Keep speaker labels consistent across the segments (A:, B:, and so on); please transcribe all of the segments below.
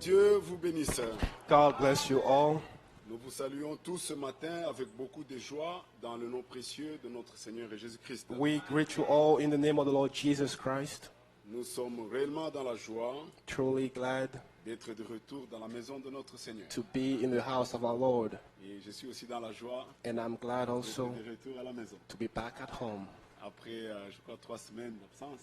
A: Dieu vous bénisse.
B: God bless you all.
A: Nous vous saluons tous ce matin avec beaucoup de joie dans le nom précieux de notre Seigneur Jésus-Christ.
B: We greet you all in the name of the Lord Jesus Christ.
A: Nous sommes réellement dans la joie
B: Truly glad
A: d'être de retour dans la maison de notre Seigneur.
B: to be in the house of our Lord.
A: Et je suis aussi dans la joie
B: And I'm glad
A: d'être
B: also
A: de retour à la maison.
B: to be back at home.
A: Après, je crois, 3 semaines d'absence.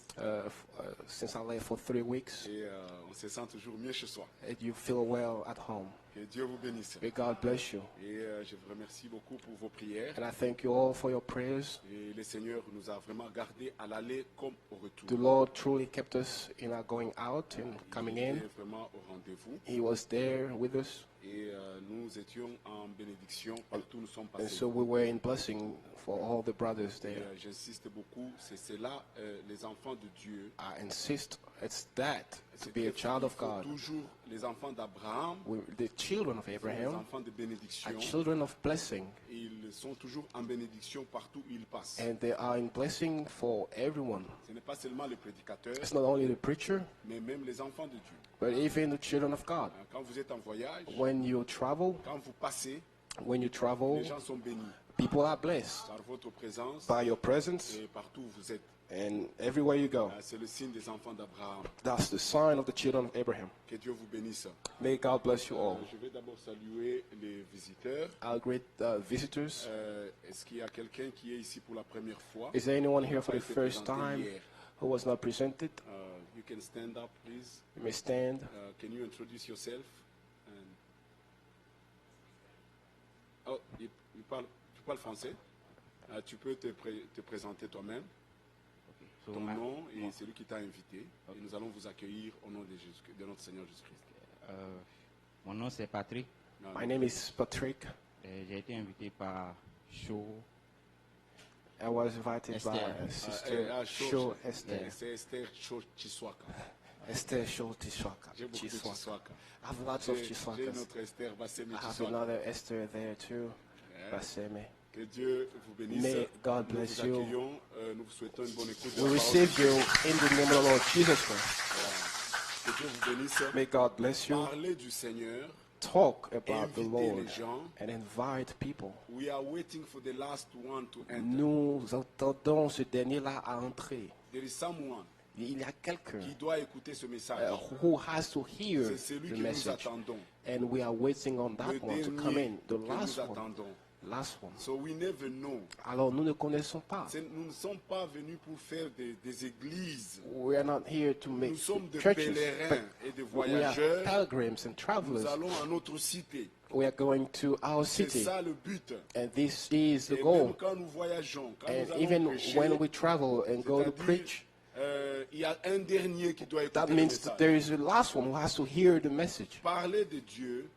B: Since I left for 3 weeks,
A: Et on se sent toujours mieux chez soi.
B: and you feel well at home.
A: Que Dieu vous bénisse.
B: May God bless you.
A: Et je vous remercie beaucoup pour vos prières.
B: And I thank you all for your prayers.
A: Et le Seigneur nous a vraiment gardés à l'aller comme au retour.
B: The Lord truly kept us in our going out and coming
A: Il
B: in.
A: était vraiment au rendez-vous.
B: He was there with us.
A: Et nous étions en bénédiction partout où nous sommes
B: And
A: passés.
B: so we were in blessing for all the brothers
A: Et,
B: there.
A: j'insiste beaucoup, c'est là les enfants de Dieu.
B: I insist it's that to
A: C'est
B: be a
A: que
B: child
A: il
B: of
A: faut
B: God.
A: toujours les enfants d'Abraham,
B: The children of
A: les
B: Abraham
A: enfants de bénédiction.
B: are children of blessing,
A: Ils sont toujours en bénédiction partout où ils passent.
B: and they are in blessing for everyone.
A: Ce n'est pas seulement les prédicateurs,
B: It's not only the preacher,
A: mais même les enfants de Dieu.
B: but even the children of God.
A: Quand vous êtes en voyage,
B: When you travel,
A: quand vous passez, les
B: travel,
A: gens sont bénis
B: people are blessed
A: par votre présence
B: by your presence
A: et partout où vous êtes.
B: and everywhere you go.
A: C'est le signe des enfants d'Abraham.
B: That's the sign of the children of Abraham.
A: Que Dieu vous bénisse.
B: May God bless you all.
A: Je vais d'abord saluer les visiteurs.
B: Our great visitors.
A: Est-ce qu'il y a quelqu'un qui est ici pour la première fois?
B: Is there anyone here for
A: Pas
B: the
A: été
B: first
A: présenté
B: time
A: hier.
B: who was not presented?
A: You can stand up, please.
B: You may stand.
A: Can you introduce yourself? Oh, tu parles français? Tu peux te présenter toi-même, ton nom et celui qui t'a invité. Et nous allons vous accueillir au nom de notre Seigneur Jésus-Christ.
C: Mon nom c'est Patrick.
B: My name is Patrick.
C: J'ai été invité par Shaw.
B: I was invited by
C: Esther.
B: Sister Sho Esther.
A: C'est Esther Chiswaka.
B: Esther Sho Chiswaka.
A: J'ai beaucoup de Chiswaka.
B: I have lots of
A: J'ai
B: Chiswakas.
A: notre Esther Bassemi
B: I have
A: Chiswaka.
B: another Esther there too. Baseme.
A: Que Dieu vous bénisse.
B: May God
A: Nous
B: bless
A: vous
B: you.
A: accueillons. Nous vous souhaitons une bonne écoute. de
B: We
A: la
B: receive
A: parole.
B: you in the name of the Lord Jesus Christ.
A: Que Dieu vous bénisse.
B: May God bless you.
A: Parlez du Seigneur.
B: Talk about the
A: Invitez
B: Lord
A: les gens.
B: and invite people.
A: We are waiting for the last one to enter.
B: Nous attendons ce dernier-là à entrer.
A: There is someone
B: Il y a quelqu'un
A: qui doit écouter ce message.
B: who has to hear
A: C'est celui
B: the
A: que nous
B: message.
A: attendons.
B: And we are waiting on that
A: Le
B: one to come
A: dernier
B: in. The
A: que
B: last
A: nous
B: one.
A: attendons.
B: Last one.
A: So we never know.
B: Alors nous ne connaissons pas.
A: Nous ne sommes pas venus pour faire des églises.
B: We are not here to make
A: Nous sommes des
B: churches,
A: pèlerins
B: but
A: et des
B: we are
A: voyageurs.
B: pilgrims and
A: Nous
B: travelers.
A: allons à notre cité.
B: We are going to our
A: C'est
B: city,
A: ça le but.
B: and this is the
A: Et même
B: goal.
A: quand nous voyageons, quand nous
B: And
A: allons
B: even
A: prêcher,
B: when we travel and go to
A: c'est-à-dire,
B: preach,
A: il y a un dernier qui doit écouter
B: that
A: le
B: means
A: message.
B: that there is a last one who has to hear the message.
A: Parler de Dieu.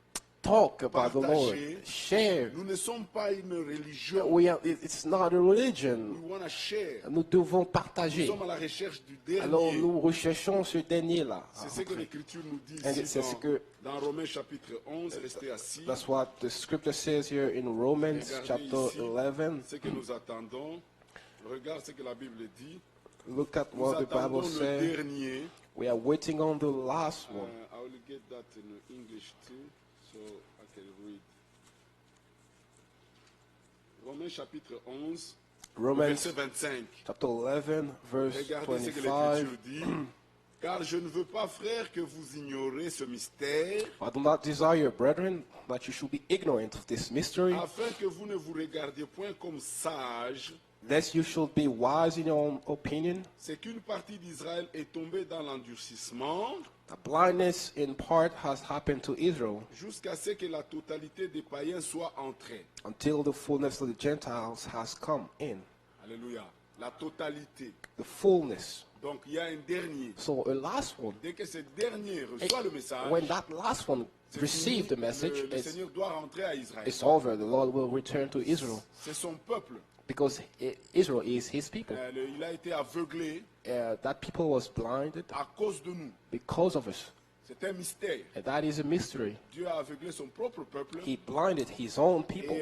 B: Talk about the Lord.
A: Partager.
B: Share.
A: Nous ne sommes pas une religion.
B: It's not a religion.
A: We want to share.
B: Nous devons
A: Nous
B: partager.
A: sommes à la recherche du dernier.
B: Alors nous recherchons ce dernier-là.
A: C'est ce que l'Écriture nous dit
B: And
A: ici
B: c'est ce que-
A: dans Romains chapitre 11, restez assis.
B: That's what the scripture says here in Romans
A: Regardez
B: chapter
A: ici
B: 11.
A: ce que nous attendons. Regarde ce que la Bible dit.
B: Look at
A: Nous
B: what the
A: attendons
B: Bible
A: le
B: says.
A: dernier.
B: We are waiting on the last one.
A: I will get that in English too, so I can read. Romains chapitre 11,
B: Romans
A: verset 25.
B: chapter 11, verse
A: Regardez ce que
B: 25.
A: l'Écriture dit. Car je ne veux pas, frères, que vous ignorez ce mystère,
B: I do not desire, brethren, that you should be ignorant of this mystery,
A: afin que vous ne vous regardiez point comme sages.
B: lest you should be wise in your own opinion.
A: C'est qu'une partie d'Israël est tombée dans l'endurcissement
B: The blindness in part has happened to Israel
A: jusqu'à ce que la totalité des païens soit entrée.
B: until the fullness of the Gentiles has come in.
A: Alléluia. La totalité.
B: The fullness.
A: Donc il y a un dernier.
B: So a last one.
A: Dès que ce dernier reçoit le message,
B: When that last one
A: c'est
B: received
A: fini.
B: the message,
A: Le Seigneur doit rentrer à Israël.
B: it's over. The Lord will return to Israel
A: C'est son peuple.
B: because Israel is his people.
A: Il a été aveuglé
B: That people was blinded
A: à cause de nous.
B: because of us.
A: C'est un mystère.
B: And that is a mystery.
A: Dieu a aveuglé son propre peuple
B: He blinded his own
A: et
B: people.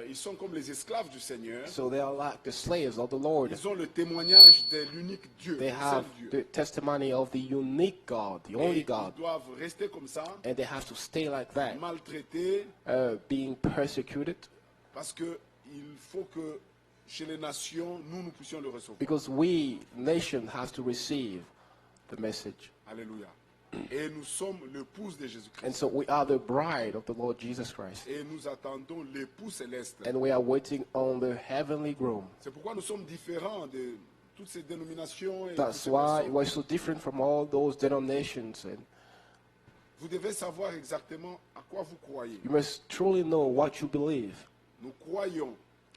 A: ils sont comme les esclaves du Seigneur.
B: So they are like the slaves of the Lord.
A: Ils ont le témoignage de l'unique Dieu,
B: They
A: le
B: have
A: seul Dieu.
B: the testimony of the unique God, the
A: Et
B: only
A: ils
B: God.
A: doivent rester comme ça,
B: And they have to stay like that,
A: maltraités,
B: being persecuted,
A: parce qu'il faut que chez les nations, nous puissions le recevoir.
B: because we, nation, have to receive the message.
A: Alléluia. Et nous sommes l'épouse de
B: And
A: Jésus-Christ.
B: so we are the bride of the Lord Jesus Christ.
A: Et nous attendons l'époux céleste.
B: And we are waiting on the heavenly groom.
A: C'est pourquoi nous sommes différents de toutes ces dénominations. Et toutes
B: That's
A: ces
B: why
A: personnes.
B: we're so different from all those denominations. And
A: Vous devez savoir exactement à quoi vous croyez.
B: you must truly know what you believe.
A: Nous croyons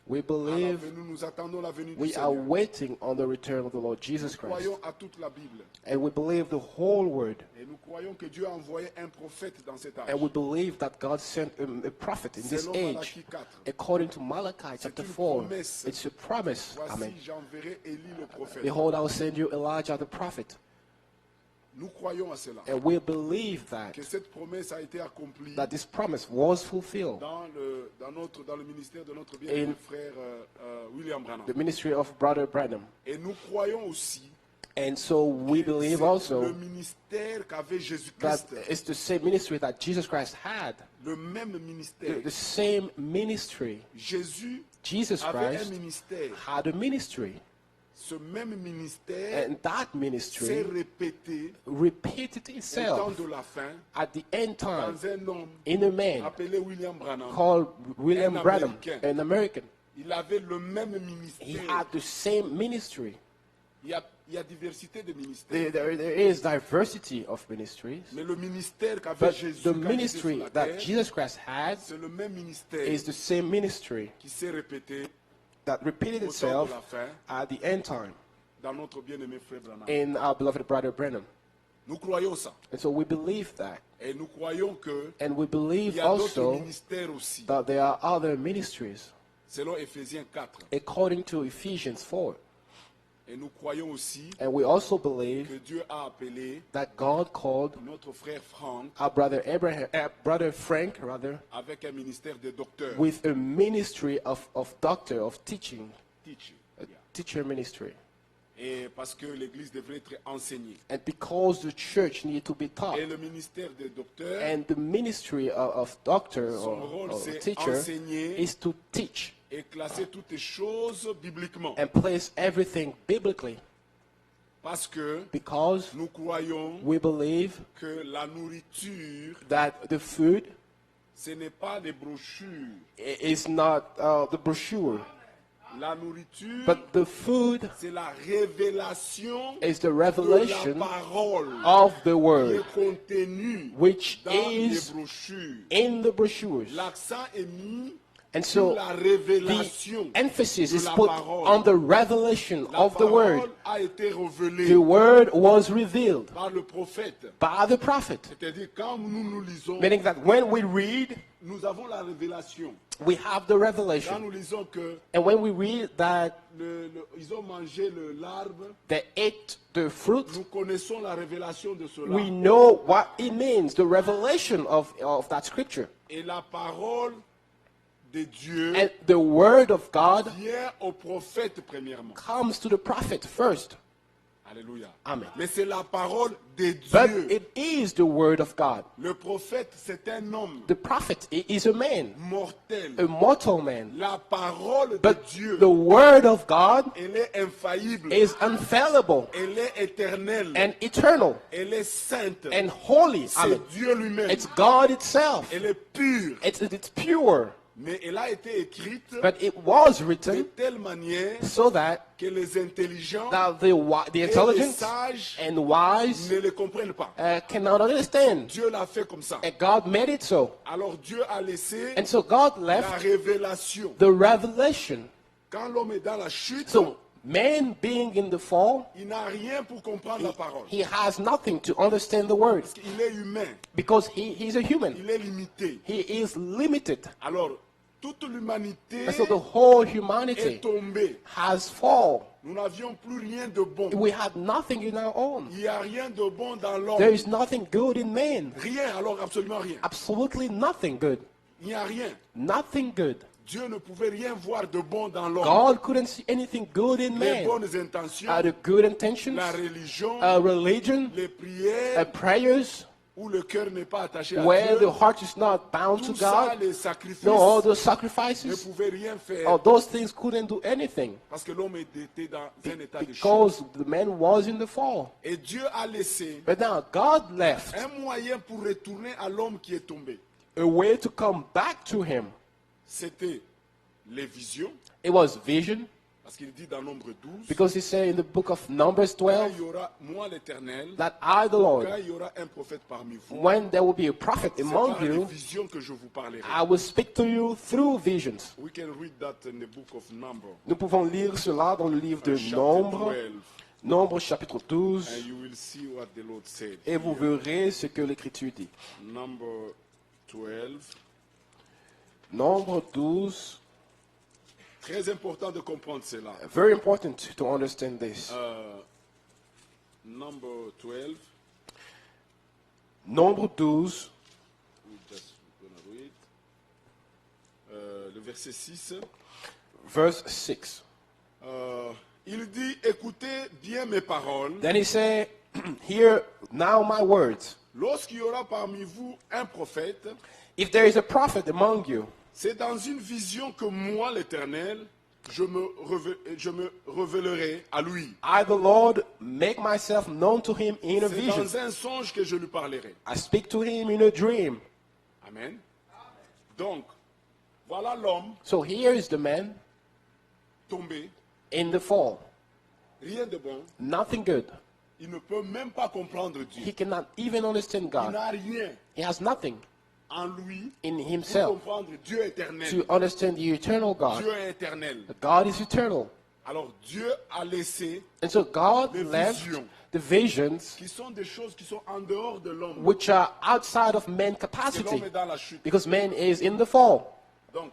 B: We
A: à la
B: believe,
A: venue, nous attendons la venue du
B: we are
A: Seigneur.
B: waiting on the return of the Lord Jesus
A: Nous
B: Christ.
A: croyons à toute la Bible.
B: And we believe the whole word.
A: Et nous croyons que Dieu a envoyé un prophète dans cet âge.
B: And we believe that God sent a prophet in this
A: Selon
B: age.
A: Malachie 4.
B: According to Malachi chapter
A: une
B: 4,
A: promesse.
B: it's a promise.
A: Voici,
B: Amen.
A: j'enverrai Élie le prophète.
B: Behold, I will send you Elijah the prophet.
A: Nous croyons à cela.
B: And we believe
A: Que cette promesse a été accomplie
B: that this promise was fulfilled.
A: dans le ministère de notre bien-aimé
B: In
A: frère William Branham.
B: the ministry of Brother Branham.
A: Et nous croyons aussi
B: And so we
A: que
B: believe
A: c'est le
B: also
A: ministère qu'avait
B: that
A: Jésus-Christ.
B: it's the same ministry that Jesus Christ had.
A: Le même ministère.
B: The same ministry.
A: Jésus
B: Jesus
A: avait un
B: Christ
A: ministère.
B: had a ministry.
A: Ce même ministère
B: And that
A: s'est
B: ministry
A: répété
B: repeated
A: au temps
B: itself
A: de la fin
B: at the end time
A: dans un homme
B: in a man
A: appelé William Branham.
B: called William
A: Un
B: Branham,
A: Américain.
B: an American.
A: Il avait le même
B: He
A: ministère.
B: had the same ministry.
A: Il y a diversité de ministères.
B: There is diversity of ministries,
A: Mais le ministère qu'avait
B: but
A: Jésus
B: the
A: quand il était sur
B: ministry
A: la
B: that
A: terre,
B: Jesus Christ had
A: c'est le même ministère
B: is the same ministry
A: qui s'est répété
B: that repeated
A: au temps de
B: itself
A: la fin
B: at the end time
A: dans notre bien-aimé frère Branham.
B: in our beloved brother Branham.
A: Nous croyons ça.
B: And so we believe that.
A: Et nous croyons que
B: And we
A: il
B: believe
A: y a d'autres
B: also
A: ministères aussi.
B: that there are other ministries
A: Selon Éphésiens 4.
B: according to Ephesians 4.
A: Et nous croyons aussi
B: And we also believe
A: que Dieu a appelé
B: that God called
A: notre frère Franck
B: our brother brother Frank, rather,
A: avec un ministère de docteur.
B: with a ministry of doctor, of teaching,
A: Teach.
B: a teacher ministry.
A: Et parce que l'Église devrait être enseignée.
B: And because the church needed to be taught,
A: Et le ministère de docteur,
B: and the ministry of doctor
A: son
B: or
A: rôle c'est
B: teacher
A: enseigner
B: is to teach
A: et classer toutes les choses bibliquement.
B: and place everything biblically,
A: Parce que
B: because
A: nous croyons
B: we believe
A: que la nourriture,
B: that the food
A: ce n'est pas des brochures.
B: is not the brochure,
A: La nourriture,
B: but the food
A: c'est la révélation
B: is the
A: de la
B: revelation
A: parole
B: of the
A: qui
B: word,
A: est contenue
B: which
A: dans les
B: is
A: brochures.
B: in the brochures.
A: L'accent est mis
B: And
A: sur
B: so
A: la
B: the
A: révélation
B: emphasis
A: de
B: is
A: la
B: put
A: parole.
B: on the revelation
A: La
B: of the word.
A: parole a été révélée
B: The word was revealed
A: par le prophète.
B: by the prophet,
A: C'est-à-dire quand nous lisons,
B: meaning that when we read,
A: nous avons la révélation.
B: we have the
A: Quand
B: revelation.
A: nous lisons que
B: And when we read that
A: ils ont mangé l'arbre,
B: they ate the fruit,
A: nous connaissons la révélation de cela.
B: we know what it means, the revelation of that scripture.
A: Et la parole de Dieu
B: And the word of God
A: vient au prophète premièrement.
B: comes to the prophet first.
A: Alléluia.
B: Amen.
A: Mais c'est la parole de
B: But
A: Dieu.
B: it is the word of God.
A: Le prophète, c'est un homme
B: The prophet is a man,
A: mortel.
B: a mortal man.
A: La parole de
B: But
A: Dieu,
B: the word of God
A: elle est infaillible.
B: is infallible
A: Elle est éternelle.
B: and eternal
A: Elle est sainte.
B: and holy.
A: C'est
B: Amen.
A: Dieu lui-même.
B: It's God itself.
A: Elle est pure.
B: It's pure.
A: Mais elle a été écrite
B: But it was
A: de
B: written
A: telle manière
B: so that
A: que les intelligents
B: the
A: et les
B: intelligent
A: sages
B: and wise
A: ne le comprennent pas.
B: cannot understand.
A: Dieu l'a fait comme ça.
B: And God made it so.
A: Alors Dieu a laissé
B: And so God
A: la
B: left
A: révélation.
B: the revelation.
A: Quand l'homme est dans la chute,
B: So man being in the fall,
A: il n'a rien pour comprendre la parole.
B: he has nothing to understand the word
A: Parce qu'il est humain.
B: because he's a human.
A: Il est limité.
B: He is limited.
A: Alors, toute l'humanité
B: And so the whole
A: est
B: humanity
A: tombée.
B: has fallen.
A: Nous n'avions plus rien de bon.
B: We had nothing in our own.
A: Il n'y a rien de bon dans l'homme.
B: There is nothing good in man.
A: Rien, alors absolument rien.
B: Absolutely nothing good.
A: Il n'y a rien.
B: Nothing good.
A: Dieu ne pouvait rien voir de bon dans l'homme.
B: God couldn't see anything good in
A: Les
B: man.
A: bonnes intentions,
B: The good intentions,
A: la religion,
B: religion,
A: les prières,
B: prayers,
A: où le cœur n'est pas attaché à
B: where
A: Dieu.
B: the heart is not bound to
A: Tout ça,
B: God.
A: les sacrifices,
B: No, all those
A: ne
B: sacrifices,
A: pouvaient rien faire.
B: all those things couldn't do anything
A: Parce que l'homme était dans un état de chute.
B: because the man was in the fall.
A: Et Dieu a laissé
B: But now God left
A: un moyen pour retourner à l'homme qui est tombé.
B: a way to come back to him.
A: C'était les visions.
B: It was vision,
A: Parce qu'il dit dans Nombre 12,
B: because he said in the book of Numbers
A: quand
B: 12
A: il y aura, moi l'Éternel,
B: that I, the
A: quand
B: Lord,
A: il y aura un prophète parmi vous,
B: when there will be a prophet
A: c'est
B: among
A: par les
B: you,
A: visions que je vous parlerai.
B: I will speak to you through visions.
A: We can read that in the book of Numbers.
B: Nous pouvons lire cela dans le livre de
A: Chapter
B: Nombre,
A: 12,
B: Nombre chapitre 12,
A: and you will see what the Lord said.
B: et vous verrez ce que l'Écriture dit.
A: Number 12.
B: Nombre 12,
A: Très important de comprendre cela.
B: very important to understand this.
A: Number 12.
B: Nombre 12,
A: We just gonna read. Le verset 6.
B: verse 6.
A: Il dit, écoutez bien mes paroles.
B: Then he said, hear now my words.
A: Lorsqu'il y aura parmi vous un prophète,
B: If there is a prophet among you,
A: c'est dans une vision que moi, l'Éternel, je me révélerai à lui.
B: I, the Lord, make myself known to him in a
A: C'est
B: vision.
A: dans un songe que je lui parlerai.
B: I speak to him in a dream.
A: Amen. Donc, voilà l'homme
B: So here is the man
A: tombé,
B: in the fall.
A: rien de bon.
B: Nothing good.
A: Il ne peut même pas comprendre Dieu.
B: He cannot even understand
A: Il
B: God.
A: n'a rien
B: He has nothing
A: en lui
B: in
A: pour
B: himself
A: comprendre Dieu éternel.
B: to understand the eternal God.
A: Dieu est éternel.
B: God is eternal.
A: Alors Dieu a laissé,
B: And so God
A: Les
B: left
A: visions.
B: the visions
A: qui sont des choses qui sont en dehors de l'homme.
B: which are outside of man's
A: Parce que l'homme
B: capacity
A: est dans la chute.
B: because man is in the fall.
A: Donc,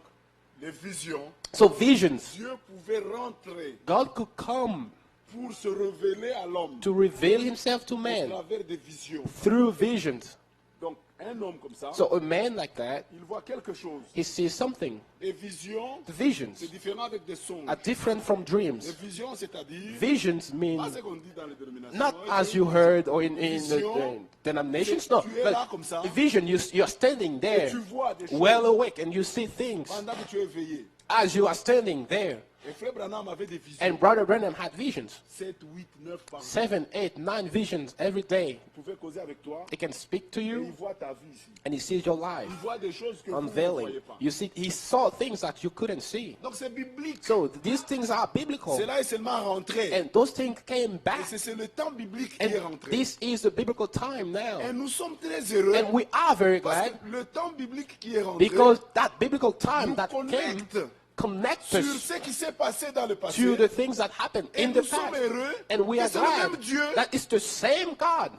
A: les visions,
B: So visions,
A: Dieu pouvait rentrer
B: God could come
A: pour se révéler à l'homme
B: to reveal himself to
A: à
B: man
A: travers des visions.
B: through visions.
A: Donc, un homme comme ça,
B: So a man like that,
A: il voit quelque chose.
B: he sees something.
A: Les visions,
B: The visions
A: c'est différent avec des songes.
B: are different from
A: Les
B: dreams.
A: visions, c'est-à-dire,
B: Visions mean
A: pas ce qu'on dit dans les dénominations.
B: not
A: Ouais,
B: as
A: c'est
B: you
A: une
B: heard or in
A: vision.
B: the denominations, no.
A: Tu es là
B: But
A: comme ça.
B: a vision, you're standing
A: Et
B: there,
A: tu vois des choses
B: well awake, and you see things
A: pendant que tu es éveillé.
B: as you are standing there.
A: Et Frère Branham avait des visions.
B: And Brother Branham had visions
A: 7, 8, 9 par jour.
B: 7, 8, 9 visions every day.
A: Il pouvait causer avec toi.
B: He can speak to
A: Et il
B: you
A: voit ta vie ici.
B: and he sees your life
A: Il voit des choses que vous ne
B: unveiling.
A: voyez pas.
B: You see, he saw things that you couldn't see.
A: Donc c'est biblique.
B: So these things are biblical.
A: Cela est seulement rentré.
B: And those things came
A: Et
B: back.
A: c'est le temps biblique qui est
B: And
A: rentré.
B: this is the biblical time
A: Et
B: now.
A: nous sommes très heureux.
B: And we are very
A: Parce
B: glad
A: que le temps biblique qui est rentré
B: because that biblical time
A: nous
B: that came
A: connecte
B: connects
A: sur
B: us
A: ce qui s'est passé dans le passé.
B: to the things that happened
A: Et
B: in
A: nous
B: the
A: sommes
B: past.
A: heureux
B: And we
A: que
B: are
A: c'est le
B: glad
A: même Dieu.
B: that it's the same God.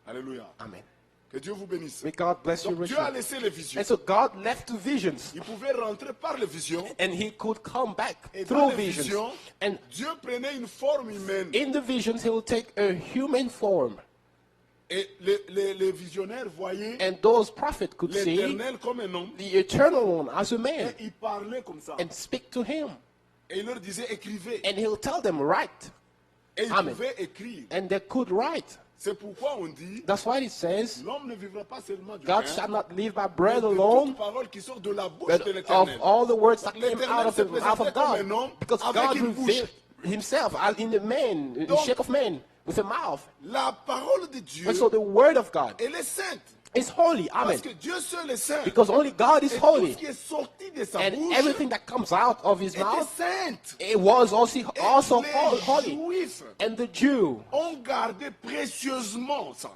A: Alléluia.
B: Amen.
A: Que Dieu vous bénisse.
B: May God bless you
A: Donc
B: richly.
A: Dieu a laissé les visions.
B: And so God left the visions
A: Il pouvait rentrer par les visions.
B: and he could come back
A: Et dans
B: through
A: les
B: visions.
A: visions,
B: And
A: Dieu prenait une forme humaine.
B: in the visions, he will take a human form.
A: Et les visionnaires voyaient
B: And those prophets could see
A: l'Éternel comme un homme.
B: the eternal one as a
A: Et
B: man
A: il parlait comme ça.
B: and speak to him.
A: Et il leur disait écrivez.
B: And he'll tell them, write.
A: Et ils
B: Amen.
A: pouvaient écrire.
B: And they could write.
A: C'est pourquoi on dit
B: That's why it says,
A: l'homme ne vivra pas seulement du
B: God
A: pain,
B: shall not live by
A: mais
B: bread
A: de
B: alone,
A: toute parole qui sort de la bouche
B: but
A: de
B: of
A: l'Éternel.
B: all the words that came
A: L'Éternel
B: out of
A: se
B: the mouth of
A: présentait comme un
B: God.
A: homme
B: Because
A: avec
B: God
A: une bouche.
B: revealed himself as in the man, in the
A: Donc-
B: shape of man, with a mouth.
A: La parole de Dieu,
B: And so the word of God
A: elle est sainte.
B: is holy. Amen.
A: Parce que Dieu seul est saint.
B: Because only God is
A: Et tout
B: holy.
A: ce qui est sorti de sa
B: And
A: bouche
B: everything that comes out of his
A: était
B: mouth,
A: sainte.
B: it was also
A: Et
B: holy.
A: les Juifs
B: And the Jew
A: ont gardé précieusement ça.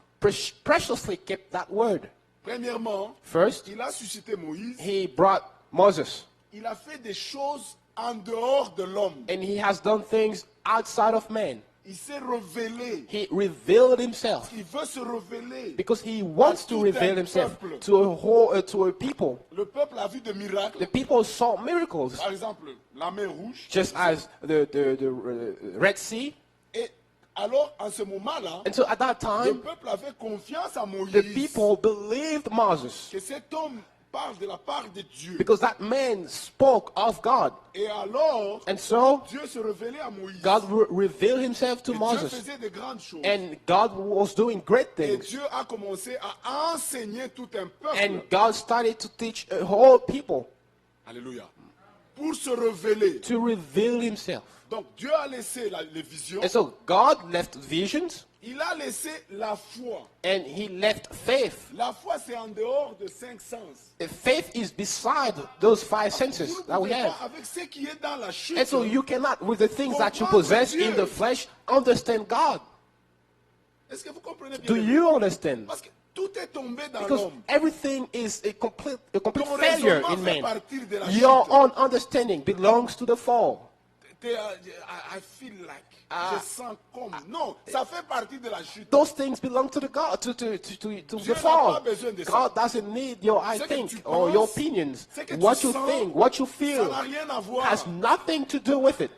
B: preciously kept that word.
A: Premièrement,
B: First,
A: il a suscité Moïse.
B: he brought Moses.
A: Il a fait des choses en dehors de l'homme.
B: And he has done things outside of man.
A: Il s'est révélé.
B: He revealed himself
A: Il veut se révéler.
B: because he wants to
A: tout
B: reveal
A: un
B: himself
A: peuple.
B: to a whole to a people.
A: Le peuple a vu des miracles.
B: The people saw miracles,
A: Par exemple, la mer rouge.
B: just as the Red Sea.
A: Et alors, en ce moment-là,
B: And so at that
A: le
B: time,
A: peuple avait confiance en Moïse.
B: the people believed Moses
A: Que cet homme parle de la part de Dieu.
B: Because that man spoke of God.
A: Et alors,
B: And so,
A: Dieu se révélait à Moïse.
B: God revealed himself to
A: Et Dieu
B: Moses.
A: faisait de grandes choses.
B: And God was doing great
A: Et
B: things.
A: Dieu a commencé à enseigner tout un peuple.
B: And God started to teach a whole people
A: Alléluia. Pour se révéler.
B: to reveal himself.
A: Donc Dieu a laissé les visions.
B: And so God left visions
A: Il a laissé la foi.
B: and he left faith.
A: La foi, c'est en dehors de 5 sens.
B: Faith is beside those 5
A: Vous
B: senses
A: ne
B: that we
A: pouvez
B: have.
A: pas, avec ce qui est dans la chute,
B: And so you cannot, with the things that you possess in the flesh, understand God.
A: est-ce que vous comprenez bien?
B: Do you understand?
A: Parce que tout est tombé dans
B: Because
A: l'homme.
B: everything is a complete
A: Ton
B: failure
A: raisonnement
B: in
A: fait
B: man.
A: partir de la
B: Your
A: chute.
B: own understanding belongs to the fall.
A: I feel like, je sens comme. Non, ça fait partie de la chute.
B: Those things belong to the God, to
A: Dieu
B: the
A: n'a
B: fall.
A: pas besoin de ça.
B: God doesn't need your I
A: Ce que
B: think
A: tu
B: or your
A: penses,
B: opinions.
A: ce que tu
B: What you
A: sens,
B: think, what you
A: Ça
B: feel
A: n'a rien à voir.
B: has nothing to do with it.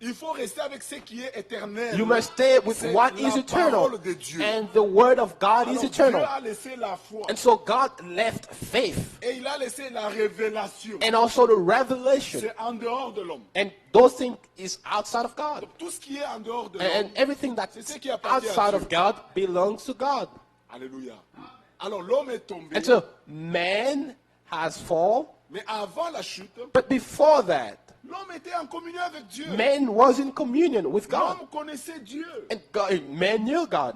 A: Il faut rester avec ce qui est éternel.
B: You must stay with
A: C'est
B: what
A: la
B: is eternal.
A: parole de Dieu.
B: And the word of God is
A: Alors,
B: eternal.
A: Dieu a laissé la foi.
B: And so God left faith
A: Et il a laissé la révélation.
B: and also the revelation.
A: C'est en dehors de l'homme.
B: And those things is outside of God.
A: Tout ce qui est en dehors de
B: And
A: l'homme.
B: everything that's
A: C'est ce qui appartient à
B: outside
A: Dieu.
B: of God belongs to God.
A: Alléluia. Alors l'homme est tombé.
B: And so man has fall,
A: Mais avant la chute,
B: but before that,
A: l'homme était en communion avec Dieu.
B: man was in communion with God.
A: L'homme connaissait Dieu.
B: And God, man knew God.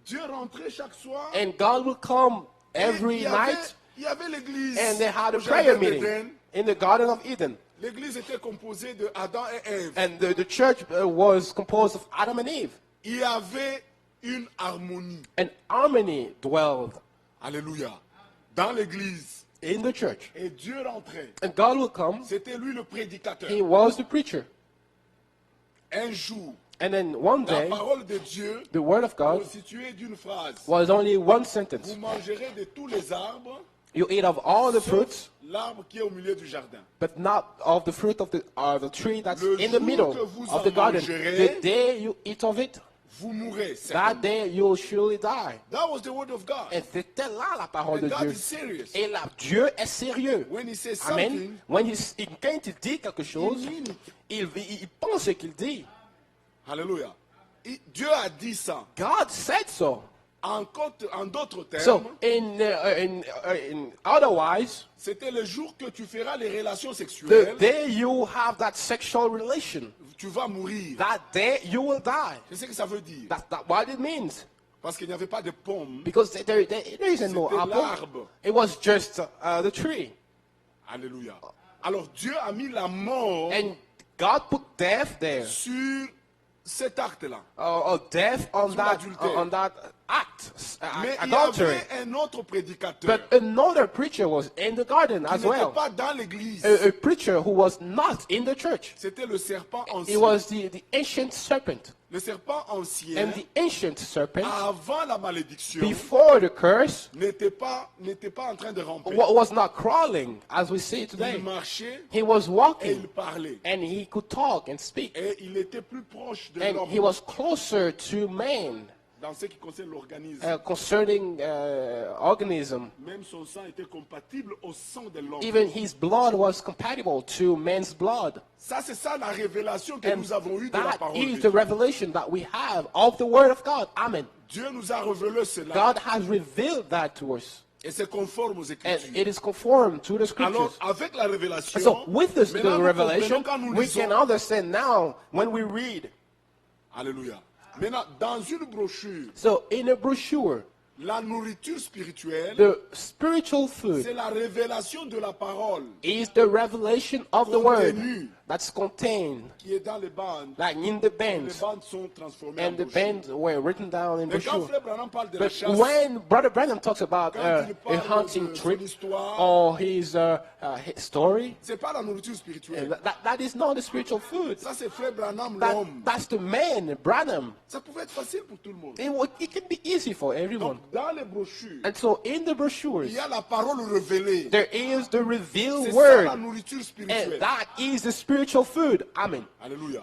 A: Dieu rentrait chaque soir.
B: And God would come
A: Et
B: every
A: il y avait-
B: night,
A: Il y avait l'église.
B: and they had a
A: au
B: prayer
A: jardin
B: meeting
A: d'Éden.
B: in the Garden of Eden.
A: L'église était composée de Adam et Ève.
B: And the church was composed of Adam and Eve.
A: Il y avait une harmonie.
B: And harmony dwelled
A: Alléluia. Dans l'église.
B: in the church.
A: Et Dieu rentrait.
B: And God would come.
A: C'était lui le prédicateur.
B: He was the preacher.
A: Un jour,
B: And then one
A: la
B: day,
A: parole de Dieu
B: the word of God
A: constituée d'une phrase.
B: was only one sentence.
A: Vous mangerez de tous les arbres,
B: You eat of all the
A: sauf
B: fruits,
A: l'arbre qui est au milieu du jardin.
B: but not of the fruit of the tree that's
A: Le
B: in the
A: jour
B: middle
A: que vous
B: of the
A: en
B: garden.
A: mangerez,
B: The day you eat of it,
A: Vous mourrez.
B: that
A: certainement.
B: day you will surely die.
A: That was the word of God.
B: Et c'était là la parole
A: And
B: de
A: God
B: Dieu.
A: is serious.
B: Et là, Dieu est sérieux.
A: When he says
B: Amen.
A: something,
B: Quand il dit quelque chose,
A: mean it.
B: il pense ce qu'il dit.
A: Alléluia. Dieu a dit ça.
B: God said so.
A: En d'autres termes,
B: So, in otherwise,
A: c'était le jour que tu feras les relations
B: the
A: sexuelles,
B: day you have that sexual relation,
A: tu vas mourir.
B: that day you will die.
A: C'est ce que ça veut dire.
B: That's what it means.
A: Parce qu'il n'y avait pas de pomme.
B: Because there isn't no
A: C'était
B: apple.
A: l'arbre.
B: It was just the tree.
A: Alléluia. Alors Dieu a mis la mort
B: And God put death there.
A: sur cet acte-là.
B: Or death on
A: Sur
B: that,
A: l'adultère.
B: on that act,
A: Mais il y
B: adultery.
A: avait un autre prédicateur
B: But another preacher was in the garden
A: qui
B: as
A: n'était
B: well.
A: pas dans l'église.
B: A preacher who was not in the church.
A: C'était le serpent
B: It
A: ancien.
B: was the ancient serpent.
A: Le serpent ancien,
B: And the ancient serpent,
A: avant la malédiction,
B: before the curse,
A: n'était pas en train de ramper.
B: was not crawling as we see today.
A: Il marchait
B: He was
A: et
B: walking
A: il parlait.
B: and he could talk and speak.
A: Et il était plus proche de
B: And
A: l'homme
B: he was closer to man
A: dans ce qui concerne l'organisme.
B: concerning organism.
A: Même son sang était compatible au sang de l'homme.
B: Even his blood was compatible to man's blood.
A: Ça, c'est ça la révélation que
B: And
A: nous avons eue de la
B: that
A: parole
B: is
A: de
B: the
A: Dieu.
B: revelation that we have of the word of God. Amen.
A: Dieu nous a révélé cela.
B: God has revealed that to us.
A: Et c'est conforme aux
B: And
A: Écritures.
B: it is conformed to the
A: Alors,
B: scriptures.
A: avec la révélation,
B: So with the
A: maintenant, nous
B: revelation,
A: comprenons quand nous
B: we
A: lisons.
B: can understand now when we read.
A: Alléluia. Maintenant, dans une brochure,
B: So in a brochure,
A: la nourriture spirituelle,
B: the spiritual food
A: c'est la révélation de la parole
B: is the revelation of the word
A: Contenu.
B: that's contained,
A: qui est dans les bandes.
B: like in the
A: Les
B: bands.
A: bandes sont transformées en
B: And the
A: brochure.
B: bands were written down in
A: Mais quand
B: brochure.
A: Frère Branham parle de la
B: But
A: chasse,
B: when Brother Branham talks about
A: Quand il
B: a
A: parle
B: hunting
A: de son
B: trip
A: histoire,
B: or his story,
A: c'est pas la nourriture spirituelle.
B: that is not the spiritual food.
A: Ça, c'est Frère Branham,
B: That,
A: l'homme.
B: that's the man, Branham.
A: Ça pouvait être facile pour tout le monde.
B: It can be easy for everyone.
A: Donc, dans les brochures,
B: And so in the
A: il
B: brochures,
A: y a la parole révélée.
B: there is the revealed
A: C'est ça la
B: word.
A: nourriture
B: And
A: spirituelle.
B: that is the spiritual food. Amen.
A: Alléluia.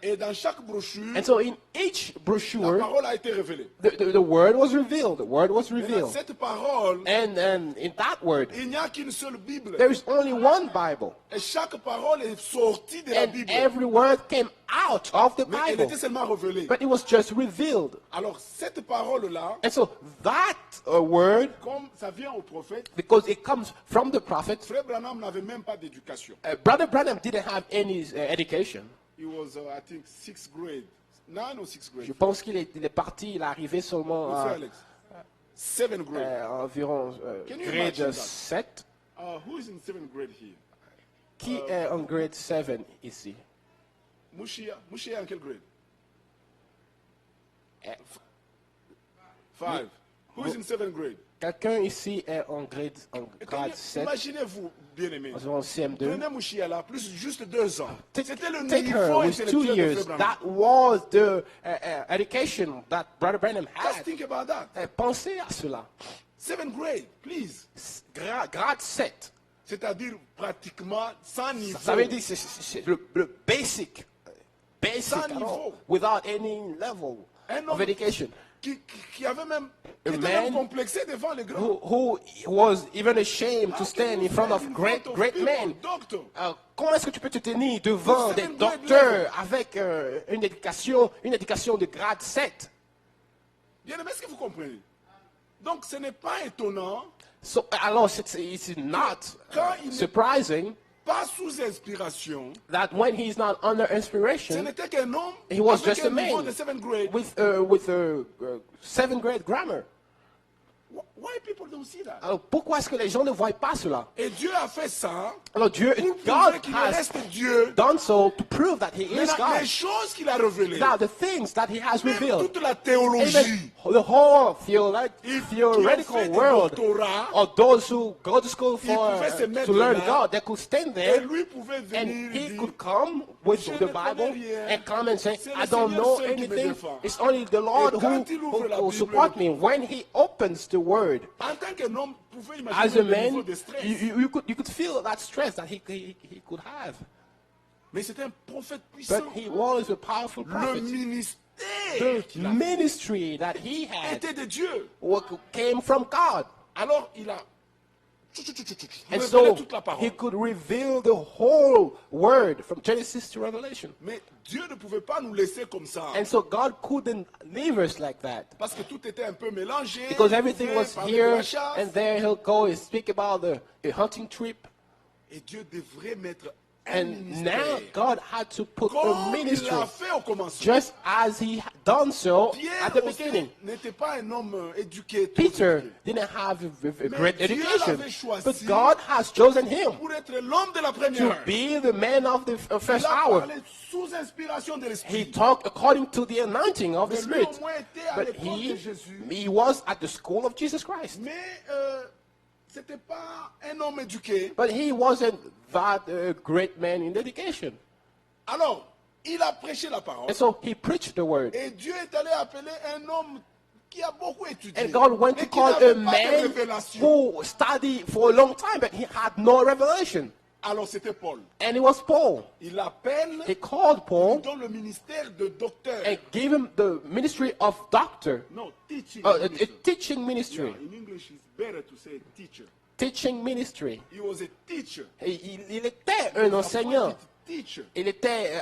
A: Et dans chaque brochure,
B: And so in each
A: la
B: brochure,
A: parole a été révélée.
B: the word was revealed. The word was
A: Et dans
B: revealed.
A: cette parole,
B: And in that word,
A: il n'y a qu'une seule Bible.
B: there is only one Bible.
A: Et chaque parole est sortie de la
B: And
A: Bible.
B: every word came out of the
A: Mais elle
B: Bible.
A: était seulement révélée.
B: But it was just revealed.
A: Alors cette parole-là,
B: And so that word,
A: comme ça vient au prophète,
B: because it comes from the prophet,
A: Frère Branham n'avait même pas d'éducation.
B: Brother Branham didn't have any education.
A: He was, I think, 6th grade. 9 or 6th grade.
B: Je pense qu'il est, il est parti, il est arrivé seulement
A: Frère
B: à
A: Alex. 7th grade.
B: environ
A: Can you imagine
B: grade
A: that?
B: 7.
A: Who is in 7th grade here?
B: Qui est en grade 7 ici?
A: Mouchia est en quel grade?
B: Eh,
A: 5. Who is in 7th grade?
B: Quelqu'un ici est en grade 7,
A: Imaginez-vous, bien-aimés.
B: environ CM2.
A: Prenez Mouchia là, plus juste 2 ans. C'était le
B: Take her
A: niveau
B: with 2
A: intellectuel de
B: years.
A: Frère Branham.
B: That was the education that Brother Branham
A: Just
B: had.
A: think about that.
B: Pensez à cela.
A: 7th grade, please.
B: Grade 7.
A: C'est-à-dire pratiquement sans niveau.
B: Ça veut dire c'est le basic. Basic
A: Sans
B: at all,
A: niveau.
B: without any level
A: Un
B: of
A: homme
B: education.
A: qui avait même,
B: A
A: qui était
B: man
A: même complexé devant les grands.
B: Who was even ashamed
A: How
B: to
A: can
B: stand
A: you
B: in front
A: stand
B: of
A: in
B: great
A: front of
B: great
A: people,
B: men?
A: doctor?
B: Comment est-ce que tu peux te tenir devant
A: With
B: des
A: 7th grade
B: docteurs
A: level.
B: avec une éducation de grade 7?
A: Bien aimé, est-ce que vous comprenez? Donc ce n'est pas étonnant,
B: So, alors, it's not
A: Quand il n'est-
B: surprising
A: pas sous inspiration,
B: that when he's not under
A: ce
B: inspiration,
A: n'était qu'un homme
B: he was
A: avec
B: just a
A: un niveau
B: man
A: de 7th grade.
B: with 7th grade grammar.
A: Why people don't see that?
B: Alors, pourquoi est-ce que les gens ne voient pas cela?
A: Et Dieu a fait ça
B: Alors, Dieu,
A: pour
B: God
A: prouver qu'il
B: has
A: reste Dieu.
B: done so to prove that he is
A: Maintenant, les
B: God.
A: choses qu'il a révélées,
B: Now, the things that he has
A: même
B: revealed,
A: toute la
B: even
A: théologie,
B: the whole
A: qui ont fait
B: theoretical
A: des
B: world,
A: doctorats,
B: or those who go to school
A: ils pouvaient se mettre
B: to learn
A: là,
B: God, they could stand
A: et
B: there
A: lui pouvait
B: and
A: venir
B: he
A: dire,
B: could come with
A: Je
B: the
A: ne
B: Bible
A: connais rien.
B: and come and say,
A: C'est le
B: I don't
A: Seigneur
B: know
A: seul qui me
B: anything.
A: défend.
B: It's only the Lord
A: Et quand il ouvre la
B: who
A: Bible,
B: support me. When he opens the word,
A: en tant qu'un homme, pouvait
B: as
A: imaginer
B: a
A: le niveau
B: man,
A: de stress.
B: you could feel that stress that he could have.
A: Mais c'était un prophète puissant.
B: But he was a powerful
A: Le
B: prophet.
A: ministère
B: The
A: qu'il a
B: ministry that he had
A: était de Dieu.
B: came from God.
A: Alors il a
B: And
A: révélé
B: so
A: toute la
B: he
A: parole.
B: could reveal the whole word from Genesis to Revelation.
A: Mais Dieu ne pouvait pas nous laisser comme ça.
B: And so God couldn't leave us like that.
A: Parce que tout était un peu mélangé.
B: Because
A: Il
B: everything
A: pouvait
B: was
A: parler de
B: here
A: la chasse.
B: and there he'll go and speak about the hunting trip.
A: Et Dieu devrait mettre un
B: And now
A: ministère.
B: God had to put a
A: Comme
B: ministry
A: il l'a fait au commencement.
B: just as he had done so at
A: Pierre
B: the
A: aussi
B: beginning.
A: n'était pas un homme éduqué. trop
B: Peter
A: éduqué.
B: didn't have a
A: Mais
B: great
A: Dieu
B: education,
A: l'avait choisi
B: but God has chosen him
A: Pour être l'homme de la
B: to
A: première heure.
B: be the man of the first
A: Il a
B: hour.
A: parlé sous inspiration de
B: He
A: l'Esprit.
B: talked according to the anointing of the
A: Mais lui
B: Spirit.
A: au moins était à
B: But
A: l'école de Jésus.
B: he was at the school of Jesus Christ.
A: Mais c'était pas un homme éduqué.
B: But he wasn't that great man in education.
A: Alors, il a prêché la parole.
B: And so he preached the word.
A: Et Dieu est allé appeler un homme qui a beaucoup étudié.
B: And God went to
A: mais qui
B: call
A: n'avait
B: a
A: pas de
B: man
A: révélation.
B: who studied for a long time, but he had no revelation.
A: Alors c'était Paul.
B: And it was Paul.
A: Il appelle,
B: He called Paul
A: dans le ministère de docteur.
B: and gave him the ministry of doctor,
A: No, teaching.
B: a
A: minister.
B: teaching
A: Yeah,
B: ministry.
A: in English, it's better to say teacher.
B: Teaching ministry.
A: He was a teacher.
B: Il était un enseignant.
A: Appointed teacher.
B: Il était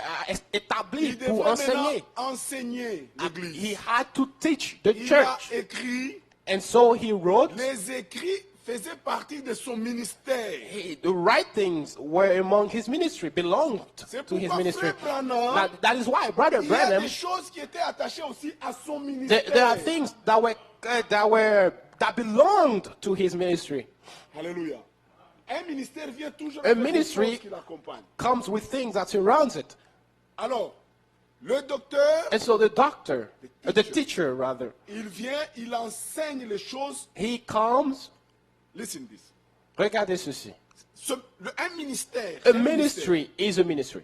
B: établi
A: Il
B: pour
A: devrait
B: enseigner.
A: maintenant enseigner
B: He
A: l'église.
B: had to teach the
A: Il a
B: church.
A: écrit,
B: And so he wrote,
A: les écrits faisaient partie de son ministère.
B: the writings were among his ministry, belonged
A: C'est
B: to his
A: pourquoi
B: ministry.
A: Frère Branham,
B: That is why Brother
A: il y a
B: Branham,
A: des choses qui étaient attachées aussi à son ministère.
B: there are things that belonged to his ministry.
A: Alléluia. Un ministère vient toujours
B: A
A: avec des
B: ministry
A: choses qui l'accompagnent.
B: comes with things that surrounds it.
A: Alors, le docteur,
B: And so the doctor,
A: The
B: the
A: teacher.
B: teacher rather,
A: il vient, il enseigne les choses.
B: he comes.
A: Listen this.
B: Regardez ceci.
A: Un ministère.
B: A
A: un
B: ministry is a ministry.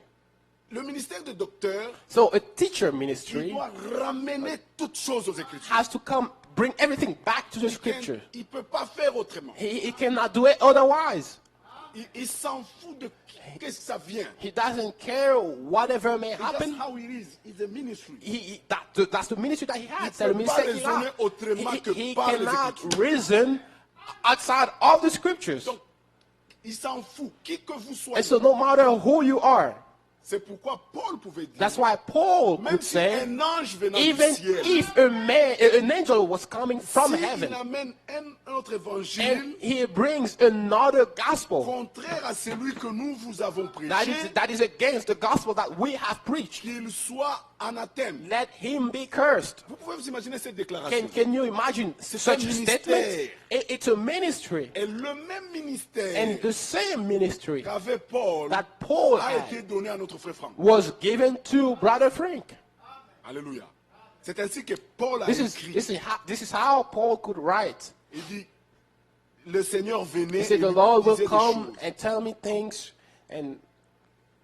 A: Le ministère de docteur,
B: So a teacher
A: il
B: ministry
A: doit ramener toutes choses aux Écritures.
B: has to come, bring everything back to the scripture.
A: Il ne peut pas faire autrement.
B: He cannot do it otherwise.
A: il s'en fout de qu'est-ce que ça vient.
B: He doesn't care whatever may
A: That's
B: happen.
A: how it is. It's a ministry.
B: That's the ministry that he has.
A: Il
B: C'est le
A: peut pas
B: ministère qu'il a.
A: raisonner autrement que
B: He
A: par les
B: cannot
A: Écritures.
B: reason outside of the scriptures.
A: Donc, il s'en fout, qui que vous soyez.
B: And so no matter who you are,
A: C'est pourquoi Paul pouvait dire,
B: that's why Paul
A: même
B: could
A: si
B: say,
A: un ange venant du
B: even
A: ciel,
B: if an angel was coming from
A: s'il
B: heaven
A: amène un autre
B: and
A: évangile
B: he brings another gospel
A: contraire à celui que nous vous avons
B: that
A: prêché,
B: is against the gospel that we have preached,
A: qu'il soit anathème.
B: let him be cursed.
A: Vous pouvez vous imaginer cette déclaration.
B: Can you imagine such a
A: ministère.
B: statement? It's a ministry,
A: Et le même ministère
B: and the same ministry
A: qu'avait Paul
B: that Paul
A: a
B: had
A: été donné à notre frère Franck.
B: was given to Brother Frank.
A: Alléluia. C'est ainsi que Paul a
B: This
A: écrit.
B: is how Paul could write.
A: Il dit, le Seigneur venait
B: He
A: et
B: said, the
A: lui
B: Lord will
A: disait des
B: come
A: choses.
B: and tell me things. And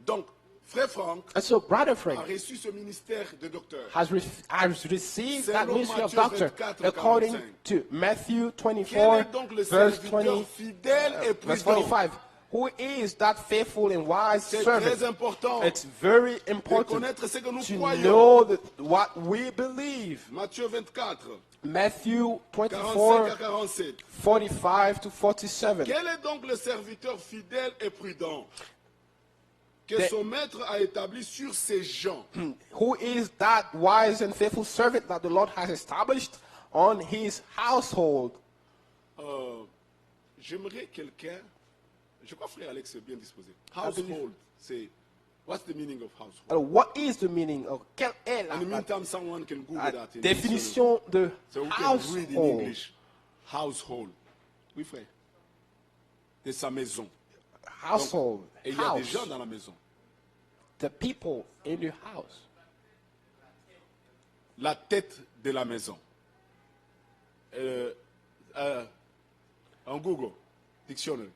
A: Donc, frère Franck
B: so Brother
A: a
B: Frank
A: reçu ce ministère de docteur.
B: has received that
A: Selon
B: ministry of
A: Matthieu
B: doctor
A: 24,
B: according
A: 45.
B: to Matthew
A: Quel
B: 24,
A: est donc le
B: verse
A: serviteur
B: 20,
A: fidèle et
B: verse
A: prudent?
B: 25. Who is that faithful and wise
A: C'est
B: servant?
A: très important
B: It's very
A: de
B: important
A: connaître ce que nous
B: to
A: croyons.
B: know what we believe.
A: Matthieu 24,
B: Matthew
A: 45 à
B: 24,
A: 47.
B: 45 to 47.
A: Quel est donc le serviteur fidèle et prudent que
B: The-
A: son maître a établi sur ses gens?
B: Who is that wise and faithful servant that the Lord has established on his household?
A: J'aimerais quelqu'un. Je crois frère Alex est bien disposé. Household, c'est what's the meaning of household?
B: What is the meaning of quelle est
A: In the
B: la
A: meantime, someone can Google that. in
B: définition de
A: So we can read in
B: household?
A: English. Household. Oui, frère. De sa maison.
B: Household.
A: Et il y a des
B: House.
A: gens dans la maison.
B: The people in your house.
A: La tête de la maison. En Google, dictionary.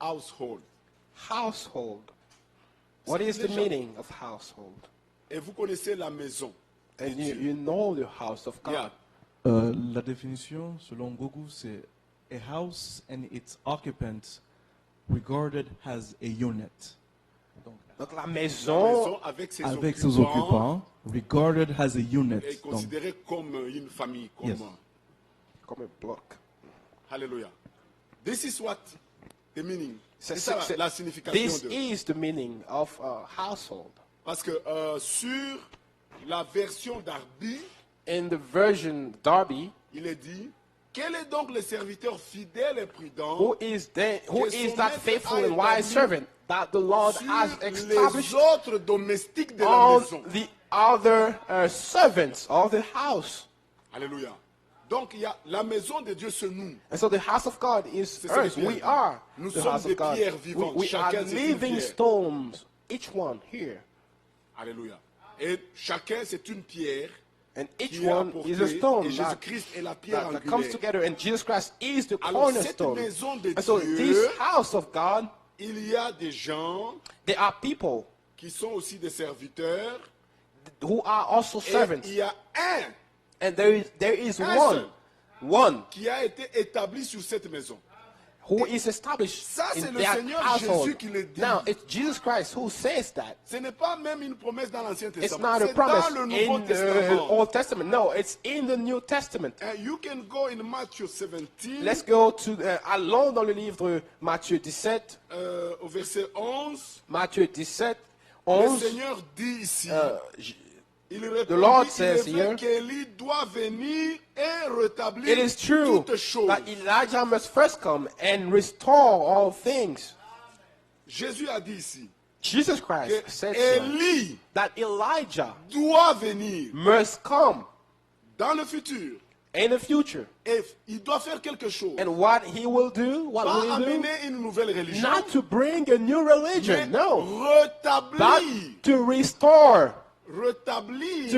A: Household.
B: Household. What is the
A: déjà-
B: meaning of household?
A: Et vous connaissez la maison.
B: And you know the house of God.
A: Yeah.
D: La définition, selon Google, c'est a house and its occupants regarded as a unit. Donc,
B: Donc la
A: La
B: maison,
A: maison avec ses
D: avec ses
A: occupants
D: occupants, regarded as a unit.
A: est
D: Donc,
A: considérée comme une famille. Comme,
D: Yes.
B: comme un bloc.
A: Hallelujah. This is what the meaning.
B: C'est-
A: C'est ça
B: c'est-
A: la signification
B: This
A: de.
B: is the meaning of a household.
A: Parce que sur la version d'Arby,
B: In the version Darby,
A: il est dit quel est donc le serviteur fidèle et prudent
B: who is that
A: maître
B: faithful
A: a
B: and wise
A: établi
B: servant that the Lord has
A: sur
B: established
A: les autres domestiques de la
B: on
A: maison?
B: the other servants of the house?
A: Alléluia. Donc il y a la maison de Dieu, c'est nous.
B: And so the house of God is
A: C'est ça
B: earth.
A: que Pierre
B: We
A: dit.
B: are
A: Nous
B: the
A: sommes
B: house
A: des
B: of God.
A: pierres vivantes.
B: We are
A: Chacun, c'est une
B: living
A: pierre.
B: stones, each one here.
A: Alléluia. Et chacun c'est une pierre
B: And each
A: qui est
B: one
A: apportée,
B: is a stone
A: et
B: that,
A: Jésus-Christ est la pierre
B: that comes
A: angulaire.
B: together, and Jesus Christ is the
A: Alors, cette
B: cornerstone.
A: maison de
B: And so
A: Dieu,
B: this house of God,
A: il y a des gens
B: there are people
A: qui sont aussi des serviteurs.
B: who are also
A: Et
B: servants.
A: il y a un
B: And there is
A: Un
B: one
A: qui a été établi sur cette maison.
B: who is established
A: Ça, c'est
B: in
A: le
B: that
A: Seigneur
B: household.
A: Jésus qui le dit.
B: Now, it's Jesus Christ who says that.
A: Ce n'est pas même une promesse dans l'Ancien
B: It's
A: Testament.
B: not a
A: C'est
B: promise
A: dans le Nouveau
B: in the
A: Testament.
B: Old Testament. No, it's in the New Testament.
A: And you can go in Matthew 17,
B: Let's go to, allons dans le livre Matthieu 17,
A: au verset 11.
B: Matthieu 17,
A: Le
B: 11.
A: Seigneur dit ici, il
B: the Lord
A: répondit,
B: says
A: il est vrai
B: here,
A: qu'Élie doit venir et rétablir
B: it is true
A: toutes choses.
B: that Elijah must first come and restore all things.
A: Jésus a dit ici
B: Jesus Christ
A: que
B: said so,
A: Élie
B: that Elijah
A: doit venir
B: must come
A: dans le futur
B: in the future.
A: et il doit faire quelque chose.
B: And what he will do, what
A: Pas
B: will he do?
A: amener une nouvelle religion,
B: Not to bring a new
A: mais
B: religion, no. But
A: rétablir.
B: to restore,
A: Rétablir,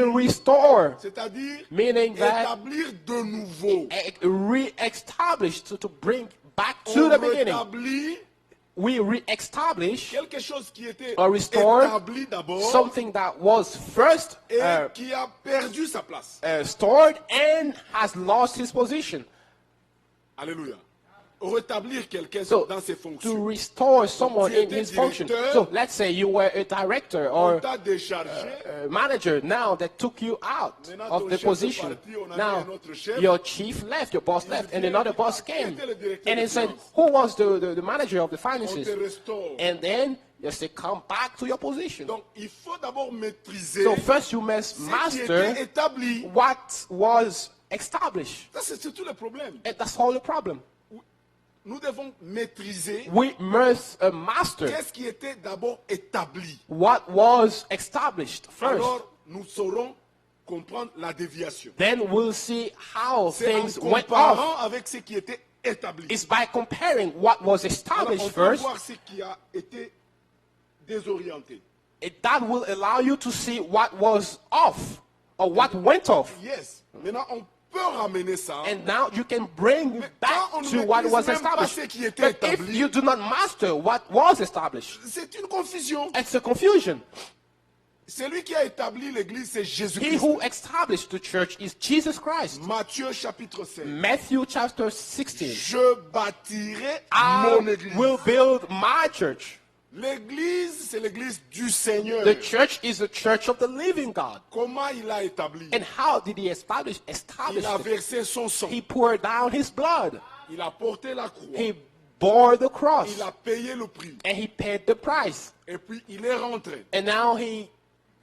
A: c'est-à-dire
B: meaning that
A: établir de nouveau.
B: re-establish, to bring back
A: On
B: to the beginning.
A: rétablit
B: We re-establish
A: quelque chose qui était
B: or restore
A: établi d'abord
B: something that was first
A: et qui a perdu sa place.
B: stored and has lost his position.
A: Alléluia. rétablir quelqu'un
B: So,
A: dans ses
B: to
A: fonctions.
B: restore someone
A: tu
B: in
A: étais
B: his function.
A: directeur.
B: So, let's say you were a director
A: On
B: or
A: t'a déchargé.
B: a manager now that took you out
A: Maintenant,
B: of
A: ton
B: the
A: chef de
B: position.
A: parti, on a mis
B: Now,
A: un autre chef.
B: your chief left, your boss
A: Il
B: left, and
A: vient,
B: another
A: il dit,
B: boss
A: qui
B: came.
A: était le directeur
B: And
A: des
B: he said,
A: finances?
B: who was the manager of the
A: On
B: finances?
A: te restaure.
B: And then you say, come back to your position.
A: Donc, il faut d'abord maîtriser
B: So first you must
A: ce qui
B: master
A: était établi.
B: what was established.
A: Ça, c'est tout le problème.
B: And that's all the problem.
A: Nous devons maîtriser
B: We must master
A: qu'est-ce qui était d'abord établi.
B: what was established first.
A: Alors, nous saurons comprendre la déviation.
B: Then we'll see how
A: C'est en
B: things went off.
A: comparant avec ce qui était établi.
B: It's by comparing what was
A: Alors,
B: established
A: on peut
B: first.
A: voir ce qui a été désorienté.
B: That will allow you to see what was off or what went off.
A: Yes. Maintenant, on peut ramener ça.
B: And now you can bring
A: Mais
B: it back
A: quand on
B: to
A: ne
B: what
A: maîtrise
B: was
A: même pas
B: established.
A: ce qui était
B: But if
A: établi,
B: you do not master what was established,
A: c'est une confusion.
B: it's a confusion.
A: Celui qui a établi l'église, c'est
B: He
A: Jésus-Christ.
B: who established the church is Jesus Christ.
A: Matthieu chapitre 16.
B: Matthew chapter 16.
A: Je bâtirai
B: I
A: mon église.
B: will build my church.
A: L'église, c'est l'église du Seigneur.
B: The church is the church of the living God.
A: Comment il a établi?
B: And how did he establish
A: Il a
B: it?
A: versé son sang.
B: He poured down his blood.
A: Il a porté la croix.
B: He bore the cross.
A: Il a payé le prix.
B: And he paid the price.
A: Et puis il est rentré.
B: And now he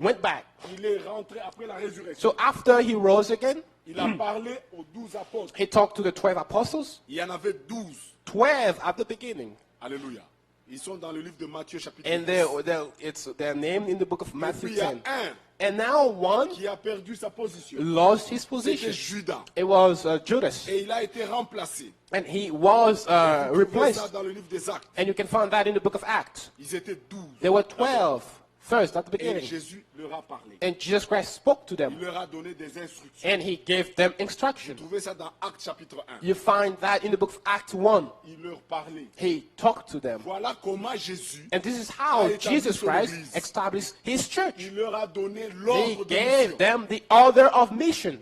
B: went back.
A: Il est rentré après la résurrection.
B: So after he rose again,
A: Il a parlé aux 12 apôtres.
B: he talked to the 12 apostles.
A: Il y en avait 12.
B: 12 at the beginning.
A: Alléluia. Ils sont dans le livre de Matthieu chapitre
B: And
A: 10.
B: they're named in the book of
A: Et puis
B: Matthew
A: il y a
B: 10.
A: un
B: And now one
A: qui a perdu sa position.
B: lost his
A: C'était
B: position.
A: Judas.
B: It was Judas.
A: Et il a été remplacé.
B: And he was
A: Vous trouvez ça
B: replaced.
A: dans le livre des Actes.
B: And you can find that in the book of Acts.
A: Ils étaient 12.
B: There were 12 first at the
A: Et
B: beginning.
A: Jésus leur a parlé.
B: And Jesus Christ spoke to
A: Il
B: them.
A: leur a donné des instructions.
B: And he gave them
A: Vous
B: instruction.
A: trouvez ça dans Actes chapitre 1.
B: You find that in the book of Acts 1.
A: Il leur parlait.
B: He talked to them.
A: Voilà comment Jésus,
B: And this is how Jesus Christ established his church.
A: il leur a donné
B: He
A: l'ordre de
B: gave
A: mission.
B: them the order of mission.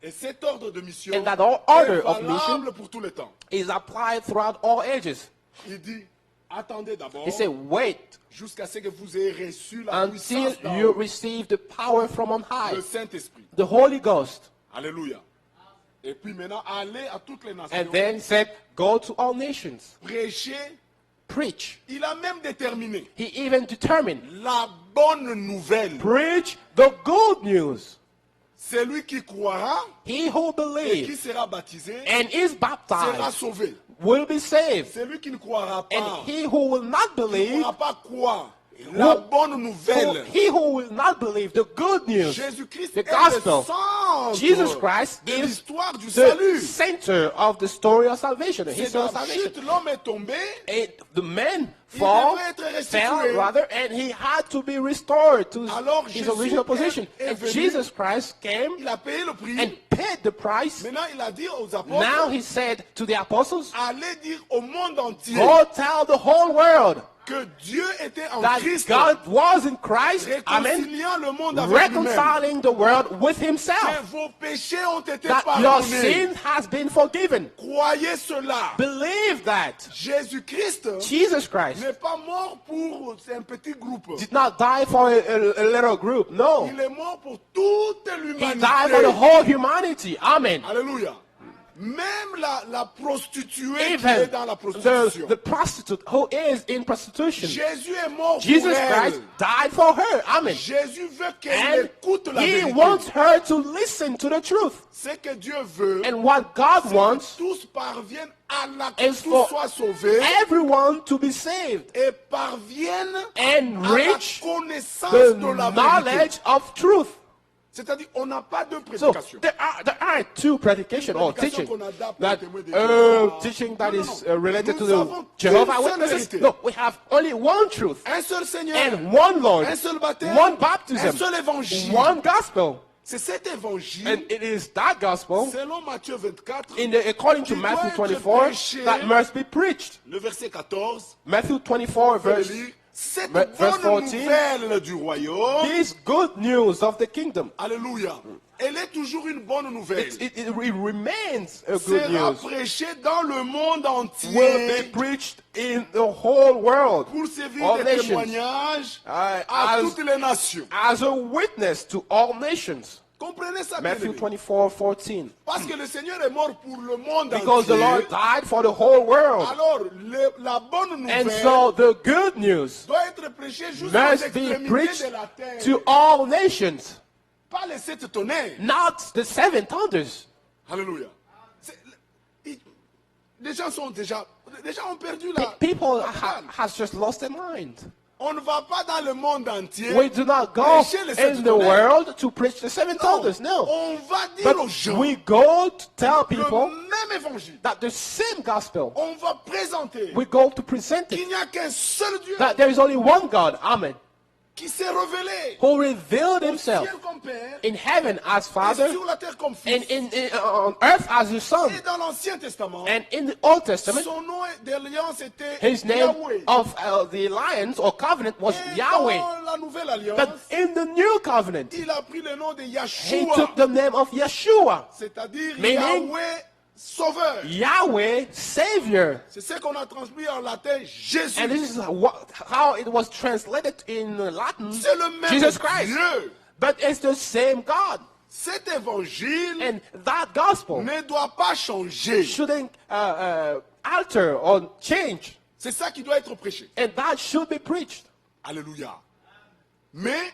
A: Et cet ordre de mission
B: And that order
A: est
B: of mission
A: valable pour tous les temps.
B: is applied throughout all ages.
A: Il dit, attendez d'abord
B: He said, wait
A: jusqu'à ce que vous ayez reçu la
B: until
A: puissance d'en
B: you
A: haut,
B: receive the power from on high,
A: le Saint-Esprit.
B: the Holy Ghost.
A: Alléluia. Et puis maintenant, allez à toutes les nations,
B: And then he said, go to all nations,
A: prêchez.
B: preach.
A: Il a même déterminé
B: He even determined,
A: la bonne nouvelle.
B: preach the good news.
A: Celui qui croira
B: He who
A: et qui
B: believes
A: sera baptisé
B: and is
A: sera
B: baptized
A: sauvé.
B: will be saved.
A: Celui qui ne croira
B: And
A: pas
B: he who will not
A: ne
B: believe,
A: pourra pas croire. La bonne nouvelle.
B: he who will not believe the good news,
A: Jésus-Christ
B: the
A: est
B: gospel.
A: le centre
B: Jesus Christ
A: de
B: is
A: l'histoire du
B: the
A: salut.
B: center of the story of salvation, the
A: C'est
B: history
A: dans
B: of
A: la
B: salvation.
A: chute, l'homme est tombé.
B: And the man
A: Il
B: fall,
A: devait être restitué.
B: fell rather, and he had to be restored to
A: Alors
B: his
A: Jésus
B: original position.
A: est
B: And
A: venu.
B: Jesus Christ came
A: Il a payé le prix.
B: and paid the price.
A: Maintenant, il a dit aux
B: Now
A: apôtres,
B: he said to the apostles,
A: allez dire au monde entier
B: go tell the whole world
A: que Dieu était en
B: that
A: Christ,
B: God was in Christ, amen,
A: réconciliant le monde avec lui-même.
B: reconciling the world with
A: Que
B: himself,
A: vos péchés ont été
B: that your
A: pardonnés.
B: sin has been forgiven.
A: Croyez cela.
B: Believe that
A: Jésus-Christ
B: Jesus Christ
A: n'est pas mort pour un petit groupe.
B: did not die for a little group. No.
A: Il est mort pour toute
B: He
A: l'humanité.
B: died for the whole humanity. Amen.
A: Alléluia. Même la prostituée qui est
B: Even
A: dans la prostitution.
B: the prostitute who is in prostitution,
A: Jésus est mort
B: Jesus
A: pour elle.
B: Christ died for her. Amen.
A: Jésus veut qu'elle
B: And
A: écoute la
B: he
A: vérité.
B: wants her to listen to the truth.
A: Ce que Dieu veut,
B: And what God
A: c'est
B: wants
A: que tous parviennent à la
B: is
A: tous
B: for
A: soient sauvés
B: everyone to be saved
A: et parviennent
B: and
A: à la
B: reach
A: connaissance
B: the
A: de la vérité.
B: knowledge of truth.
A: C'est-à-dire, on n'a pas deux
B: So
A: prédications.
B: there are two predication or teaching
A: qu'on adapte
B: that
A: au témoin de Jéhovah.
B: teaching that
A: Non,
B: is
A: non.
B: related to
A: Nous
B: the
A: avons
B: Jehovah
A: une seule
B: Witnesses.
A: vérité.
B: No, we have only one truth
A: Un seul Seigneur,
B: and one Lord,
A: un seul baptême,
B: one baptism,
A: un seul évangile.
B: one gospel,
A: C'est cet évangile,
B: and it is that gospel
A: selon Matthieu 24,
B: according to
A: qui
B: Matthew
A: doit être
B: 24
A: prêché.
B: that must be preached.
A: Le verset 14,
B: Matthew 24
A: vous pouvez le
B: verse
A: lire, Cette
B: Verse
A: bonne
B: 14.
A: nouvelle du royaume,
B: This good news of the kingdom,
A: alléluia, elle est toujours une bonne nouvelle.
B: it remains a good
A: Sera
B: news.
A: prêchée dans le monde
B: Will be
A: entier
B: preached in the whole world
A: pour servir
B: all
A: de
B: nations.
A: témoignage à
B: as,
A: toutes les nations.
B: as a witness to all nations.
A: Comprenez ça,
B: Matthew
A: bien-aimés.
B: 24:14.
A: Parce que le Seigneur est mort pour le monde
B: Because the
A: entier.
B: Lord died for the whole world.
A: Alors, la bonne
B: And
A: nouvelle
B: so the good news
A: doit être prêchée jusqu'aux
B: must be
A: extrémités
B: preached
A: de la terre.
B: to all nations,
A: Pas les sept tonnerres.
B: not the seven thunders.
A: Alléluia. Les gens sont déjà ont perdu la.
B: People
A: la bataille.
B: has just lost their mind.
A: On ne va pas dans le monde entier.
B: We do not go
A: prêcher les sept
B: in the
A: tonnerres.
B: world to preach the seven thunders. No.
A: On va dire aux
B: But
A: gens
B: we go to tell
A: le
B: people
A: même évangile.
B: that the same gospel,
A: On va présenter
B: we go to present
A: qu'il
B: it,
A: n'y a qu'un seul Dieu
B: that there is only one God, Amen,
A: qui s'est révélé
B: who revealed
A: au
B: himself
A: ciel comme Père
B: in heaven as
A: et
B: Father
A: sur la terre comme
B: and
A: Fils.
B: on earth as the Son.
A: Et dans l'Ancien Testament,
B: And in the Old Testament,
A: son nom d'alliance était
B: his name
A: Yahweh.
B: of the alliance or covenant was
A: Et
B: Yahweh.
A: dans la nouvelle alliance,
B: But in the new covenant,
A: il a pris le nom de
B: he
A: Yahshua,
B: took the name of Yeshua,
A: c'est-à-dire
B: Meaning-
A: Yahweh Sauveur.
B: Yahweh Savior.
A: C'est ce qu'on a transmis en latin Jésus.
B: And this is how it was translated in Latin,
A: C'est le même
B: Jesus Christ.
A: Dieu.
B: But it's the same God.
A: Cet évangile
B: And that gospel
A: ne doit pas changer.
B: shouldn't alter or change.
A: C'est ça qui doit être prêché.
B: And that should be preached.
A: Alléluia. Mais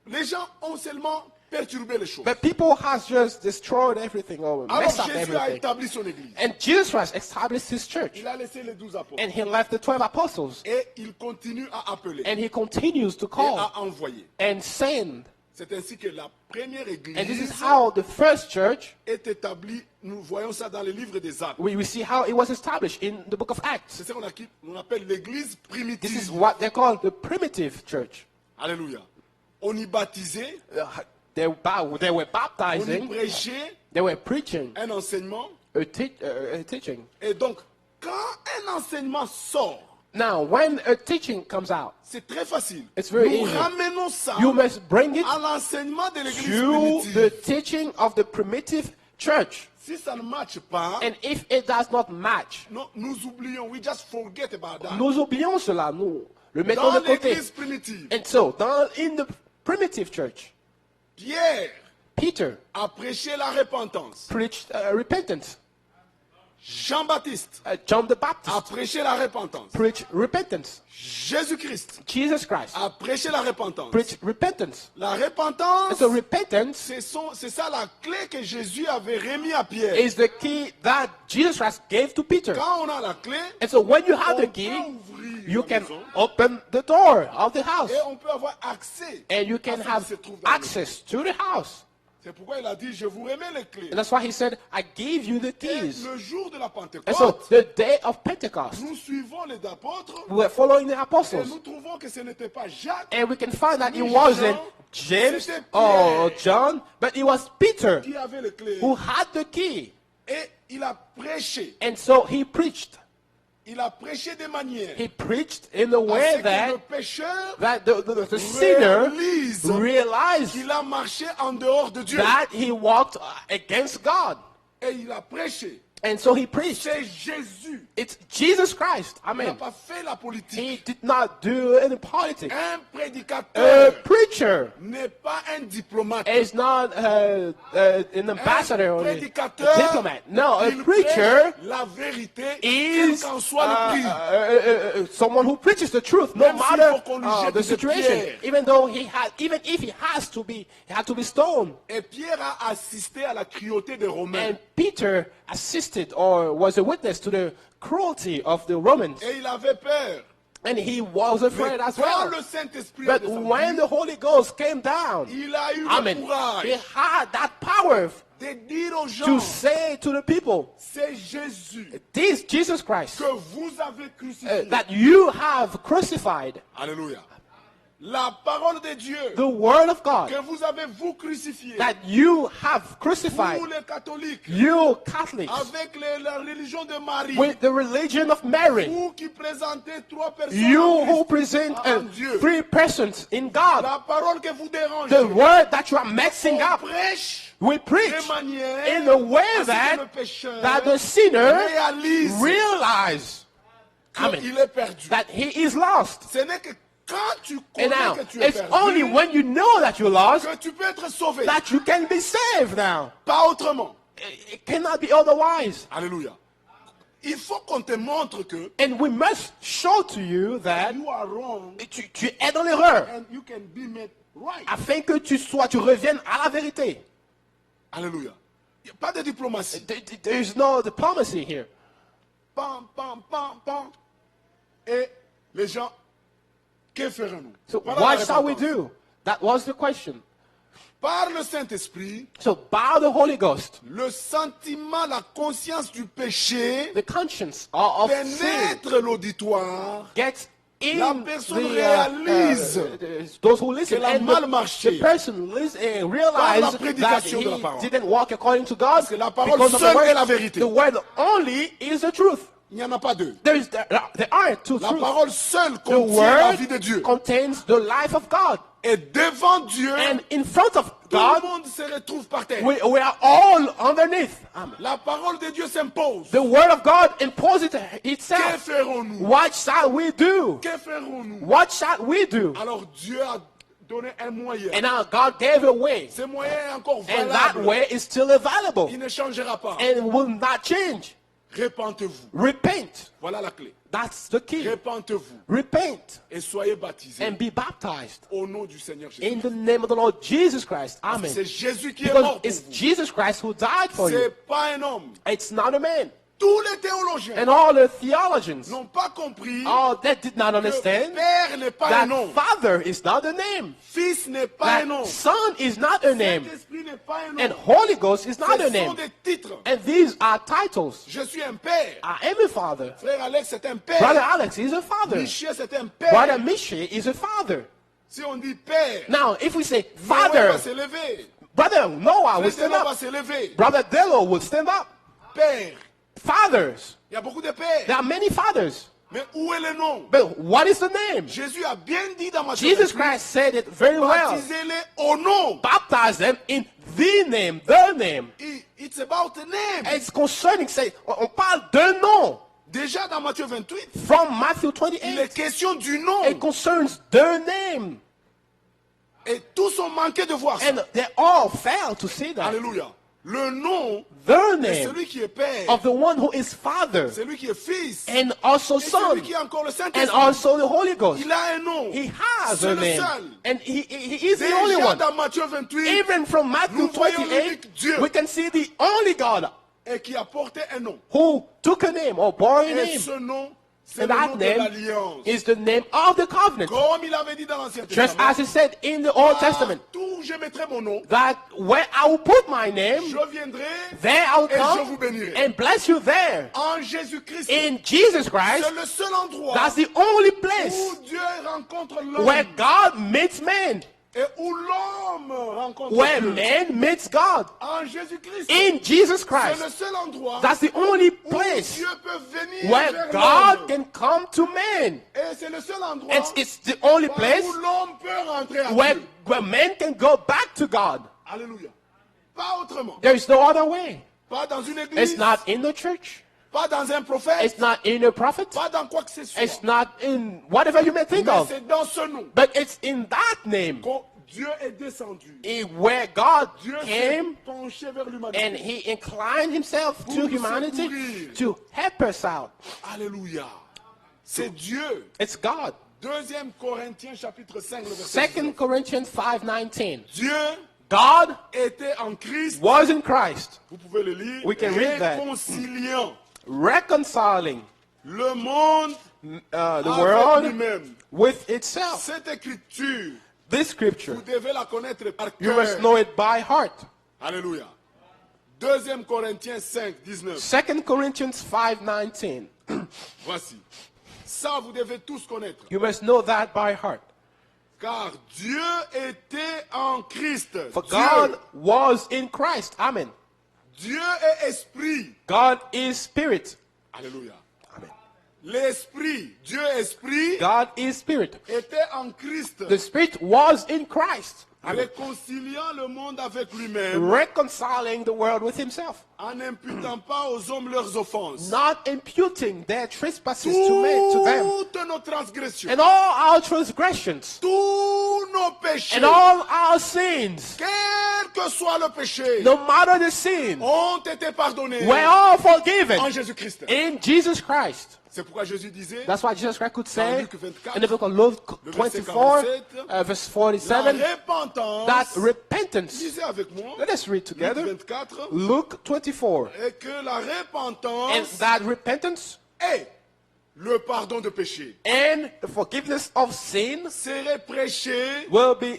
A: les gens ont seulement perturbé les choses.
B: But people has just destroyed everything or
A: Alors
B: messed up
A: Jésus a
B: everything.
A: établi son église.
B: And Jesus Christ established his church.
A: Il a laissé les 12 apôtres.
B: And he left the 12 apostles.
A: Et il continue à appeler
B: And he continues to
A: et
B: call
A: à envoyer.
B: and send.
A: C'est ainsi que la première
B: And this is
A: église
B: how the first church,
A: est établie. Nous voyons ça dans les livres des Actes.
B: we see how it was established in the book of Acts.
A: C'est ce qu'on appelle l'église
B: This is
A: primitive.
B: what they call the primitive church.
A: Alléluia. On y baptisait,
B: They were
A: on y
B: baptizing,
A: prêchait
B: they were preaching,
A: un enseignement.
B: a teaching.
A: Et donc, quand un enseignement sort,
B: Now, when a teaching comes out,
A: c'est très facile.
B: It's very
A: Nous
B: easy.
A: ramenons ça
B: you must bring it
A: à l'enseignement de l'église
B: to the
A: primitive.
B: teaching of the primitive church.
A: Si ça ne marche pas,
B: And if it does not match,
A: nous oublions. We just forget about that.
B: nous oublions cela, nous le mettons
A: Dans
B: de côté.
A: l'église primitive,
B: And so, in the primitive church,
A: Pierre
B: Peter
A: a prêché la repentance.
B: preached repentance.
A: Jean-Baptiste
B: John the
A: a
B: Baptist
A: prêché la repentance.
B: preached repentance.
A: Jésus-Christ
B: Jesus Christ
A: a prêché la repentance.
B: preached repentance.
A: La
B: And
A: repentance,
B: so repentance
A: c'est ça la clé que Jésus avait remis à Pierre.
B: is the key that Jesus Christ gave to Peter.
A: Quand on a la clé,
B: And so when you have the
A: on
B: key,
A: peut ouvrir
B: you
A: la
B: can
A: maison
B: open the door of the house.
A: et on peut avoir accès
B: And you
A: à
B: can
A: ce qui
B: have
A: se trouve dans la maison.
B: access to the house.
A: C'est pourquoi il a dit, je vous remets les clés.
B: And that's why he said, I gave you the
A: Et
B: keys.
A: le jour de la
B: And so
A: Pentecôte,
B: the day of Pentecost,
A: nous suivons les apôtres
B: we were following the
A: et
B: apostles.
A: nous trouvons que ce n'était pas Jacques
B: And we can find that it
A: Ni
B: wasn't
A: Jean,
B: James
A: c'était
B: or
A: Pierre.
B: John, but it was Peter
A: qui avait les clés.
B: who had the key.
A: Et il a prêché.
B: And so he preached.
A: Il a prêché de manière
B: He preached in a
A: à
B: way
A: ce que
B: that,
A: le pécheur
B: the sinner
A: réalise
B: realized
A: qu'il a marché en dehors de Dieu.
B: that he walked against God.
A: Et il a prêché.
B: And so he preached.
A: C'est Jésus.
B: It's Jesus Christ.
A: Il n'a
B: Amen.
A: pas fait la politique.
B: He did not do any politics.
A: Un
B: A
A: prédicateur
B: preacher
A: n'est pas un diplomate.
B: is not an ambassador or a
A: prédicateur,
B: diplomat. No, a
A: il
B: preacher
A: prêche la vérité,
B: is
A: quel qu'en soit le prix.
B: someone who preaches the truth, no
A: Même s'il
B: matter
A: faut qu'on lui jette
B: the
A: des
B: situation.
A: pierres.
B: Even if he had to be stoned.
A: Et Pierre a assisté à la cruauté des Romains.
B: And Peter assisted or was a witness to the cruelty of the Romans.
A: Et il avait peur.
B: And he was afraid
A: Mais
B: as
A: quand
B: well.
A: le Saint-Esprit a
B: But when
A: descendu,
B: the Holy Ghost came down,
A: il a eu
B: Amen,
A: le courage
B: he had that power
A: de dire aux gens,
B: to say to the people,
A: c'est Jésus
B: this Jesus Christ
A: que vous avez crucifié.
B: that you have crucified.
A: Alléluia. La parole de Dieu
B: the word of God
A: que vous avez vous crucifié,
B: that you have crucified,
A: vous les catholiques,
B: you Catholics,
A: avec la religion de Marie,
B: with the religion of Mary,
A: vous qui présentez trois personnes
B: you
A: en
B: who
A: Christ,
B: present
A: en Dieu,
B: three persons in God,
A: la parole que vous dérangez,
B: the word that you are mixing
A: on
B: up,
A: prêche
B: we preach
A: de manière
B: in a way
A: à ce que le
B: that,
A: pécheur
B: that the sinner
A: réalise
B: realize Amen.
A: qu'il est perdu.
B: that he is lost.
A: Ce n'est que quand tu
B: And
A: connais
B: now,
A: que tu es
B: it's
A: perdu,
B: only when you know that you're lost
A: que tu peux être sauvé.
B: that you can be saved now.
A: Pas autrement.
B: It cannot be otherwise.
A: Alléluia. Il faut qu'on te montre que
B: And we must show to you that
A: you are wrong
B: tu es dans l'erreur
A: and you can be made right.
B: afin que tu reviennes à la vérité.
A: Alléluia. Il n'y a pas de diplomatie.
B: There is no diplomacy here.
A: Pam, pam, pam, pam. Et les gens, que ferons-nous?
B: So
A: Voilà
B: what
A: la
B: shall we
A: réponse.
B: do? That was the question.
A: Par le Saint-Esprit,
B: So by the Holy Ghost,
A: le sentiment, la conscience du péché
B: the conscience of sin
A: pénètre l'auditoire.
B: gets in
A: La personne réalise
B: those who listen,
A: qu'elle a
B: and
A: mal marché
B: the person realize
A: par la
B: that
A: prédication
B: he
A: de la parole.
B: didn't walk according to God
A: que la parole
B: because of the
A: seule
B: word.
A: est la vérité.
B: The word only is the truth.
A: Il n'y en a pas deux.
B: There aren't two
A: La
B: truths.
A: parole seule
B: The
A: contient la
B: word
A: vie de Dieu.
B: contains the life of God.
A: Et devant Dieu,
B: And in front of
A: tout
B: God,
A: le monde se retrouve par terre.
B: we are all underneath. Amen.
A: La parole de Dieu s'impose.
B: The word of God imposes
A: Que
B: itself.
A: ferons-nous?
B: What shall we do?
A: Que ferons-nous?
B: What shall we do?
A: Alors Dieu a donné un moyen.
B: And now God gave a way.
A: Ce moyen est encore
B: And that
A: valable.
B: way is still available
A: Il ne changera pas.
B: and will not change.
A: Repentez-vous.
B: Repent.
A: Voilà la clé.
B: That's the key.
A: Repentez-vous
B: Repent
A: et soyez baptisés
B: and be baptized
A: au nom du Seigneur Jésus.
B: in the name of the Lord Jesus Christ. Amen.
A: C'est Jésus qui est
B: Because
A: mort pour
B: it's
A: vous.
B: Jesus Christ who died for you.
A: C'est pas un homme.
B: It's not a man.
A: Tous les théologiens
B: And all the theologians,
A: n'ont pas compris
B: all that did not
A: que
B: understand
A: Père n'est pas un
B: that
A: nom.
B: Father is not a name.
A: Fils n'est pas un
B: That
A: nom.
B: Son is not a name.
A: Saint-Esprit n'est pas un
B: And
A: nom.
B: Holy Ghost is not a
A: Ce sont
B: name.
A: des titres.
B: And these are titles.
A: Je suis un père.
B: I am a father.
A: Frère Alex, c'est un
B: Brother
A: père.
B: Alex is a father.
A: Michel, c'est un père.
B: Brother Miche is a father.
A: Si on dit père,
B: Now, if we say
A: Noé
B: father,
A: va se lever.
B: Brother Noah will stand
A: Frère va
B: up.
A: se lever.
B: Brother Delo will stand up.
A: Père.
B: Fathers.
A: Il y a beaucoup de pères.
B: There are many fathers.
A: Mais où est le nom?
B: But what is the name?
A: Jésus a bien dit dans Matthieu
B: Jesus
A: 28,
B: Christ said it very well.
A: baptisez-les au nom.
B: Baptize them in the name, the name.
A: It's about the name.
B: It's concerning, say, on parle d'un nom.
A: Déjà dans Matthieu 28,
B: From Matthew
A: il est
B: 28,
A: question du nom.
B: it concerns the name.
A: Et tous ont manqué de voir ça.
B: And they all fail to see that.
A: Alléluia. Le nom
B: The
A: de
B: name
A: celui qui est père,
B: of the one who is Father
A: celui qui est fils,
B: and also
A: et
B: Son
A: celui qui est encore le
B: and
A: Saint-Esprit.
B: also the Holy Ghost.
A: Il a un nom.
B: He has
A: C'est
B: a
A: le
B: name.
A: seul.
B: And he is the only
A: Déjà
B: one.
A: dans Matthieu 28,
B: Even from Matthew
A: nous voyons
B: 28,
A: l'unique Dieu.
B: we can see the only God
A: et qui a porté un nom.
B: who took a name or bore a
A: Et
B: name.
A: ce nom, c'est
B: And
A: le
B: that
A: nom de
B: name
A: l'alliance.
B: is the name of the covenant.
A: Comme il avait dit dans l'Ancien
B: Just
A: Testament,
B: as he said in the Old Testament,
A: partout je mettrai mon nom,
B: that where I will put my name,
A: je viendrai
B: there I will
A: et je vous
B: come
A: bénirai.
B: and bless you there.
A: En Jésus-Christ,
B: In Jesus Christ,
A: c'est le seul endroit
B: that's the only place
A: où Dieu rencontre
B: where
A: l'homme
B: God meets man,
A: et où l'homme rencontre
B: where
A: Dieu.
B: man meets God.
A: En Jésus-Christ,
B: In Jesus
A: c'est le
B: Christ,
A: seul endroit
B: that's the only
A: où
B: place
A: Dieu peut venir
B: where
A: vers
B: God
A: l'homme.
B: can come to man.
A: Et c'est le seul endroit
B: It's the only
A: par
B: place
A: où l'homme peut rentrer à
B: where,
A: Dieu.
B: where man can go back to God.
A: Alléluia. Pas autrement.
B: There is no other way.
A: Pas dans une église.
B: It's not in the church.
A: Pas dans un prophète.
B: It's not in a prophet.
A: Pas dans quoi que ce soit.
B: It's not in whatever you may think
A: Mais
B: of.
A: c'est dans ce nom
B: But it's in that name
A: que Dieu est descendu.
B: where God
A: Dieu s'est
B: came
A: penché vers
B: and
A: l'humanité.
B: he inclined himself
A: Pour
B: to
A: nous
B: humanity
A: secourir.
B: to help us out.
A: Alléluia. C'est Dieu.
B: It's God.
A: 2 Corinthiens chapitre 5, le verset
B: 2
A: 19.
B: Corinthians 5:19.
A: Dieu
B: God
A: était en Christ.
B: was in Christ,
A: Vous pouvez le lire.
B: We can read that.
A: Réconciliant
B: reconciling
A: le monde
B: the
A: avec
B: world
A: lui-même.
B: with itself.
A: Cette écriture,
B: This scripture,
A: vous devez la connaître par
B: you must
A: cœur.
B: know it by heart.
A: Alléluia. 2 Corinthiens 5, 19.
B: 2 Corinthians 5:19.
A: Voici. Ça, vous devez tous connaître.
B: You must know that by heart.
A: Car Dieu était en Christ.
B: For
A: Dieu,
B: God was in Christ. Amen.
A: Dieu est esprit.
B: God is spirit.
A: Alléluia.
B: Amen.
A: L'esprit, Dieu esprit,
B: God is spirit.
A: était en Christ,
B: The spirit was in Christ. Amen.
A: réconciliant le monde avec lui-même,
B: Reconciling the world with himself.
A: en n'imputant pas aux hommes leurs offenses.
B: Not imputing their trespasses to them.
A: Toutes nos transgressions,
B: And all our transgressions.
A: tous nos péchés,
B: And all our sins.
A: quel que soit le péché,
B: No matter the sin.
A: ont été pardonnés
B: We're all forgiven.
A: en Jésus-Christ.
B: In Jesus Christ.
A: C'est pourquoi Jésus disait,
B: That's why Jesus Christ could
A: Dans
B: say
A: Luc 24,
B: in the book of Luke
A: le verset
B: 24,
A: 47,
B: verse
A: la
B: 47,
A: repentance,
B: that repentance.
A: lisez avec moi,
B: Let us read
A: Luc
B: together.
A: 24,
B: Luke 24.
A: et que la
B: And
A: repentance
B: that repentance
A: est le pardon de péché.
B: and the forgiveness of sin
A: Serait prêché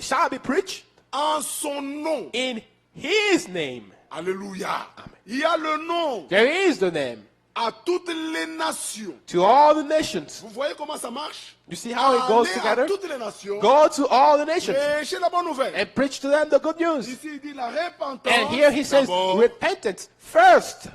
B: shall be preached
A: en son nom.
B: in his name.
A: Alléluia. Il y a le nom
B: There is the name
A: à toutes les nations.
B: to all the nations.
A: Vous voyez comment ça marche?
B: You see how it goes
A: Allez
B: together?
A: à toutes les nations.
B: Go to all the nations
A: Prêchez la bonne nouvelle.
B: and preach to them the good news.
A: Ici, il dit la repentance.
B: And here he says
A: d'abord.
B: repentance first,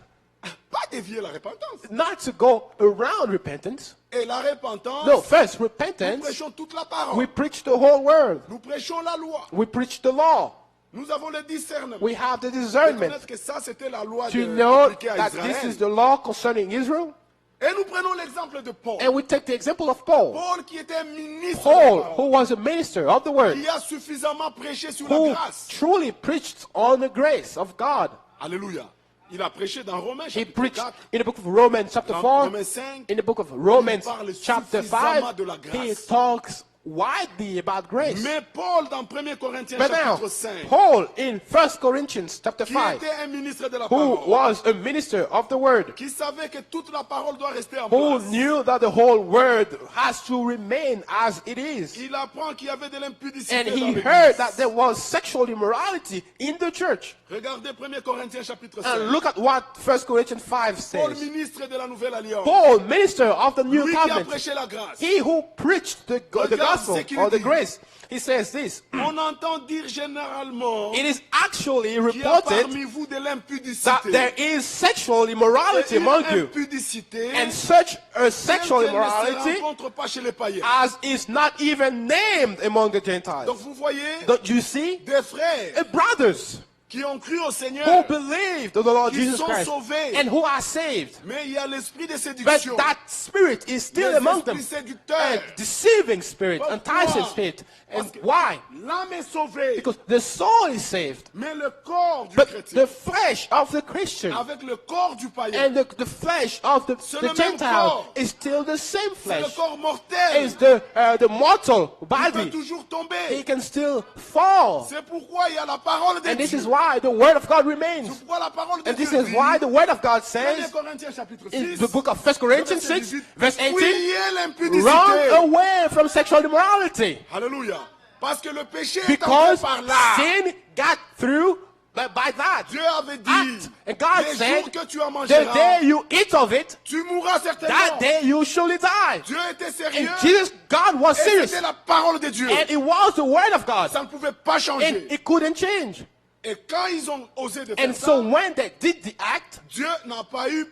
A: Pas dévier la repentance.
B: not to go around repentance.
A: Et la repentance,
B: No, first
A: nous
B: repentance.
A: prêchons toute la parole.
B: We preach the whole word.
A: Nous prêchons la loi.
B: We preach the law.
A: Nous avons le discernement.
B: We have the
A: Et
B: discernment
A: connaître que ça, c'était la loi
B: to know
A: appliquée à
B: that this
A: Israël.
B: is the law concerning Israel.
A: Et nous prenons l'exemple de Paul.
B: And we take the example of Paul.
A: Paul qui était ministre de la
B: Paul,
A: parole,
B: who was a minister of the word,
A: qui a suffisamment prêché sur la
B: who
A: grâce.
B: truly preached on the grace of God.
A: Alléluia. Il a prêché dans Romains
B: He
A: chapitre
B: preached
A: 4,
B: in the book of Romans chapter
A: dans
B: 4,
A: Romains 5.
B: in the book of Romans
A: parle
B: chapter
A: suffisamment
B: 5,
A: de la
B: he
A: grâce.
B: talks widely about grace.
A: Mais Paul dans 1 Corinthiens
B: But now,
A: chapitre 5,
B: Paul in 1 Corinthians chapter
A: qui
B: 5,
A: était un ministre de la
B: who
A: parole,
B: was a minister of the word,
A: qui savait que toute la parole doit rester en
B: who
A: place.
B: knew that the whole word has to remain as it is.
A: Il apprend qu'il y avait de l'impudicité
B: And
A: dans
B: he
A: l'église.
B: heard that there was sexual immorality in the church.
A: Regardez 1 Corinthiens chapitre 5.
B: And look at what 1 Corinthians 5
A: Paul,
B: says.
A: ministre de la Nouvelle Alliance,
B: Paul, minister of the New
A: lui qui a
B: Covenant,
A: prêché la grâce,
B: he who preached the gospel
A: ce qu'il
B: or the
A: dit.
B: grace, he says this.
A: on entend dire généralement
B: It is actually
A: qu'il y a
B: reported
A: parmi vous de
B: that
A: l'impudicité.
B: there is sexual immorality
A: Et une
B: among you.
A: impudicité
B: And such a sexual
A: telle qu'elle ne se
B: immorality
A: rencontre pas chez les païens.
B: as is not even named among the Gentiles.
A: Donc vous voyez
B: Don't you see?
A: des frères
B: Brothers
A: qui ont cru au Seigneur,
B: who believed in the Lord
A: qui
B: Jesus
A: sont
B: Christ
A: sauvés.
B: and who are saved.
A: mais il y a l'esprit de
B: But
A: séduction,
B: that spirit is still
A: les
B: among them.
A: esprits séducteurs.
B: A deceiving spirit,
A: Pourquoi?
B: enticing spirit. And
A: Parce que
B: why?
A: l'âme est sauvée,
B: Because the soul is saved.
A: mais le corps du
B: But
A: chrétien,
B: the flesh of the Christian
A: avec le corps du païen,
B: and the flesh of the
A: le même
B: Gentile
A: corps.
B: is still the same
A: c'est le
B: flesh.
A: corps mortel.
B: Is the mortal
A: Il peut
B: body.
A: toujours
B: He
A: tomber.
B: can still fall.
A: C'est pourquoi il y a la parole de
B: And this
A: Dieu.
B: is why the word of God
A: C'est
B: remains.
A: pourquoi la parole de
B: And
A: Dieu
B: this is
A: dit,
B: why the word of God
A: 1
B: says
A: Corinthiens chapitre
B: in
A: 6,
B: the book of 1 Corinthians
A: verset
B: 6,
A: 18,
B: verse 18,
A: fuyez l'impudicité.
B: run away from sexual immorality.
A: Alléluia. Parce que le péché est
B: Because
A: entré par là.
B: sin got through by that
A: Dieu avait dit,
B: act. And God
A: les
B: said,
A: jours que tu en
B: the
A: mangeras,
B: day you eat of it,
A: tu mourras
B: that
A: certainement.
B: day you surely die.
A: Dieu était
B: And
A: sérieux.
B: Jesus, God was
A: Et
B: serious.
A: c'était la parole de Dieu.
B: And it was the word of God.
A: Ça ne pouvait pas
B: And
A: changer.
B: it couldn't change.
A: Et quand ils ont osé de faire
B: And
A: ça,
B: so when they did the act,
A: Dieu n'a pas eu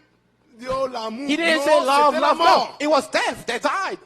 A: oh, l'amour.
B: he didn't
A: Non,
B: say love,
A: c'était la
B: love,
A: mort.
B: love. It was death. They died.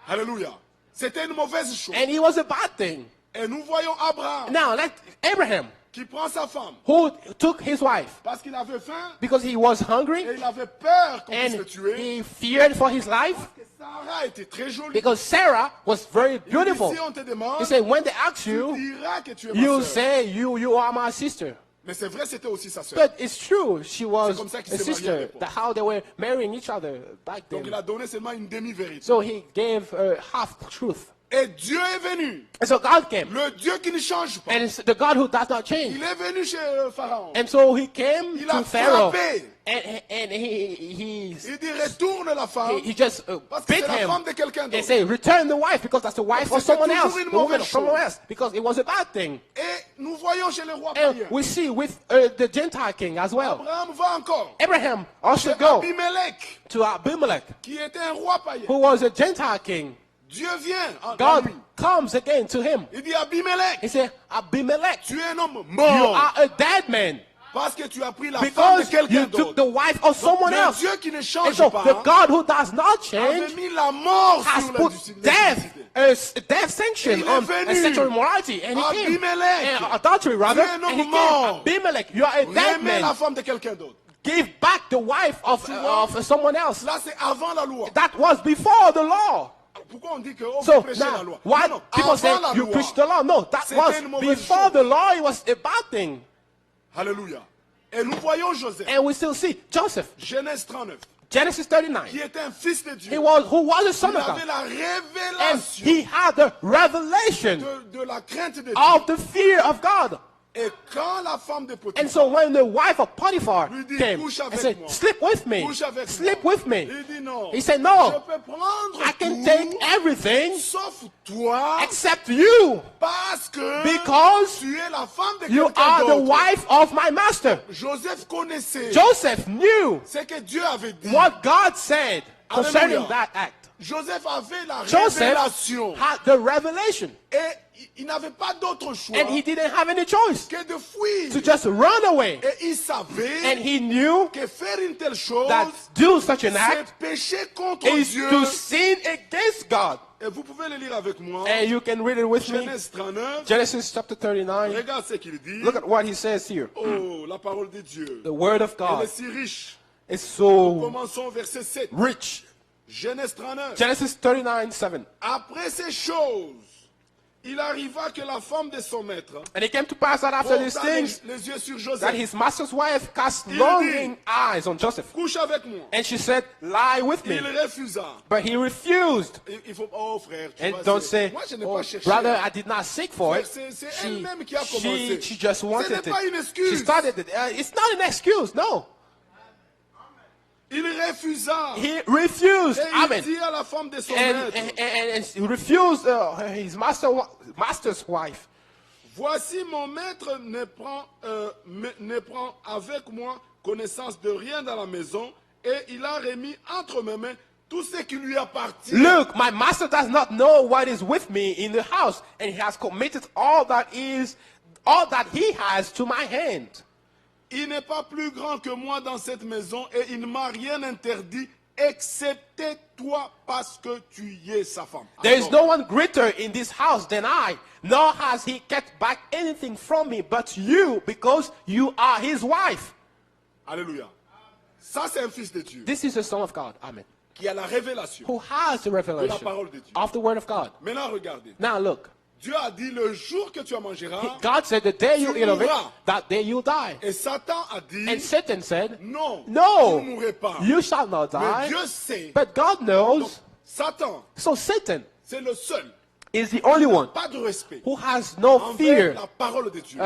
A: Alléluia. C'était une mauvaise chose.
B: And it was a bad thing.
A: Et nous voyons Abraham
B: Now, let Abraham,
A: qui prend sa femme
B: who took his wife
A: parce qu'il avait faim
B: because he was
A: et
B: hungry
A: il avait peur qu'on puisse
B: and
A: le tuer.
B: he feared for his life
A: Parce que Sarah était très jolie.
B: because Sarah was very
A: Il dit,
B: beautiful.
A: si on te demande,
B: He said, when they ask
A: tu
B: you,
A: diras que tu es ma
B: you
A: sœur.
B: say, you are my sister.
A: Mais c'est vrai, c'était aussi sa sœur.
B: But it's true, she was
A: comme ça qu'il
B: a
A: s'est marié à
B: sister.
A: l'époque.
B: How they were marrying each other back
A: Donc il
B: then.
A: a donné seulement une demi-vérité.
B: So he gave half truth.
A: Et Dieu est venu.
B: And so God came.
A: Le Dieu qui ne change pas.
B: And it's the God who does not change.
A: Il est venu chez Pharaon.
B: And so he came
A: Il
B: to
A: a
B: Pharaoh.
A: frappé.
B: And he
A: Il dit retourne la femme.
B: he just
A: Parce que
B: beat
A: c'est la
B: him.
A: femme de quelqu'un
B: They
A: d'autre.
B: say, return the wife because that's the wife
A: Donc
B: of
A: c'était
B: someone else.
A: toujours une
B: The woman
A: mauvaise
B: of someone
A: chose.
B: else. Because it was a bad thing.
A: Et nous voyons chez les rois
B: And
A: païens.
B: we see with the Gentile king as well.
A: Abraham va encore.
B: Abraham also
A: Chez
B: go
A: Abimelech,
B: to Abimelech,
A: qui était un roi païen.
B: who was a Gentile king.
A: Dieu vient en la
B: God
A: nuit.
B: comes again to him.
A: Il dit Abimelech,
B: He said, Abimelech,
A: tu es un homme
B: you
A: mort
B: are a dead man
A: parce que tu as pris la femme de
B: because
A: quelqu'un
B: you took
A: d'autre.
B: the wife of someone
A: Mais
B: else.
A: Dieu qui ne
B: And
A: change
B: so
A: pas
B: the God who does not
A: avait
B: change
A: mis la mort
B: has
A: sur
B: put
A: l'indicité.
B: death sanction
A: Il est
B: on
A: venu.
B: sexual immorality. And he came.
A: Abimelech,
B: Adultery rather.
A: tu es un
B: And he
A: homme
B: came.
A: mort.
B: Abimelech, you are a dead
A: Remets la
B: man.
A: femme de quelqu'un d'autre.
B: Give back the wife of someone else.
A: Là, c'est avant la loi.
B: That was before the law.
A: Pourquoi on dit que on
B: So
A: prêchait la
B: now,
A: loi?
B: why
A: Non, non,
B: people say
A: avant la
B: you
A: loi.
B: preach the law? No, that
A: C'était
B: was
A: une mauvaise
B: before
A: chose.
B: the law. It was a bad thing.
A: Alléluia. Et nous voyons Joseph,
B: And we still see Joseph,
A: Genèse 39,
B: Genesis 39.
A: qui était un fils de Dieu.
B: Who was the son
A: Il
B: of
A: avait
B: God.
A: la
B: And
A: révélation
B: he had the revelation
A: de la crainte de Dieu.
B: of the fear of God.
A: Et quand la femme de
B: And
A: Potiphar
B: so when the wife of Potiphar
A: lui dit,
B: came
A: couche
B: and
A: avec
B: said,
A: moi.
B: sleep with me,
A: couche avec
B: sleep
A: moi,
B: with me,
A: il dit non.
B: he said,
A: Je
B: no,
A: peux prendre
B: I can
A: tout,
B: take everything
A: sauf toi,
B: except you,
A: parce que
B: because
A: tu es la femme de
B: you
A: quelqu'un
B: are the
A: d'autre.
B: wife of my master.
A: Joseph connaissait
B: Joseph knew
A: ce que Dieu avait dit.
B: what God said concerning
A: Alléluia.
B: that act.
A: Joseph avait la
B: Joseph
A: révélation.
B: had the revelation,
A: Et il n'avait pas d'autre choix
B: and he didn't have any choice
A: que de fuir.
B: to just run away.
A: Et il savait
B: And he knew
A: que faire une telle chose,
B: that do such an act
A: c'est pécher contre
B: is
A: Dieu.
B: to sin against God.
A: Et vous pouvez le lire avec moi.
B: And you can read it with me.
A: Genèse 39.
B: Genesis chapter 39.
A: Regarde ce qu'il dit.
B: Look at what he says here.
A: Oh, la parole de Dieu.
B: The word of
A: Elle
B: God
A: est si riche.
B: is so
A: Commençons au verset 7.
B: rich.
A: Genèse 39.
B: Genesis 39:7.
A: Après ces choses, il arriva que la femme de son maître
B: And it came to pass that after these
A: porta
B: things,
A: les yeux sur
B: that
A: Joseph.
B: his master's wife cast
A: Il
B: longing
A: dit,
B: eyes on Joseph.
A: Couche avec moi.
B: And she said, lie with me.
A: Il refusa.
B: But he refused.
A: Il faut, oh frère, tu
B: And
A: vois,
B: don't
A: c'est-
B: say,
A: moi je n'ai
B: oh,
A: pas cherché.
B: brother, I did not seek for it.
A: C'est elle-même qui a commencé.
B: She just
A: Ce
B: wanted
A: n'est pas une
B: it.
A: excuse.
B: She started it. It's not an excuse, no.
A: Il refusa.
B: He refused.
A: Et il
B: Amen.
A: dit à la femme de son
B: And
A: maître,
B: he refused his master's wife.
A: voici mon maître ne prend avec moi connaissance de rien dans la maison et il a remis entre mes mains tout ce qui lui appartient.
B: Look, my master does not know what is with me in the house, and he has committed all that he has to my hand.
A: Il n'est pas plus grand que moi dans cette maison et il ne m'a rien interdit excepté toi parce que tu y es sa femme.
B: There is
A: Alors,
B: no one greater in this house than I, nor has he kept back anything from me but you, because you are his wife.
A: Alléluia. Ça c'est un fils de Dieu
B: This is the Son of God, amen,
A: qui a la révélation.
B: who has the revelation
A: parole de Dieu.
B: of the Word of God.
A: Maintenant regardez.
B: Now look,
A: Dieu a dit le jour que tu en mangeras
B: God said the day you
A: Tu
B: eat of it,
A: mourras.
B: that day you die.
A: et Satan a dit
B: And Satan said,
A: non,
B: no,
A: tu ne mourras pas.
B: you shall not
A: Mais
B: die.
A: Dieu sait.
B: But God knows.
A: Satan,
B: So Satan
A: c'est le seul.
B: is the only one
A: Pas de respect
B: who has no
A: envers
B: fear
A: la parole de Dieu.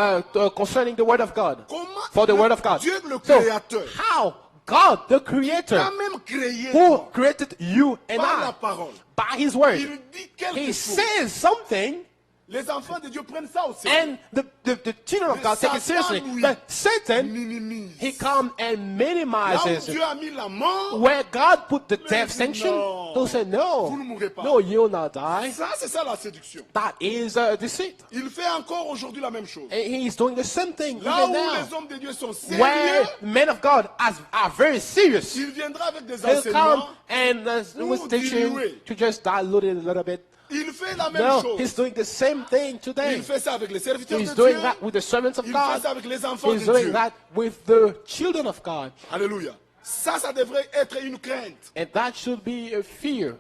B: concerning the Word of God,
A: Comment
B: for the Word of God.
A: Dieu le
B: So,
A: créateur
B: how God, the
A: a
B: Creator,
A: même créé
B: who
A: toi
B: created you and
A: par la
B: I,
A: parole.
B: by His Word,
A: Il dit quelque
B: He
A: chose.
B: says something,
A: Les enfants de Dieu prennent ça au sérieux.
B: and the children of God take it seriously.
A: Satan, lui,
B: But Satan,
A: minimise.
B: he comes and
A: Là où
B: minimizes
A: Dieu
B: it.
A: a mis la mort,
B: Where God put the
A: Mais
B: death
A: il dit
B: sanction,
A: non.
B: He'll say,
A: Vous ne
B: no,
A: mourrez pas.
B: no, you'll not die.
A: ça c'est ça la séduction.
B: That is deceit.
A: Il fait encore aujourd'hui la même chose.
B: And He's doing the same thing
A: Là
B: even
A: où
B: now.
A: les hommes de Dieu sont
B: Where
A: sérieux,
B: men of God are very serious.
A: il viendra avec des
B: He'll come
A: enseignements.
B: and with teaching
A: diluer.
B: to just dilute it a little bit.
A: Il fait la même
B: No,
A: chose.
B: He's doing the same thing today.
A: Il fait ça avec les serviteurs
B: He's
A: de
B: doing
A: Dieu.
B: that with the servants of
A: Il fait ça
B: God.
A: avec les enfants
B: He's
A: de
B: doing
A: Dieu.
B: that with the children of God.
A: Alléluia. Ça devrait être une crainte.
B: And that should be a fear.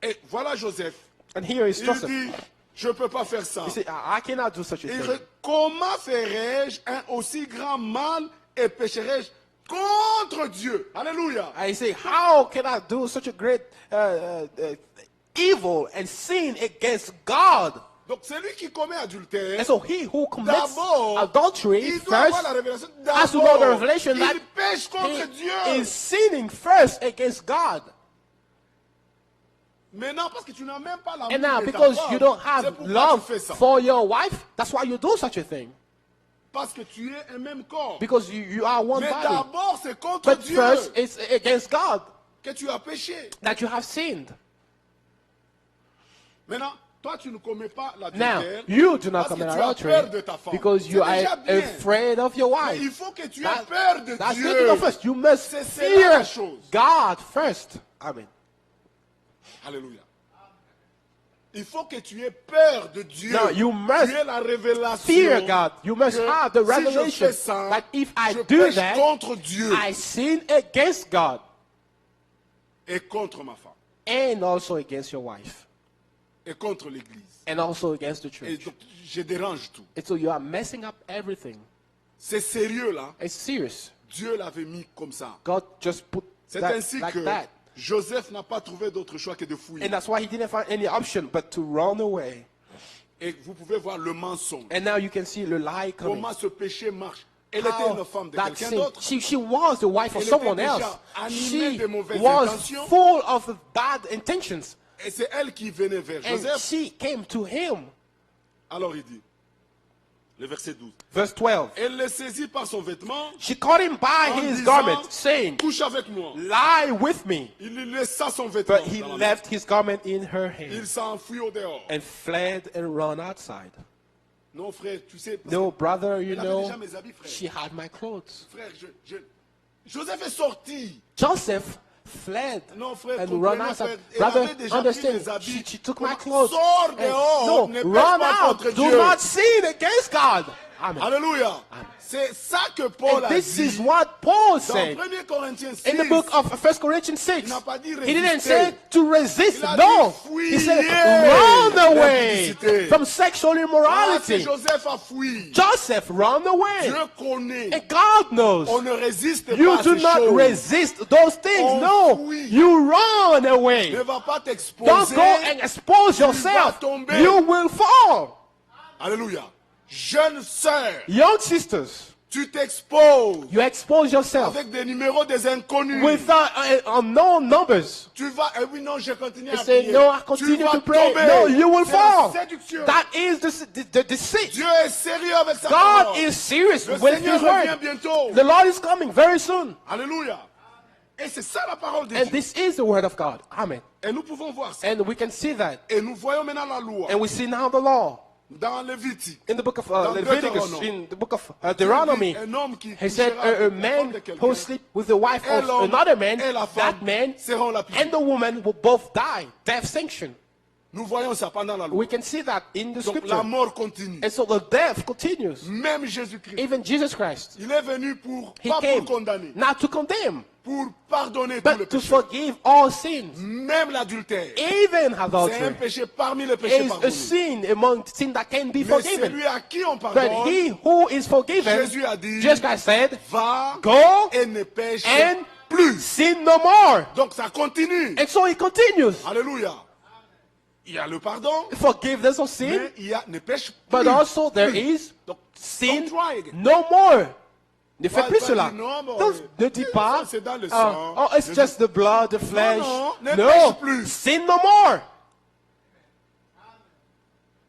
A: Et voilà Joseph.
B: And here is
A: Il
B: Joseph.
A: dit, je ne peux pas faire ça.
B: He said, I cannot do such a
A: Et
B: thing.
A: comment ferais-je un aussi grand mal et pécherais-je contre Dieu? Alléluia.
B: I say, how can I do such a great evil and sin against God?
A: Donc celui qui commet adultère,
B: And so he who commits
A: d'abord,
B: adultery
A: il doit avoir la
B: first
A: révélation.
B: has to know the
A: D'abord,
B: revelation that
A: il pêche contre
B: he
A: Dieu.
B: is sinning first against God.
A: Maintenant, parce que tu n'as même pas l'amour
B: And now,
A: de ta
B: because
A: femme,
B: you don't
A: c'est
B: have
A: pourquoi
B: love
A: tu fais ça.
B: for your wife, that's why you do such a thing.
A: Parce que tu es un même corps.
B: Because you are one
A: Mais
B: body.
A: d'abord, c'est contre
B: But
A: Dieu
B: first, it's against God
A: que tu as péché.
B: that you have sinned.
A: Maintenant, toi, tu ne commets pas
B: Now,
A: l'adultère
B: you do not
A: parce que
B: commit
A: tu as
B: adultery
A: peur de ta femme.
B: because you
A: C'est déjà
B: are
A: bien.
B: afraid of your
A: Mais il
B: wife.
A: faut que tu aies peur de
B: That's
A: Dieu.
B: good enough first. You must
A: C'est cela la
B: fear
A: chose.
B: God first. Amen.
A: Alléluia. Il faut que tu aies peur de Dieu.
B: Now, you must
A: tu aies la révélation.
B: Fear God. You must
A: que
B: have the
A: si je
B: revelation
A: fais ça,
B: that if I
A: je
B: do
A: pêche
B: that,
A: contre Dieu
B: I sin against God
A: et contre ma femme
B: and also against your wife
A: et contre l'Église.
B: and also against the
A: Et
B: church.
A: donc, je dérange tout.
B: And so you are messing up everything.
A: C'est sérieux là.
B: It's serious.
A: Dieu l'avait mis comme ça.
B: God just put
A: C'est
B: that
A: ainsi
B: like
A: que
B: that.
A: Joseph n'a pas trouvé d'autre choix que de fouiller.
B: And that's why he didn't find any option but to run away.
A: Et vous pouvez voir le mensonge.
B: And now you can see the lie coming.
A: Comment ce péché marche. Elle était
B: How
A: une femme de
B: that
A: quelqu'un
B: sin.
A: d'autre.
B: She was the wife of
A: Elle
B: someone
A: était
B: else.
A: déjà animée
B: She
A: de mauvaises
B: was
A: intentions.
B: full of bad intentions.
A: Et c'est elle qui venait vers
B: And
A: Joseph.
B: she came to him.
A: Alors il dit, le verset 12.
B: Verse 12.
A: Elle le saisit par son vêtement
B: She caught him by
A: en
B: his
A: disant,
B: garment, saying,
A: couche avec moi.
B: lie with me.
A: Il lui laissa son vêtement.
B: But he
A: dans la main.
B: left his garment in her
A: Il
B: hand
A: s'enfuit au dehors.
B: and fled and ran outside.
A: Non frère, tu sais, parce
B: No, brother, you
A: Elle avait
B: know,
A: déjà mes habits, frère.
B: she had my clothes.
A: frère, Joseph est sorti.
B: Joseph fled
A: Non, frère,
B: and ran
A: comprenez,
B: outside.
A: frère, elle
B: Brother,
A: avait déjà pris
B: understand,
A: mes habits.
B: she took my
A: Comment-
B: clothes.
A: Sors
B: And-
A: dehors, ne
B: no,
A: pêche
B: run
A: pas
B: out.
A: contre
B: Do
A: Dieu.
B: not sin against God. Amen.
A: Alléluia. C'est ça que Paul
B: And
A: a
B: this
A: dit
B: is what Paul
A: dans
B: said
A: 1 Corinthiens 6.
B: in the book of 1 Corinthians 6.
A: Il n'a pas dit
B: He didn't
A: résister.
B: say to resist.
A: Il a
B: No.
A: dit fuyez
B: He said run away
A: l'impudicité.
B: from sexual
A: Ah, c'est
B: immorality.
A: Joseph a fui.
B: Joseph ran away.
A: Dieu connaît.
B: And God knows.
A: On ne résiste
B: You
A: pas à
B: do
A: ces
B: not
A: choses.
B: resist those things.
A: On
B: No.
A: fuit.
B: You run away.
A: Ne va pas
B: Don't
A: t'exposer.
B: go and expose yourself.
A: tomber.
B: You will fall.
A: Alléluia. Jeune sœur,
B: Young sisters,
A: tu t'exposes
B: you expose yourself
A: avec des numéros des inconnus.
B: with unknown numbers.
A: Tu vas, eh oui, non, je continue à
B: You say,
A: prier.
B: no, I
A: Tu
B: continue
A: vas
B: to pray.
A: tomber.
B: No, you will
A: C'est la
B: fall.
A: séduction.
B: That is the deceit.
A: Dieu est sérieux avec sa
B: God
A: parole.
B: is serious
A: Le
B: with
A: Seigneur
B: His
A: revient
B: word.
A: bientôt.
B: The Lord is coming very soon.
A: Alléluia. Et c'est ça la parole de
B: And
A: Dieu.
B: this is the word of God. Amen.
A: Et nous pouvons voir ça.
B: And we can see that.
A: Et nous voyons maintenant la loi.
B: And we see now the law.
A: Dans Lévitique.
B: In the book of
A: Dans
B: Leviticus,
A: Deutéronome.
B: in the book of Deuteronomy,
A: Un homme qui
B: he said,
A: couchera
B: a
A: avec la femme
B: man
A: de quelqu'un,
B: who sleep with the wife
A: et
B: of
A: l'homme
B: another man,
A: et la femme
B: that man
A: seront lapidés.
B: and the woman will both die, death sanction.
A: Nous voyons ça pendant la loi.
B: We can see that in the
A: Donc la
B: scripture.
A: mort continue.
B: And so the death continues.
A: Même Jésus-Christ.
B: Even Jesus Christ,
A: Il est venu pour,
B: he
A: pas
B: came
A: pour condamner,
B: not to condemn,
A: pour pardonner tous les
B: but to
A: péchés.
B: forgive all sins.
A: Même l'adultère.
B: Even
A: C'est un
B: adultery
A: péché parmi les péchés
B: is a
A: pardonnés.
B: sin among sin that can be
A: Mais
B: forgiven.
A: celui à qui on
B: But
A: pardonne,
B: he who is forgiven,
A: Jésus a dit,
B: Jesus Christ said,
A: va
B: go
A: et ne pêche
B: and
A: plus.
B: sin no more.
A: Donc ça continue.
B: And so he continues.
A: Alléluia. Il y a le pardon,
B: Forgiveness of sin,
A: mais il y a ne pêche
B: but
A: plus.
B: also there
A: Plus.
B: is
A: Donc,
B: sin
A: don't try again.
B: no more. Ne fais
A: Pas-
B: plus
A: pas
B: cela.
A: dire non, bon,
B: Ne dis pas,
A: c'est dans le
B: ah,
A: sang.
B: oh, it's
A: Ne
B: just the blood, the flesh.
A: non, ne
B: No,
A: pêche plus.
B: sin no more.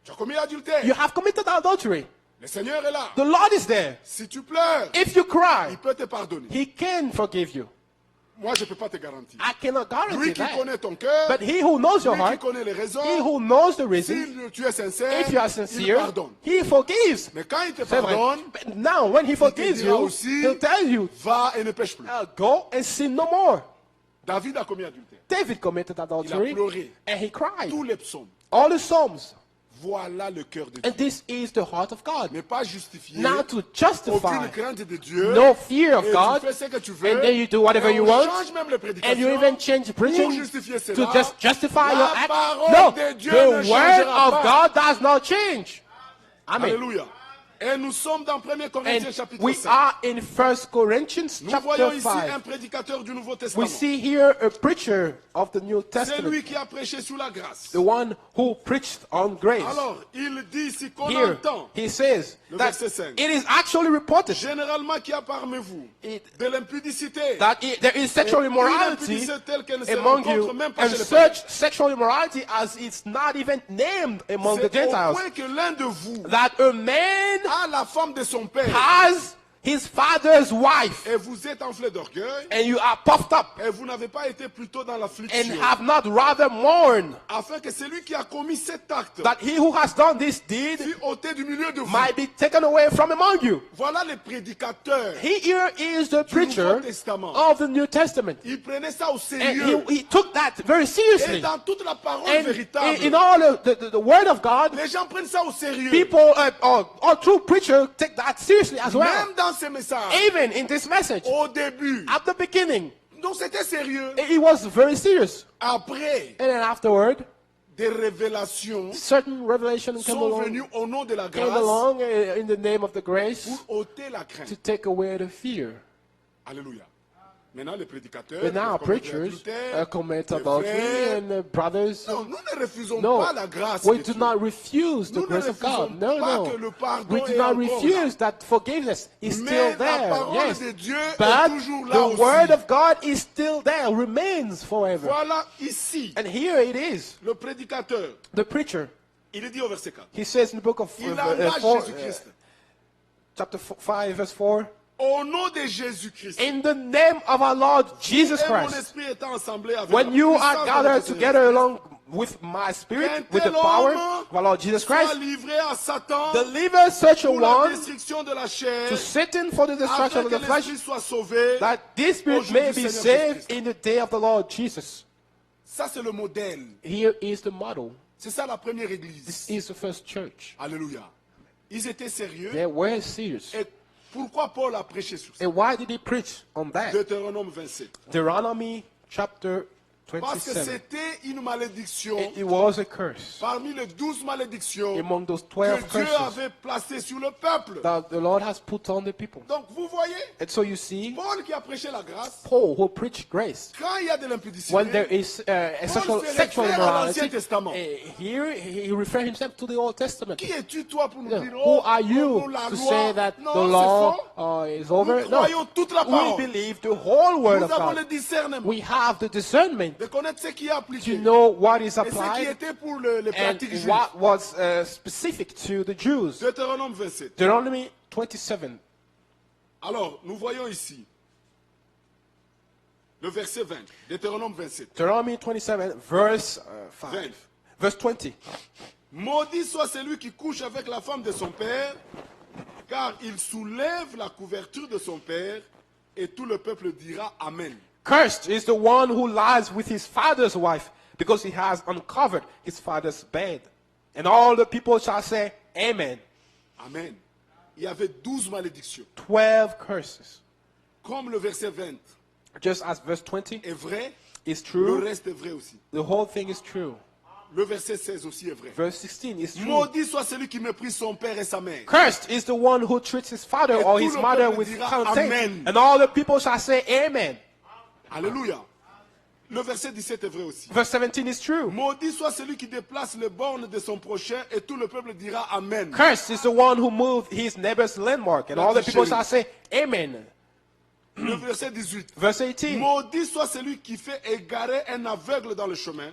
A: Tu as commis l'adultère.
B: You have committed adultery.
A: Le Seigneur est là.
B: The Lord is there.
A: Si tu pleures,
B: If you cry,
A: il peut te pardonner.
B: He can forgive you.
A: Moi, je ne peux pas te garantir.
B: I cannot guarantee
A: Lui qui
B: that.
A: connaît ton cœur,
B: But He who knows your
A: lui qui
B: heart,
A: connaît les raisons,
B: He who knows the reason,
A: si tu es sincère,
B: if you are
A: il
B: sincere,
A: pardonne.
B: He forgives.
A: Mais quand il te
B: C'est vrai.
A: pardonne,
B: But now, when He forgives
A: dira
B: you,
A: aussi,
B: He'll tell you,
A: va et ne pêche plus.
B: go and sin no more.
A: David a commis adultère.
B: David committed adultery
A: pleuré.
B: and he cried.
A: Tous les psaumes.
B: All the Psalms.
A: Voilà le cœur de Dieu.
B: And this is the heart of God.
A: Ne pas justifier,
B: Not to justify,
A: aucune crainte de Dieu.
B: no fear of
A: Et
B: God,
A: tu fais ce que tu veux.
B: and then you do whatever
A: Et
B: you
A: on
B: want,
A: change même les prédications
B: and you even change preaching
A: pour justifier
B: to
A: cela.
B: just justify your
A: La
B: act.
A: parole
B: No,
A: de Dieu
B: the
A: ne
B: word
A: changera
B: of
A: pas.
B: God does not change. Amen.
A: Alléluia. Et nous sommes dans 1 Corinthiens
B: And
A: chapitre
B: we
A: 5.
B: are in 1 Corinthians
A: Nous voyons
B: chapter
A: ici un
B: 5.
A: prédicateur du Nouveau
B: We
A: Testament.
B: see here a preacher of the New
A: C'est
B: Testament,
A: lui qui a prêché sous la grâce.
B: the one who preached on grace.
A: Alors, il dit ici qu'on
B: Here,
A: entend
B: he says
A: Le
B: that
A: verset 5.
B: it is actually reported
A: généralement qu'il y a parmi vous
B: It-
A: de l'impudicité.
B: that there is sexual
A: Une
B: immorality
A: impudicité telle qu'elle ne se
B: among
A: rencontre
B: you,
A: même pas
B: and
A: chez les païens.
B: such sexual immorality as it's not even named among the
A: C'est au
B: Gentiles,
A: point que l'un de vous
B: that a man
A: a la femme de son père.
B: has his father's wife,
A: et vous êtes enflé d'orgueil,
B: and you are puffed up,
A: et vous n'avez pas été plutôt dans
B: and
A: l'affliction,
B: have not rather mourned,
A: afin que celui qui a commis cet acte
B: that he who has done this deed
A: fût ôté du milieu de vous.
B: might be taken away from among you.
A: Voilà les prédicateurs.
B: Here is the
A: Du
B: preacher
A: Nouveau Testament.
B: of the New Testament.
A: Il prenait ça au
B: And
A: sérieux.
B: he took that very
A: Et
B: seriously.
A: dans toute la parole
B: And
A: véritable,
B: in all the word of God,
A: les gens prennent ça au sérieux.
B: people, or true preacher, take that seriously as well.
A: Même dans ces messages,
B: Even in this message,
A: au début.
B: at the beginning,
A: Donc c'était sérieux.
B: it was very serious.
A: Après,
B: And then afterward,
A: des révélations
B: certain revelations
A: sont venues au nom de la
B: came
A: grâce
B: along in the name of the grace
A: pour ôter la
B: to
A: crainte.
B: take away the fear.
A: Alléluia. Maintenant, les prédicateurs,
B: But now
A: les
B: preachers
A: adultères,
B: comment
A: les
B: adultery
A: frères,
B: and brothers.
A: non, nous ne refusons
B: No,
A: pas la grâce
B: we
A: de
B: do
A: Dieu.
B: not refuse the
A: Nous ne
B: grace of God.
A: refusons
B: No,
A: pas
B: no.
A: que le pardon
B: We do
A: est
B: not
A: encore
B: refuse that forgiveness is
A: Mais
B: still
A: la
B: there.
A: parole
B: Yes.
A: de Dieu est
B: But
A: toujours là
B: the
A: aussi.
B: word of God is still there, remains forever.
A: Voilà ici,
B: And here it is.
A: le prédicateur,
B: The preacher,
A: il dit au verset 4,
B: he says in the book of
A: il engage Jésus-Christ.
B: chapter 5, verse 4,
A: Au nom de Jésus-Christ,
B: in the name of our Lord Jesus
A: et mon
B: Christ,
A: esprit étant assemblé avec
B: when
A: la
B: you
A: puissance
B: are
A: de
B: gathered
A: notre
B: together
A: Seigneur,
B: along with my spirit,
A: qu'un
B: with the
A: tel
B: power
A: homme
B: of our Lord Jesus
A: soit
B: Christ,
A: livré à Satan
B: deliver such a
A: pour la
B: one
A: destruction de la chair,
B: to Satan for the destruction
A: afin
B: of
A: que
B: the flesh,
A: l'esprit soit sauvé.
B: that this spirit
A: au jour
B: may
A: du
B: be
A: Seigneur
B: saved
A: Jésus-Christ.
B: in the day of the Lord Jesus.
A: Ça, c'est le modèle.
B: Here is the model.
A: C'est ça la première église.
B: This is the first church.
A: Alléluia. Ils étaient sérieux.
B: They were serious.
A: Et pourquoi Paul a prêché sur ça?
B: And why did he preach on that?
A: Deutéronome 27.
B: Deuteronomy chapter
A: Parce que
B: 27.
A: c'était une malédiction
B: It was a curse
A: parmi les 12 malédictions
B: among those
A: que
B: 12
A: Dieu
B: curses
A: avait placées sur le peuple.
B: that the Lord has put on the people.
A: Donc vous voyez,
B: And so you see,
A: Paul qui a prêché la grâce,
B: Paul who preached grace,
A: quand il y a de l'impudicité,
B: when there is a
A: Paul fait
B: sexual
A: référence à
B: immorality,
A: l'Ancien Testament.
B: here he referred himself to the Old Testament.
A: Qui es-tu toi pour nous
B: Yeah.
A: dire,
B: Who
A: oh,
B: are
A: pour
B: you
A: nous, la
B: to
A: loi?
B: say that
A: Non,
B: the
A: c'est
B: law
A: faux.
B: is over?
A: Nous
B: No.
A: croyons toute la
B: We
A: parole.
B: believe the whole word
A: Nous
B: of
A: avons le
B: God.
A: discernement
B: We have the discernment
A: de connaître ce qui est appliqué
B: to know what is
A: et ce qui
B: applied
A: était pour les
B: and
A: pratiques juives.
B: what was specific to the Jews.
A: Deutéronome 27.
B: Deuteronomy 27.
A: Alors, nous voyons ici le verset 20. Deutéronome 27.
B: Deuteronomy 27, verse 5.
A: 20.
B: Verse 20.
A: Maudit soit celui qui couche avec la femme de son père, car il soulève la couverture de son père, et tout le peuple dira Amen.
B: Cursed is the one who lies with his father's wife, because he has uncovered his father's bed. And all the people shall say, Amen.
A: Amen. Il y avait 12 malédictions.
B: 12 curses.
A: Comme le verset 20
B: Just as verse 20
A: est vrai,
B: is
A: le
B: true,
A: reste est vrai aussi.
B: the whole thing is true.
A: Le verset 16 aussi est vrai.
B: Verse 16 is true.
A: Maudit soit celui qui méprise son père et sa mère.
B: Cursed is the one who treats his father
A: Et
B: or
A: tout
B: his
A: le
B: mother
A: peuple
B: with
A: dira
B: contempt.
A: Amen.
B: And all the people shall say, Amen.
A: Alléluia. Le verset 17 est vrai aussi.
B: Verse 17 is true.
A: Maudit soit celui qui déplace les bornes de son prochain et tout le peuple dira Amen.
B: Cursed is the one who moved his neighbor's landmark. And all the people shall say, Amen.
A: Le verset 18.
B: Verse 18.
A: Maudit soit celui qui fait égarer un aveugle dans le chemin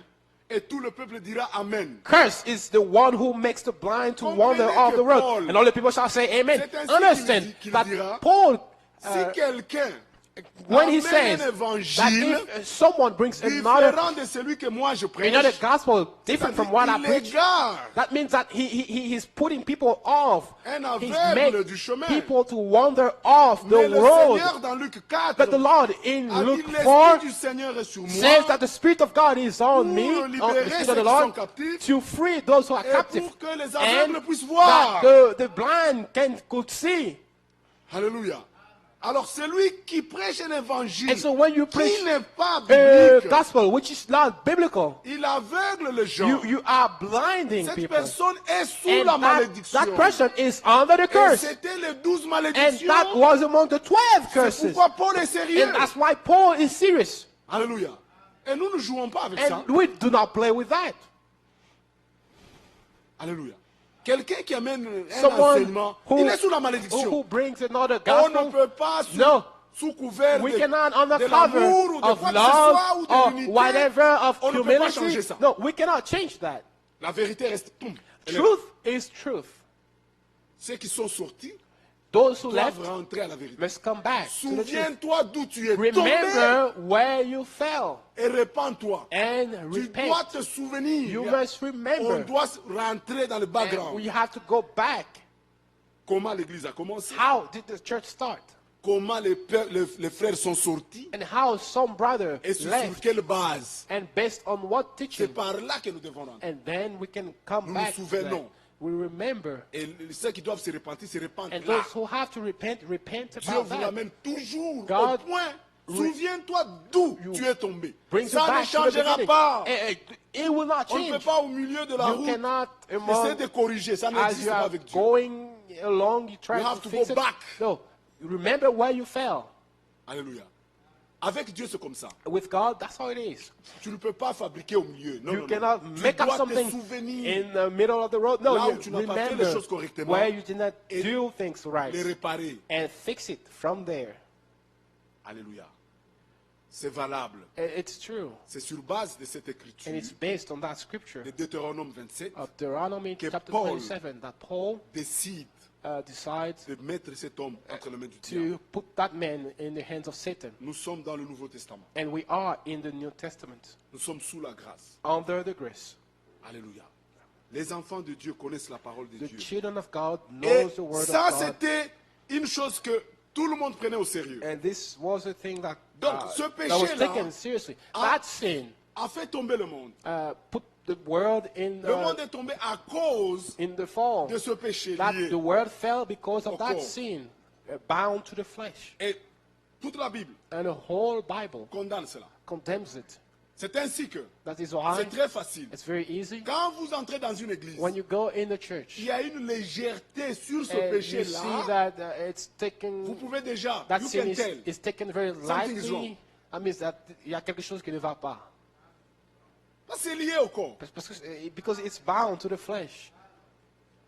A: et tout le peuple dira Amen.
B: Cursed is the one who makes the blind to wander
A: Comprenez
B: off
A: que
B: the road.
A: Paul-
B: And all the people shall say, Amen.
A: C'est ainsi
B: Understand
A: qu'il
B: that
A: dira,
B: Paul,
A: Si quelqu'un
B: when he
A: amène
B: says
A: un
B: that
A: évangile
B: if someone brings another
A: différent de celui que moi je prêche,
B: gospel different from what I
A: il
B: preach,
A: égare
B: that means that he is putting people off.
A: un
B: He's
A: aveugle
B: made
A: du chemin.
B: people to wander off the
A: Mais le
B: road.
A: Seigneur dans Luc 4
B: But the Lord in
A: a dit
B: Luke
A: l'Esprit
B: 4
A: du Seigneur est sur moi
B: says that the Spirit of God is on me,
A: pour
B: on the
A: libérer
B: Spirit
A: ceux
B: of the
A: qui
B: Lord,
A: sont captifs
B: to free those who are
A: et
B: captive,
A: pour que les
B: and
A: aveugles puissent voir.
B: that the blind could see.
A: Alléluia. Alors celui qui prêche un évangile
B: And so when you preach
A: qui n'est pas
B: a
A: biblique,
B: gospel which is not biblical,
A: il aveugle les gens.
B: you are blinding
A: Cette
B: people.
A: personne est sous
B: And
A: la
B: that
A: malédiction.
B: person is under the
A: Et
B: curse.
A: c'était les 12
B: And
A: malédictions.
B: that was among the 12
A: C'est
B: curses.
A: pourquoi Paul est sérieux.
B: And that's why Paul is serious.
A: Alléluia. Et nous ne jouons pas avec ça.
B: And we do not play with that.
A: Alléluia. Quelqu'un qui amène un
B: Someone
A: enseignement, il est sous la malédiction.
B: who brings another
A: On ne
B: gospel,
A: peut pas
B: no.
A: sous couvert
B: We
A: de,
B: cannot, under
A: de
B: cover
A: l'amour ou de
B: of
A: quoi que ce soit ou
B: love
A: de
B: or
A: l'unité,
B: whatever of
A: on ne peut pas changer
B: humility.
A: ça.
B: No, we cannot change that.
A: La vérité reste. Elle est là.
B: Truth is truth.
A: Ceux qui sont sortis
B: those who left
A: doivent rentrer à la vérité.
B: must come back to the truth.
A: Souviens-toi d'où tu es tombé
B: Remember where you fell
A: et répands-toi.
B: and
A: Tu
B: repent.
A: dois te souvenir.
B: You must
A: On
B: remember.
A: doit rentrer dans le
B: And
A: background.
B: we have to go back.
A: Comment l'église a commencé?
B: How did the church start?
A: Comment les frères sont sortis?
B: And how some brother
A: Et sur
B: left?
A: quelle base?
B: And based on what
A: C'est
B: teaching?
A: par là que nous devons rentrer.
B: And then we can come
A: Nous
B: back
A: nous
B: to that.
A: souvenons.
B: We remember.
A: Et ceux qui doivent se repentir se repentent
B: And
A: là.
B: those who have to repent, repent
A: Dieu
B: about
A: vous
B: that.
A: ramène toujours
B: God
A: au point. Souviens-toi d'où tu es tombé.
B: Brings you
A: Ça ne
B: back to the
A: changera
B: beginning.
A: pas.
B: It will not
A: On ne peut
B: change.
A: pas au milieu de la
B: You
A: route
B: cannot,
A: essayer de corriger. Ça
B: as
A: n'existe
B: you
A: pas
B: are
A: avec Dieu.
B: going along, you try
A: You
B: to
A: have to
B: fix
A: go
B: it.
A: back.
B: No, you remember where you fell.
A: Alléluia. Avec Dieu, c'est comme ça.
B: With God, that's how it is.
A: Tu ne peux pas fabriquer au milieu. Non,
B: You
A: non,
B: cannot
A: non. Tu
B: make up
A: dois te
B: something
A: souvenir,
B: in the middle of the road. No,
A: Là où
B: you
A: tu n'as pas fait les
B: remember
A: choses correctement,
B: where you did not
A: et
B: do things right
A: les réparer.
B: and fix it from there.
A: Alléluia. C'est valable.
B: It's true.
A: C'est sur base de cette écriture
B: And it's based on that scripture
A: de Deutéronome 27
B: of Deuteronomy
A: que
B: chapter
A: Paul
B: 27 that Paul
A: décide
B: decides
A: de mettre cet homme entre les mains du diable.
B: to put that man in the hands of Satan.
A: Nous sommes dans le Nouveau Testament.
B: And we are in the New Testament
A: Nous sommes sous la grâce.
B: under the grace.
A: Alléluia. Les enfants de Dieu connaissent la parole de
B: The
A: Dieu.
B: children of God
A: Et
B: knows the word
A: ça,
B: of God.
A: c'était une chose que tout le monde prenait au sérieux.
B: And this was a thing that,
A: Donc, ce
B: that was
A: péché-là
B: taken seriously.
A: a-
B: That sin
A: A fait tomber le monde.
B: put the world
A: Le monde est tombé à cause
B: in the fall.
A: de ce péché
B: That
A: lié.
B: the world fell because
A: au
B: of that
A: corps.
B: sin, bound to the flesh.
A: Et toute la Bible
B: And the whole Bible
A: condamne cela.
B: condemns it.
A: C'est ainsi que
B: That is why
A: c'est très facile.
B: it's very easy.
A: Quand vous entrez dans une église,
B: When you go in the church,
A: il y a une légèreté sur ce
B: and you see
A: péché-là.
B: that it's taken,
A: Vous pouvez déjà,
B: that
A: you
B: sin
A: can
B: is,
A: tell.
B: is taken very
A: Something is wrong.
B: lightly. That means that il y a quelque chose qui ne va pas.
A: Parce que c'est lié au corps.
B: Parce que, because it's bound to the flesh.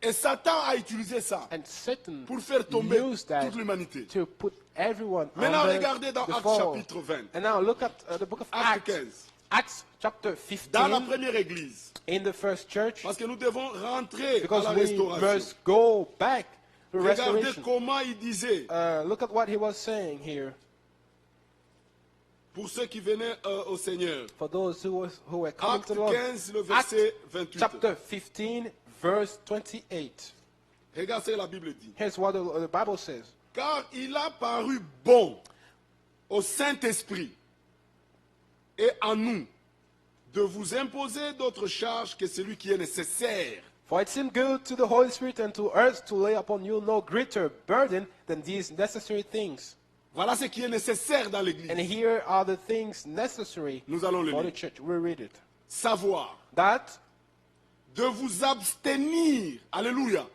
A: Et Satan a utilisé ça
B: And Satan
A: pour faire tomber
B: used that
A: toute l'humanité.
B: to put everyone
A: Maintenant,
B: under
A: regardez dans
B: the
A: Actes
B: fall.
A: chapitre 20.
B: And now look at the book of
A: Acte
B: Acts.
A: 15.
B: Acts chapter
A: Dans la
B: 15
A: première église.
B: in the first church.
A: Parce que nous devons rentrer à
B: Because
A: la
B: we
A: restauration.
B: must go back to
A: Regardez
B: restoration.
A: comment il disait,
B: Look at what he was saying here.
A: pour ceux qui venaient au Seigneur.
B: For those who were coming
A: Acte
B: to the Lord.
A: 15, le
B: Acts
A: verset 28.
B: chapter 15, verse 28.
A: Regarde ce que la Bible dit.
B: Here's what the Bible says.
A: Car il a paru bon au Saint-Esprit et à nous de vous imposer d'autres charges que celui qui est nécessaire.
B: For it seemed good to the Holy Spirit and to us to lay upon you no greater burden than these necessary things.
A: Voilà ce qui est nécessaire dans
B: And
A: l'Église.
B: here are the things necessary
A: Nous allons le
B: for the
A: lire.
B: church. We'll read it.
A: Savoir,
B: That
A: de vous abstenir. Alléluia.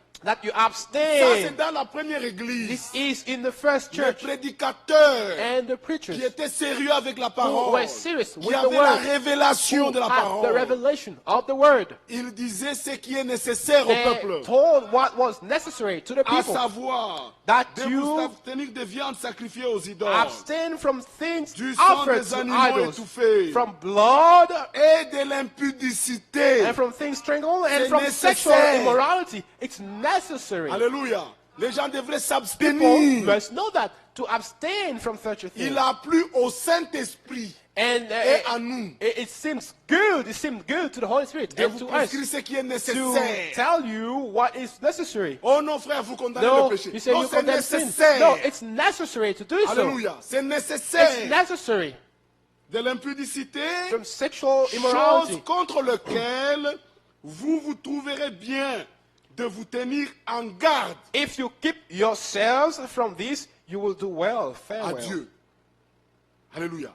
B: you
A: Ça, c'est
B: abstain.
A: dans la première Église.
B: This is in the first
A: Les
B: church.
A: prédicateurs
B: And the preachers
A: qui étaient sérieux avec la
B: who
A: parole,
B: were serious
A: qui
B: with the
A: avaient la
B: word,
A: révélation
B: who
A: de la
B: had the
A: parole.
B: revelation of the word.
A: Ils disaient ce qui est nécessaire au
B: They
A: peuple.
B: told what was necessary to the
A: À
B: people.
A: savoir,
B: That
A: de vous
B: you
A: abstenir des viandes sacrifiées aux idoles,
B: abstain from things
A: du sang
B: offered
A: des
B: to
A: animaux
B: idols,
A: étouffés,
B: from blood
A: et de l'impudicité.
B: and from things strangled and
A: C'est
B: from sexual
A: nécessaire.
B: immorality. It's necessary.
A: Alléluia. Les gens devraient
B: People
A: s'abstenir.
B: must know that to abstain from such a thing.
A: Il a plu au Saint-Esprit
B: And
A: et à nous
B: it seems good. It seems good to the Holy Spirit
A: de
B: and
A: vous
B: to us
A: prescrire ce qui est
B: to
A: nécessaire.
B: tell you what is necessary.
A: Oh non, frère, vous condamnez
B: No,
A: le péché.
B: you say
A: Non,
B: you
A: c'est
B: condemn sin.
A: nécessaire.
B: No, it's necessary to do so.
A: Alléluia. C'est
B: It's
A: nécessaire.
B: necessary.
A: De l'impudicité,
B: From sexual
A: chose
B: immorality.
A: contre lequel vous vous trouverez bien de vous tenir en garde
B: If you keep yourselves from this, you will do well, fare
A: à
B: well.
A: Dieu. Alléluia.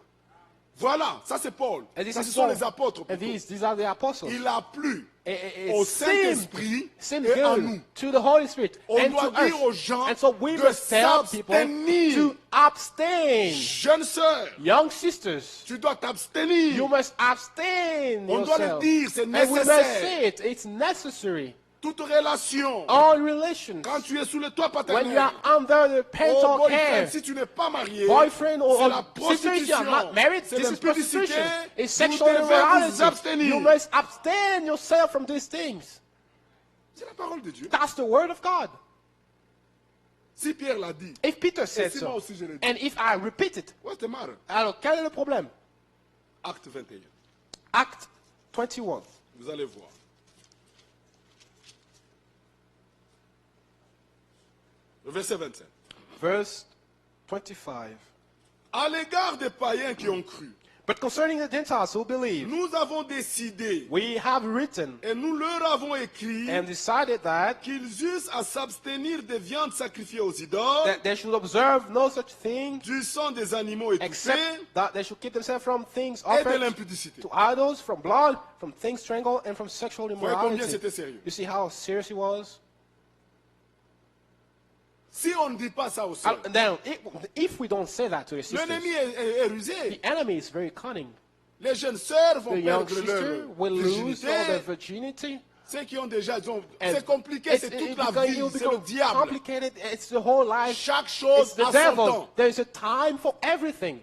A: Voilà, ça c'est Paul.
B: And this
A: Ça,
B: is
A: ce sont
B: Paul.
A: les apôtres.
B: And
A: plutôt.
B: these are the apostles.
A: Il a plu
B: It
A: au
B: seemed
A: Saint-Esprit
B: seemed
A: et à
B: good
A: nous.
B: to the Holy Spirit
A: On
B: and
A: doit
B: to
A: dire aux
B: us.
A: gens
B: And so we
A: de
B: must tell people
A: s'abstenir.
B: to abstain.
A: Jeune sœur,
B: Young sisters,
A: tu dois t'abstenir.
B: you must abstain
A: On doit le
B: yourself.
A: dire, c'est
B: And we must
A: nécessaire.
B: say it. It's necessary.
A: Toute relation,
B: All relations.
A: quand tu es sous le toit
B: When
A: paternel,
B: you are under the
A: oh
B: parental
A: boyfriend,
B: care,
A: si tu n'es pas marié,
B: boyfriend
A: c'est
B: or
A: la
B: sister, if you are
A: prostitution,
B: not married,
A: c'est
B: this is
A: l'impudicité,
B: prostitution. It's
A: vous
B: sexual
A: devez vous
B: immorality.
A: abstenir.
B: You must abstain yourself from these things.
A: C'est la parole de Dieu.
B: That's the word of God.
A: Si Pierre l'a dit,
B: If Peter
A: et
B: said
A: si moi
B: so,
A: aussi je l'ai dit,
B: and if I repeat it,
A: what's the matter?
B: alors quel est le problème?
A: Acte 21.
B: Act 21,
A: Vous allez voir. Le verset 25.
B: verse 25.
A: À l'égard des païens qui ont cru,
B: But concerning the Gentiles who believe,
A: nous avons décidé
B: we have written
A: et nous leur avons écrit
B: and decided that
A: qu'ils eussent à s'abstenir des viandes sacrifiées aux idoles,
B: they should observe no such thing
A: du sang des animaux étouffés
B: except that they should keep themselves from things
A: et de
B: offered
A: l'impudicité.
B: to idols, from blood, from things strangled, and from sexual
A: Voyez combien
B: immorality.
A: c'était sérieux.
B: You see how serious he was?
A: Si on ne dit pas ça aux sœurs,
B: Now, if we don't say that to the sisters,
A: l'ennemi est rusé.
B: the enemy is very cunning.
A: Les jeunes sœurs vont
B: The young
A: perdre
B: sister
A: leur
B: will lose all their
A: virginité.
B: virginity.
A: Ceux qui ont déjà,
B: And
A: c'est compliqué, c'est toute la
B: because
A: vie,
B: it'll
A: c'est le
B: become
A: diable.
B: complicated. It's the whole life.
A: Chaque chose
B: It's the
A: a son
B: devil.
A: temps.
B: There's a time for everything.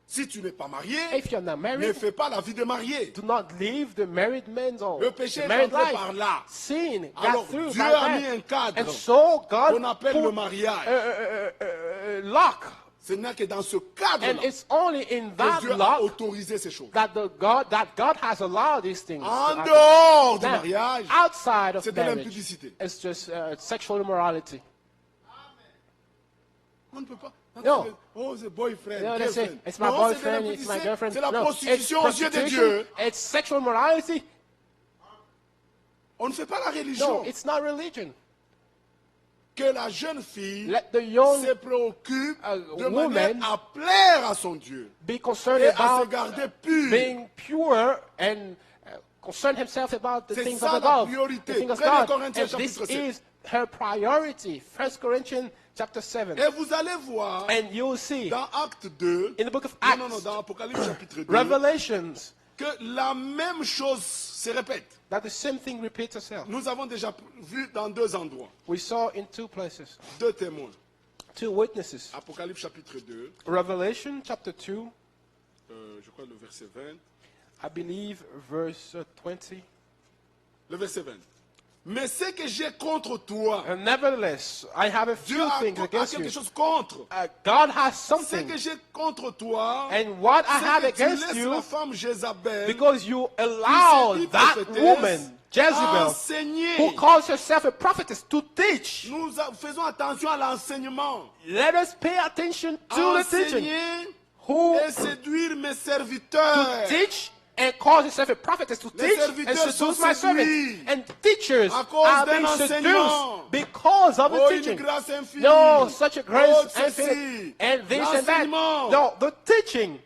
A: Si tu n'es pas marié,
B: If you're not
A: ne
B: married,
A: fais pas la vie de marié.
B: do not live the married man's or
A: Le péché
B: the
A: est
B: married
A: entré
B: life.
A: par là.
B: Sin
A: Alors
B: got through
A: Dieu
B: by
A: a mis
B: that.
A: un cadre
B: And so God
A: qu'on appelle
B: put
A: le mariage.
B: lock.
A: Ce n'est que dans ce
B: And
A: cadre-là
B: it's only in
A: que
B: that
A: Dieu a
B: lock
A: autorisé ces choses.
B: that God has allowed these things. to
A: En
B: happen.
A: dehors du
B: Now,
A: mariage,
B: outside of
A: c'est de
B: marriage,
A: l'impudicité.
B: it's just sexual immorality.
A: On ne peut pas.
B: No.
A: Oh, c'est boyfriend,
B: You know, they say,
A: girlfriend.
B: it's my
A: Non, c'est de
B: boyfriend, it's my
A: l'impudicité.
B: girlfriend.
A: C'est la
B: No, it's
A: prostitution aux yeux de
B: prostitution,
A: Dieu.
B: it's sexual immorality.
A: On ne fait pas la
B: No,
A: religion.
B: it's not religion.
A: Que la jeune fille
B: Let the young
A: se préoccupe de
B: woman
A: manière à plaire à son Dieu
B: be concerned
A: et à se
B: about
A: garder pure.
B: being pure and concern himself about the
A: C'est
B: things
A: ça
B: of
A: la
B: above,
A: priorité.
B: the things of
A: 1
B: God.
A: Corinthiens
B: And this
A: chapitre 7.
B: is her priority. 1 Corinthians chapter 7.
A: Et vous allez voir
B: And you'll see
A: dans Acte 2,
B: in the book of
A: non,
B: Acts,
A: dans Apocalypse chapitre 2,
B: Revelations,
A: que la même chose se répète.
B: that the same thing repeats itself.
A: Nous avons déjà vu dans deux endroits,
B: We saw in two places,
A: deux témoins.
B: two witnesses.
A: Apocalypse chapitre 2,
B: Revelation chapter 2,
A: je crois le verset 20.
B: I believe verse 20.
A: Le verset 20. Mais ce que j'ai contre toi,
B: And nevertheless, I have a
A: Dieu
B: few
A: a
B: things against
A: quelque
B: you.
A: chose contre.
B: God has
A: Ce
B: something.
A: que j'ai contre toi,
B: And what I have
A: c'est que tu
B: against
A: laisses
B: you,
A: la femme Jézabel,
B: because you allow
A: qui s'est dit
B: that
A: prophétesse,
B: woman, Jezebel,
A: enseigner.
B: who calls herself a prophetess, to teach.
A: Nous faisons attention à l'enseignement.
B: Let us pay attention to the teaching.
A: Enseigner
B: Who
A: et séduire mes serviteurs.
B: teach and calls herself a prophetess, to
A: Les
B: teach and
A: serviteurs sont
B: seduce my servants.
A: séduits
B: And teachers
A: à cause
B: are
A: d'un
B: being
A: enseignement.
B: seduced because of the
A: Oh, une
B: teaching.
A: grâce infinie.
B: No, such a grace
A: Oh,
B: and
A: ceci.
B: faith, and this and that.
A: L'enseignement.
B: No, the teaching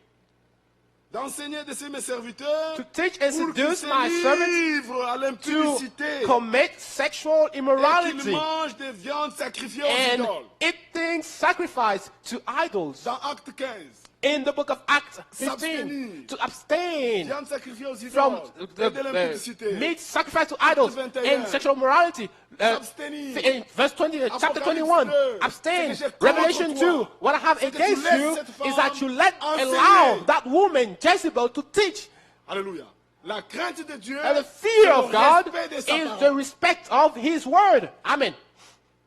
A: D'enseigner de ces mes serviteurs
B: to teach and
A: pour qu'ils
B: seduce
A: se
B: my servants
A: livrent à
B: to
A: l'impudicité
B: commit sexual
A: et qu'ils
B: immorality
A: mangent des viandes sacrifiées aux
B: and
A: idoles.
B: eat things sacrificed to idols.
A: Dans Acte 15,
B: In the book of Acts 15,
A: S'abstenir.
B: to abstain
A: viandes sacrifiées aux
B: from
A: idoles et de l'impudicité.
B: meat sacrificed to idols
A: 21.
B: and sexual morality.
A: S'abstenir.
B: In verse 20, chapter
A: Apocalypse
B: 21,
A: 2.
B: abstain.
A: C'est que j'ai contre
B: Revelation
A: toi.
B: 2, what I have
A: C'est que tu
B: against
A: laisses
B: you
A: cette
B: is
A: femme
B: that you let
A: enseigner.
B: allow that woman, Jezebel, to teach.
A: Alléluia. La crainte de Dieu,
B: And the
A: c'est
B: fear
A: le
B: of God
A: respect de sa
B: is
A: parole.
B: the respect of His word. Amen.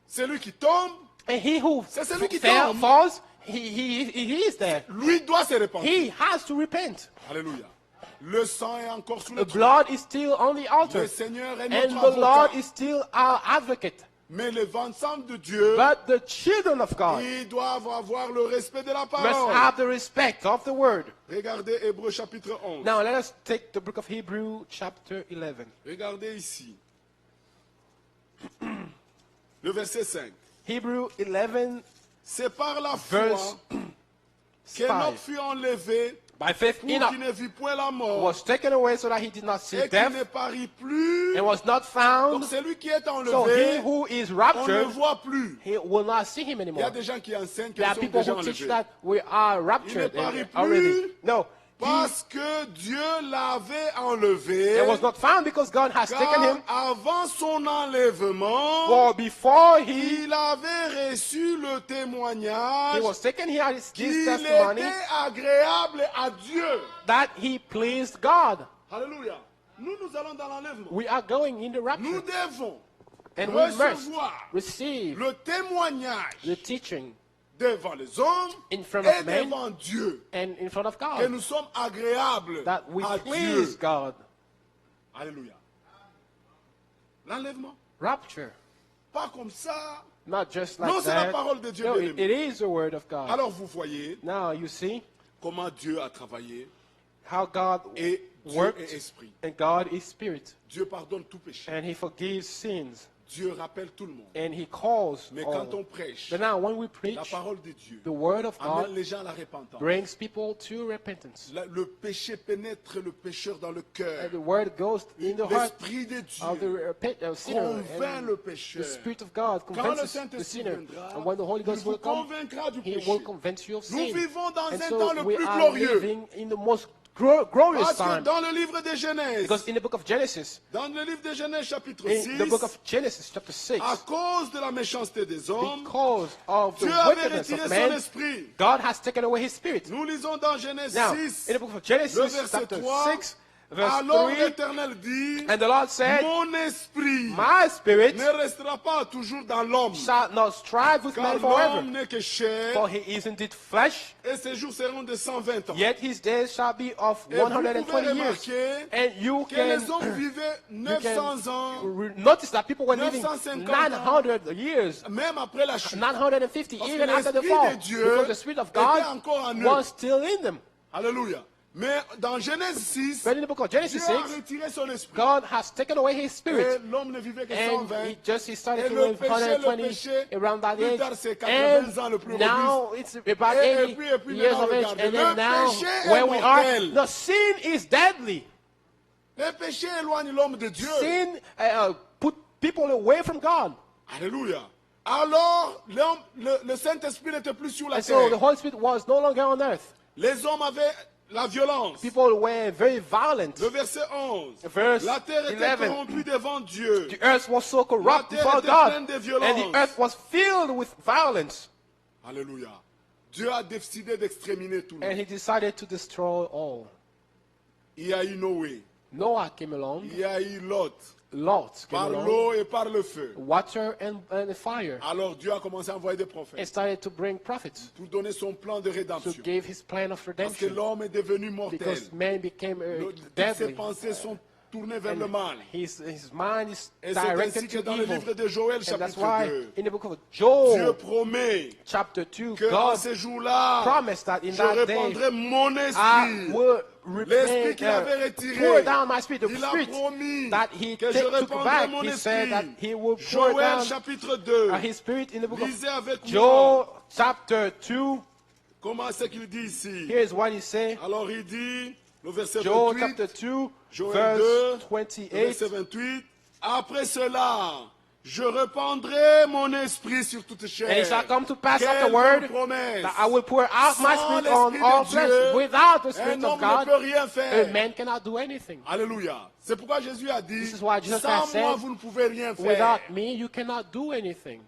A: Celui qui tombe,
B: And he who
A: C'est celui qui
B: fail,
A: tombe.
B: falls, he is there.
A: lui doit se répandre.
B: He has to repent.
A: Alléluia. Le sang est encore sous le
B: The blood is still on the altar.
A: Le Seigneur est
B: And
A: notre
B: the Lord
A: avocat.
B: is still our advocate.
A: Mais les ensemble de Dieu,
B: But the children of God
A: ils doivent avoir le respect de la
B: must
A: parole.
B: have the respect of the word.
A: Regardez Hébreux chapitre 11.
B: Now let us take the book of Hebrew chapter 11.
A: Regardez ici. Le verset 5.
B: Hebrew 11
A: C'est par la foi
B: verse
A: qu'Enoch
B: 5.
A: fut enlevé
B: By faith
A: pour
B: Enoch
A: qu'il ne vit point la mort
B: was taken away so that he did not see
A: et qu'il
B: death
A: ne parit plus.
B: and was not
A: Donc
B: found.
A: celui qui est
B: So he
A: enlevé,
B: who is
A: on ne
B: raptured,
A: voit plus.
B: he will not see him
A: Il y a
B: anymore.
A: des gens qui enseignent
B: There
A: qu'ils
B: are
A: sont
B: people
A: déjà
B: who teach
A: enlevés.
B: that we are raptured
A: Il ne paraît
B: already.
A: plus.
B: No,
A: Parce que Dieu l'avait enlevé.
B: it was not found because God has taken
A: Car
B: him.
A: avant son enlèvement,
B: For before he
A: il avait reçu le témoignage
B: was taken, he had his
A: qu'il
B: testimony
A: était agréable à Dieu.
B: that he pleased God.
A: Alléluia. Nous allons dans l'enlèvement.
B: We are going in the
A: Nous
B: rapture.
A: devons
B: And we must
A: recevoir
B: receive
A: le témoignage
B: the teaching
A: devant les hommes
B: in front
A: et
B: of men
A: devant Dieu,
B: and in front of
A: que
B: God,
A: nous sommes agréables
B: that we
A: à
B: please
A: Dieu.
B: God.
A: Alléluia. L'enlèvement,
B: Rapture.
A: pas comme ça.
B: Not just
A: Non,
B: like
A: c'est la
B: that.
A: parole de Dieu,
B: No,
A: bien-aimé.
B: it is the word of God.
A: Alors vous voyez
B: Now you see
A: comment Dieu a travaillé
B: how God
A: et Dieu est
B: worked,
A: esprit.
B: and God is spirit,
A: Dieu pardonne tout péché.
B: and He forgives sins,
A: Dieu rappelle tout le monde.
B: and He calls
A: Mais
B: all.
A: quand on prêche
B: But now when we
A: la
B: preach,
A: parole de Dieu,
B: the word of
A: amène
B: God
A: les gens à la repentance.
B: brings people to repentance.
A: Le péché pénètre le pécheur dans le cœur.
B: And the word goes in the heart
A: L'esprit de
B: of
A: Dieu
B: the sinner,
A: convainc
B: and
A: le pécheur.
B: the Spirit of God
A: Quand le
B: convinces the
A: Saint-Esprit
B: sinner.
A: viendra,
B: And when the Holy
A: il
B: Ghost
A: vous
B: will come,
A: convaincra du
B: He
A: péché.
B: will convince you of
A: Nous
B: sin.
A: vivons dans
B: And
A: un
B: so
A: temps le
B: we
A: plus
B: are
A: glorieux.
B: living in the most glorious
A: Parce que
B: time.
A: dans le livre de Genèse,
B: Because in the book of Genesis,
A: dans le livre de Genèse chapitre
B: in
A: 6,
B: the book of Genesis chapter 6,
A: à cause de la méchanceté des hommes,
B: because of the
A: Dieu avait
B: wickedness
A: retiré
B: of
A: son
B: man,
A: esprit.
B: God has taken away His Spirit.
A: Nous lisons dans Genèse
B: Now,
A: 6,
B: in the book of
A: le
B: Genesis
A: verset
B: chapter
A: 3,
B: 6, verse
A: alors
B: 3,
A: l'Éternel dit,
B: and the Lord said,
A: mon esprit
B: My Spirit
A: ne restera pas toujours dans l'homme,
B: shall not strive with
A: car
B: man forever,
A: l'homme n'est que chair,
B: for he is indeed flesh,
A: et ses jours seront de 120 ans.
B: yet his days shall be of
A: Et vous
B: 120
A: pouvez
B: years.
A: remarquer
B: And you
A: que
B: can,
A: les hommes vivaient
B: you
A: 900 ans,
B: can notice that people were living
A: 950
B: 900 years,
A: même après la chute.
B: 950,
A: Parce que
B: even after the
A: l'Esprit
B: fall,
A: de Dieu
B: because the Spirit of
A: était
B: God
A: encore en eux.
B: was still in them.
A: Alléluia. Mais dans Genèse 6,
B: But in the book of Genesis
A: Dieu a
B: 6,
A: retiré son esprit.
B: God has taken away His
A: Et
B: Spirit.
A: l'homme ne vivait que
B: And
A: 120.
B: he started
A: Et
B: to
A: le
B: live
A: péché,
B: 120 around that
A: plus
B: age.
A: tard, c'est 80 ans le plus
B: And now it's about
A: Et
B: 80
A: puis
B: years
A: maintenant,
B: of age.
A: regardez,
B: And then
A: le
B: now,
A: péché est
B: where we are,
A: mortel.
B: the sin is deadly.
A: Le péché éloigne l'homme de Dieu.
B: Sin put people away from God.
A: Alléluia. Alors, le Saint-Esprit n'était plus sur la
B: And so the
A: terre.
B: Holy Spirit was no longer on earth.
A: Les hommes avaient la violence.
B: People were very violent.
A: Le verset 11.
B: Verse
A: La terre était
B: 11.
A: corrompue devant Dieu.
B: The earth was so corrupt
A: La terre
B: before
A: était
B: God.
A: pleine de
B: And
A: violence.
B: the earth was filled with violence.
A: Alléluia. Dieu a décidé d'exterminer tout le
B: And
A: monde.
B: He decided to destroy all.
A: Il y a eu Noé.
B: Noah came along.
A: Il y a eu Lot.
B: Lot came
A: Par
B: along.
A: l'eau et par le feu.
B: Water and the fire.
A: Alors Dieu a commencé à envoyer des
B: And
A: prophètes
B: started to bring prophets
A: pour donner son plan de
B: to
A: rédemption.
B: give His plan of
A: Parce que
B: redemption.
A: l'homme est devenu mortel.
B: Because man became
A: Toutes ses
B: deadly.
A: pensées sont tournées vers
B: And
A: le mal.
B: his mind is
A: Et c'est ainsi
B: directed
A: que
B: to
A: dans le
B: evil.
A: livre de Joël,
B: And that's
A: chapitre
B: why
A: 2,
B: in the book of
A: Dieu
B: Joel,
A: promet
B: chapter 2,
A: que en
B: God
A: ces jours-là,
B: promised that in
A: je
B: that day
A: répandrai mon
B: I
A: esprit.
B: will
A: L'esprit qu'il avait retiré,
B: pour down my spirit, the
A: il a
B: spirit
A: promis
B: that He
A: que je
B: took
A: répandrai
B: back.
A: mon
B: He said that
A: esprit.
B: He will pour
A: Joël
B: down
A: chapitre 2.
B: His spirit in the book of
A: Lisez avec moi.
B: Joel, chapter 2.
A: Comment c'est qu'il dit ici?
B: Here's what He said.
A: Alors il dit, le verset
B: Joel
A: 28,
B: chapter 2,
A: Joël
B: verse
A: 2,
B: 28.
A: verset 28. Après cela, je répandrai mon esprit sur toute chair.
B: And it shall come to pass
A: Quelle
B: afterward
A: belle promesse.
B: that I will pour out my
A: Sans
B: spirit on
A: l'Esprit
B: all
A: de
B: flesh.
A: Dieu,
B: Without the
A: un
B: Spirit
A: homme
B: of
A: ne
B: God,
A: peut rien
B: a
A: faire.
B: man cannot do anything.
A: Alléluia. C'est pourquoi Jésus a dit,
B: This is why Jesus
A: sans
B: said,
A: moi vous ne pouvez rien faire.
B: Without me, you cannot do anything.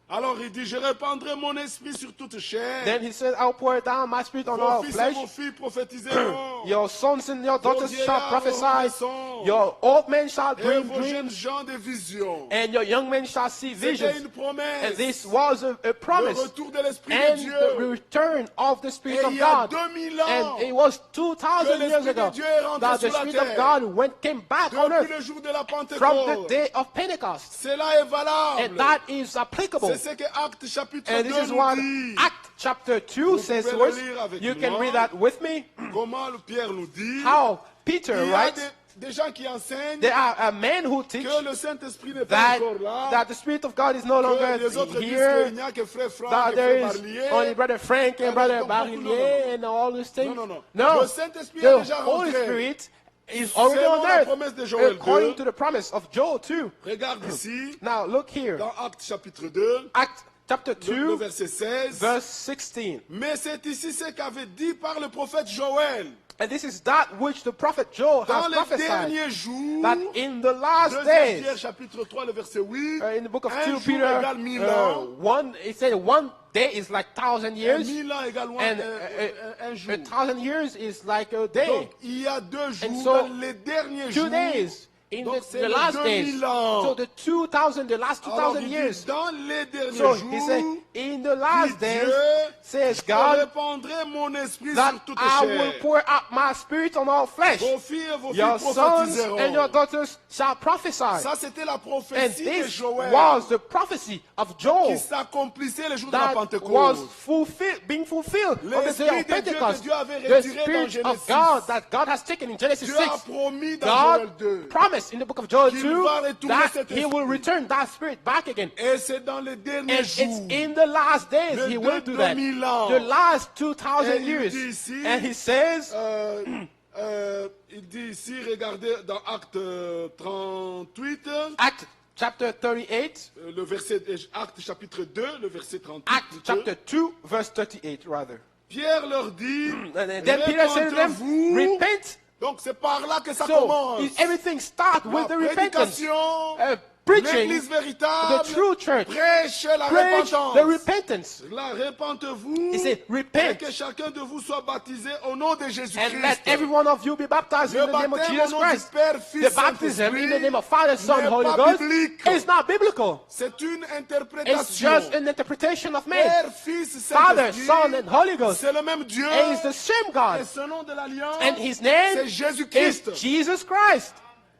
A: Alors il dit, je répandrai mon esprit sur toute chair.
B: Then He said, I'll pour down my spirit on
A: Vos
B: all
A: fils et
B: flesh.
A: vos filles prophétiseront.
B: Your sons and your daughters
A: Vos
B: shall
A: vieillards
B: prophesy.
A: auront des songes.
B: Your old men shall
A: Et
B: dream
A: vos jeunes
B: dreams.
A: gens des visions.
B: And your young men shall see
A: C'était
B: visions.
A: une promesse.
B: And this was a
A: Le
B: promise.
A: retour de l'Esprit de
B: And
A: Dieu.
B: the return of the Spirit
A: Et
B: of
A: il y a
B: God.
A: 2000 ans,
B: And it was 2,000
A: que
B: years
A: l'Esprit
B: ago
A: de Dieu est rentré
B: that the
A: sur la
B: Spirit of
A: terre.
B: God came back on
A: depuis
B: earth
A: le jour de la
B: from the
A: Pentecôte.
B: day of Pentecost.
A: Cela est valable.
B: And that is applicable.
A: C'est ce que Actes chapitre
B: And
A: 2
B: this is
A: nous
B: what
A: dit.
B: Act chapter 2 says
A: pouvez
B: to
A: le
B: us.
A: lire avec
B: You can
A: moi.
B: read that with me.
A: Comment Pierre nous dit.
B: How Peter
A: Il y a
B: writes,
A: des gens qui enseignent
B: there are men who teach
A: que le Saint-Esprit n'est pas
B: that,
A: encore là.
B: that the Spirit of God is no
A: Que
B: longer
A: les autres disent qu'il
B: here,
A: n'y a que frère Franck
B: that
A: et
B: there
A: frère
B: is
A: Barlier.
B: only Brother Frank and Brother
A: donc, beaucoup,
B: Barillier and all these things.
A: Non.
B: No,
A: Le Saint-Esprit est
B: the
A: déjà
B: Holy
A: rentré.
B: Spirit is already
A: Selon
B: on
A: la
B: earth,
A: promesse de Joël
B: according
A: 2.
B: to the promise of Joel 2.
A: Regarde ici,
B: Now look here,
A: dans Actes chapitre 2,
B: Acts chapter
A: le
B: 2,
A: verset 16.
B: verse 16.
A: Mais c'est ici ce qu'avait dit par le prophète Joël.
B: And this is that which the prophet Joel
A: Dans
B: has
A: les
B: prophesied,
A: derniers jours,
B: that in the last
A: deuxième Pierre
B: days,
A: chapitre 3, le verset 8,
B: in the book of
A: un
B: 2
A: jour
B: Peter,
A: égale 1000 ans,
B: it said one day is like 1,000 years,
A: 1000 ans égale
B: and
A: un jour.
B: 1,000 years is like a day.
A: Donc il y a 2 jours
B: so,
A: dans les derniers
B: 2
A: jours
B: days in
A: Donc,
B: the
A: c'est les
B: last days.
A: 2000 ans.
B: So the last
A: Alors,
B: 2000
A: il dit,
B: years.
A: dans les derniers
B: So
A: jours,
B: he said, in the last
A: dit
B: days,
A: Dieu,
B: says
A: je
B: God,
A: répandrai mon esprit
B: that
A: sur toute
B: I will
A: chair.
B: pour out my spirit on all flesh.
A: Vos filles et vos
B: Your
A: filles
B: sons and your
A: prophétiseront.
B: daughters shall prophesy.
A: Ça, c'était la
B: And
A: prophétie de
B: this
A: Joël
B: was the prophecy of
A: qui
B: Joel
A: s'accomplissait le jour de la
B: that
A: Pentecôte.
B: was being fulfilled on the day
A: L'Esprit
B: of
A: de Dieu que
B: Pentecost.
A: Dieu avait
B: The
A: retiré dans
B: Spirit
A: Genèse
B: of God
A: 6.
B: that God has taken in Genesis
A: Dieu a
B: 6.
A: promis dans Joël
B: God
A: 2.
B: promised in the book of Joel
A: qu'il
B: 2
A: va retourner
B: that
A: cet
B: he will
A: esprit.
B: return that spirit back again.
A: Et c'est dans les derniers
B: And it's
A: jours.
B: in the last days
A: Le
B: he will do that.
A: 2000 ans.
B: The last
A: Et
B: 2000
A: il
B: years.
A: dit ici,
B: And he says,
A: il dit ici, regardez dans Acte 38,
B: Act chapter 38,
A: le verset, Acte chapitre 2, le verset 38.
B: Act
A: plutôt.
B: chapter 2, verse 38 rather.
A: Pierre leur dit,
B: And then Peter said to them,
A: répentez-vous.
B: repent.
A: Donc c'est par là que ça
B: So
A: commence.
B: everything starts with the
A: La
B: repentance.
A: prédication,
B: Preaching
A: l'église
B: the
A: véritable,
B: true church.
A: prêchez la
B: Preach
A: repentance.
B: the repentance.
A: Là, repentez-vous
B: He said,
A: et
B: repent.
A: que chacun de vous soit baptisé au nom de
B: And let
A: Jésus-Christ.
B: every one of you be baptized
A: Le
B: in the name of
A: baptême
B: Jesus
A: au nom du
B: Christ.
A: Père, Fils,
B: The baptism in the
A: Saint-Esprit
B: name of Father, Son,
A: n'est
B: Holy
A: pas
B: Ghost
A: biblique.
B: is not biblical.
A: C'est une
B: It's
A: interprétation.
B: just an interpretation of man.
A: Père, Fils,
B: Father,
A: Saint-Esprit,
B: Son, and Holy Ghost.
A: c'est le même Dieu.
B: And it's the same
A: Et
B: God.
A: ce nom de l'alliance,
B: And his name
A: c'est
B: is
A: Jésus-Christ.
B: Jesus Christ.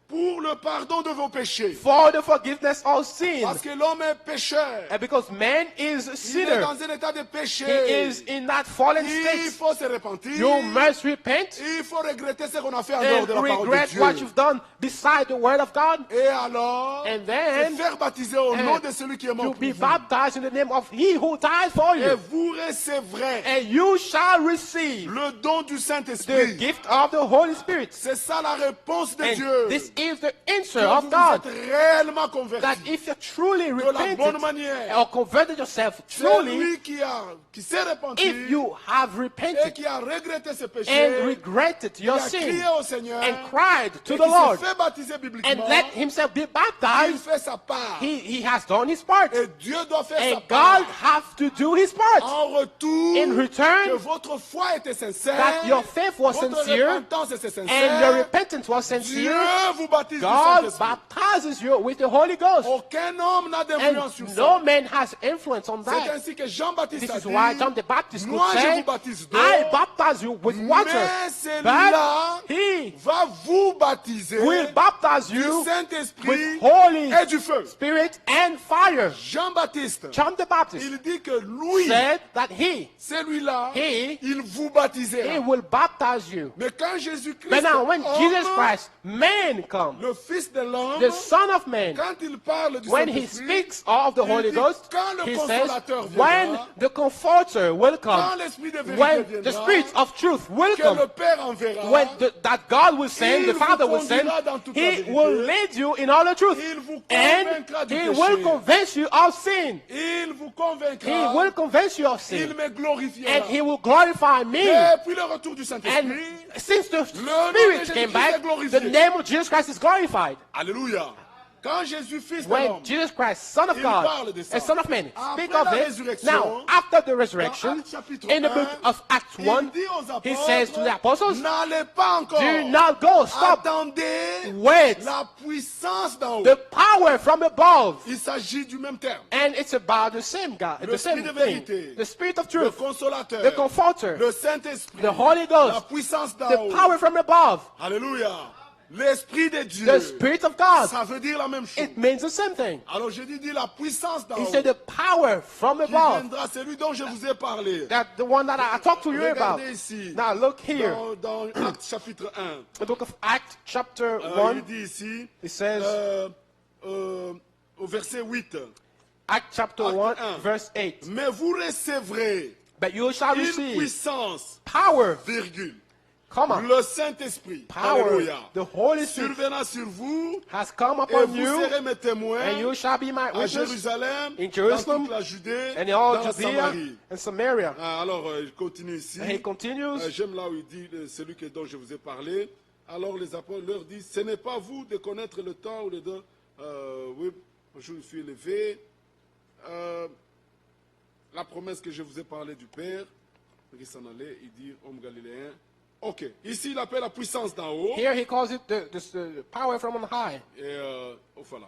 A: Pour le pardon de vos péchés.
B: For the forgiveness of
A: Parce
B: sins.
A: que l'homme est pécheur.
B: And because man is a
A: Il est
B: sinner,
A: dans un état de péché.
B: he is in that fallen
A: Il
B: state.
A: faut se repentir.
B: You must repent
A: Il faut regretter ce qu'on a fait en dehors
B: and
A: de la parole de
B: regret
A: Dieu.
B: what you've done beside the word of God.
A: Et alors,
B: And
A: se
B: then
A: faire baptiser au nom de celui qui est mort
B: to
A: pour
B: be
A: vous.
B: baptized in the name of he who died for
A: Et
B: you.
A: vous recevrez
B: And you shall receive
A: le don du
B: the
A: Saint-Esprit.
B: gift of the Holy Spirit.
A: C'est ça la réponse de
B: And
A: Dieu.
B: this is the answer
A: Que
B: of
A: vous
B: God.
A: êtes réellement
B: That
A: convertis
B: if you truly
A: de la bonne
B: repented
A: manière.
B: or converted yourself
A: C'est
B: truly,
A: lui qui s'est repenti
B: if you have
A: et
B: repented
A: qui a regretté ses péchés.
B: and regretted
A: Qui
B: your
A: a
B: sin
A: crié au Seigneur.
B: and cried to
A: Et
B: the
A: qui
B: Lord
A: s'est fait baptiser
B: and
A: bibliquement.
B: let himself be
A: Il
B: baptized,
A: fait sa part.
B: he has done his part.
A: Et Dieu doit faire sa
B: And
A: part.
B: God have to do his part.
A: En retour,
B: In return,
A: que votre foi était sincère,
B: that your faith was
A: votre
B: sincere
A: repentance était
B: and your
A: sincère,
B: repentance was
A: Dieu
B: sincere,
A: vous baptise du
B: God
A: Saint-Esprit.
B: baptizes you with the Holy Ghost.
A: Aucun homme n'a d'influence sur
B: And
A: ça.
B: no man has influence on
A: C'est
B: that.
A: ainsi que Jean-Baptiste
B: This
A: a
B: is why
A: dit,
B: John the Baptist could
A: moi je
B: say,
A: vous baptise d'eau,
B: I baptize you with water,
A: mais celui-là
B: but he
A: va vous baptiser
B: will baptize
A: du
B: you
A: Saint-Esprit
B: with Holy
A: et du feu.
B: Spirit and fire.
A: Jean-Baptiste,
B: John the Baptist
A: il dit que lui,
B: said that
A: celui-là,
B: he
A: il vous baptisera.
B: will baptize you.
A: Mais quand Jésus-Christ,
B: But now when
A: homme,
B: Jesus Christ, man come,
A: le Fils de l'homme,
B: the Son of Man,
A: quand il parle du
B: when he
A: Saint-Esprit,
B: speaks of the
A: il
B: Holy
A: dit,
B: Ghost,
A: quand le
B: he says,
A: consolateur
B: when
A: viendra,
B: the Comforter will
A: quand
B: come,
A: l'Esprit de vérité
B: when the
A: viendra,
B: Spirit of truth will
A: que le
B: come,
A: Père enverra,
B: when that God will send,
A: il
B: the
A: vous
B: Father will send,
A: conduira dans toute la
B: He
A: vérité.
B: will lead you in all the truth.
A: il vous
B: And
A: convaincra du
B: He
A: péché.
B: will convince you of sin.
A: Il vous
B: He
A: convaincra.
B: will convince you of
A: Il
B: sin.
A: me glorifiera.
B: And He will glorify me.
A: Depuis le retour du
B: And
A: Saint-Esprit,
B: since the
A: nom de
B: Spirit
A: Jésus
B: came
A: Christ
B: back,
A: est glorifié.
B: the name of Jesus Christ is glorified.
A: Alléluia. Quand Jésus, Fils de
B: When
A: l'homme,
B: Jesus Christ, Son of
A: il
B: God,
A: parle de ça.
B: and Son of Man,
A: Après
B: speak of
A: la
B: it.
A: résurrection,
B: Now, after the resurrection,
A: Actes chapitre
B: in the book
A: 1,
B: of Acts
A: il
B: 1,
A: dit aux apôtres,
B: he says to the apostles,
A: n'allez pas encore.
B: do not go, stop,
A: Attendez
B: wait,
A: la puissance d'en haut.
B: the power from above.
A: Il s'agit du même terme.
B: And it's about the same God, the same
A: L'Esprit de
B: thing.
A: vérité.
B: The Spirit of
A: Le
B: truth,
A: consolateur,
B: the Comforter,
A: le Saint-Esprit,
B: the Holy
A: la
B: Ghost,
A: puissance d'en
B: the
A: haut.
B: power from above,
A: Alléluia. L'Esprit de Dieu,
B: the Spirit of God.
A: ça veut dire la même chose.
B: It means the same thing.
A: Alors je dis la puissance d'en
B: He
A: haut
B: said the power from
A: qui
B: above.
A: viendra, celui dont je vous ai parlé.
B: That the one that I talked to you about.
A: Regardez ici,
B: Now look here.
A: dans Actes chapitre 1.
B: The book of Acts, chapter
A: Il
B: 1,
A: dit ici,
B: it says,
A: au verset 8,
B: Acts chapter
A: Acte
B: 1,
A: 1.
B: verse 8.
A: mais vous recevrez
B: But you shall
A: une
B: receive
A: puissance,
B: power,
A: virgule,
B: come on,
A: le Saint-Esprit,
B: power,
A: alléluia,
B: the Holy Spirit
A: survenant sur vous,
B: has come
A: et
B: upon
A: vous
B: you,
A: serez mes témoins
B: and you shall be my
A: à
B: witness
A: Jérusalem,
B: in
A: dans
B: Jerusalem,
A: toute la Judée,
B: and in all
A: dans la
B: Judea
A: Samarie.
B: and Samaria.
A: Ah, alors, je continue ici.
B: And he continues,
A: J'aime là où il dit, celui dont je vous ai parlé. Alors les apôtres leur disent, ce n'est pas vous de connaître le temps ou le temps. Oui, je suis élevé. La promesse que je vous ai parlé du Père, qui s'en allait, il dit, homme galiléen, Ok. Ici, il appelle la puissance d'en haut.
B: Here he calls it the power from on high.
A: Et voilà.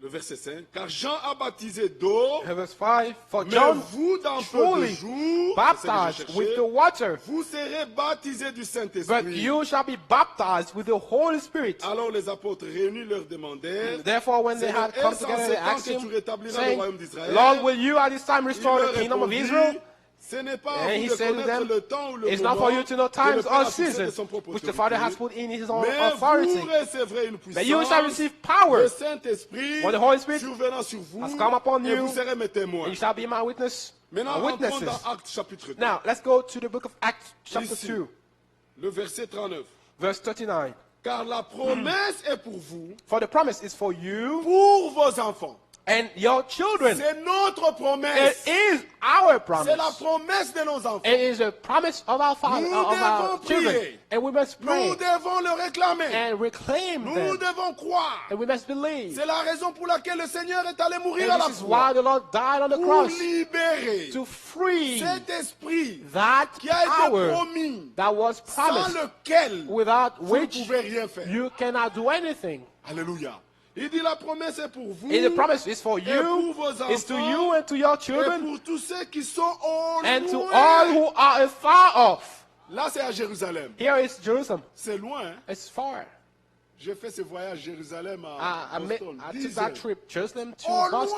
A: Le verset 5. Car Jean a baptisé d'eau,
B: And verse 5, for
A: mais
B: John
A: vous, dans peu de
B: truly
A: jours,
B: baptized with the water,
A: vous serez baptisés du
B: but
A: Saint-Esprit.
B: you shall be baptized with the Holy Spirit.
A: Alors les apôtres réunis leur demandèrent,
B: Therefore, when they
A: Seigneur,
B: had come
A: est-ce en
B: together,
A: ce
B: they
A: temps
B: asked
A: que tu
B: him,
A: rétabliras le
B: saying,
A: royaume d'Israël?
B: Lord, will you at this time
A: Il
B: restore
A: leur
B: the kingdom of
A: répondit,
B: Israel?
A: ce n'est pas à
B: And
A: vous
B: he
A: de
B: said to
A: connaître
B: them,
A: le temps ou le
B: it's not
A: moment
B: for you to know
A: que le
B: times
A: Père
B: or
A: a fixé de
B: seasons
A: son propre
B: which the Father has
A: autorité.
B: put in his own
A: Mais
B: authority.
A: vous recevrez une
B: But you shall
A: puissance,
B: receive power
A: le Saint-Esprit
B: when the Holy Spirit
A: survenant sur vous,
B: has come upon
A: et
B: you,
A: vous serez mes témoins.
B: and you shall be my witness,
A: Maintenant,
B: my
A: entrons
B: witnesses.
A: dans Actes chapitre 2,
B: Now, let's go to the book of Acts, chapter
A: Ici.
B: 2,
A: le verset 39.
B: verse 39.
A: Car la promesse est pour vous,
B: For the promise is for you
A: pour vos enfants.
B: and your children.
A: C'est notre promesse.
B: It is our
A: C'est la
B: promise.
A: promesse de nos enfants.
B: It is a promise of our Father,
A: Nous
B: of our
A: devons
B: children.
A: prier.
B: And we must pray
A: Nous devons le réclamer.
B: and reclaim
A: Nous
B: them.
A: devons croire.
B: And we must believe.
A: C'est la raison pour laquelle le Seigneur est allé mourir à
B: And
A: la
B: this is why
A: croix.
B: the Lord died on the
A: Pour
B: cross,
A: libérer
B: to free
A: cet esprit
B: that
A: qui a été
B: power
A: promis,
B: that was
A: sans
B: promised,
A: lequel
B: without
A: vous ne
B: which
A: pouvez rien faire.
B: you cannot do anything.
A: Alléluia. Il dit la promesse est pour vous,
B: And the promise is for
A: et
B: you,
A: pour vos
B: is to
A: enfants,
B: you and to your
A: et
B: children,
A: pour tous ceux qui sont au
B: and to
A: loin.
B: all who are afar off.
A: Là, c'est à Jérusalem.
B: Here is Jerusalem.
A: C'est loin. Hein?
B: It's far.
A: J'ai fait ce voyage Jérusalem à
B: I
A: Boston.
B: took
A: 10
B: that
A: heures.
B: trip, Jerusalem to
A: Au
B: Boston.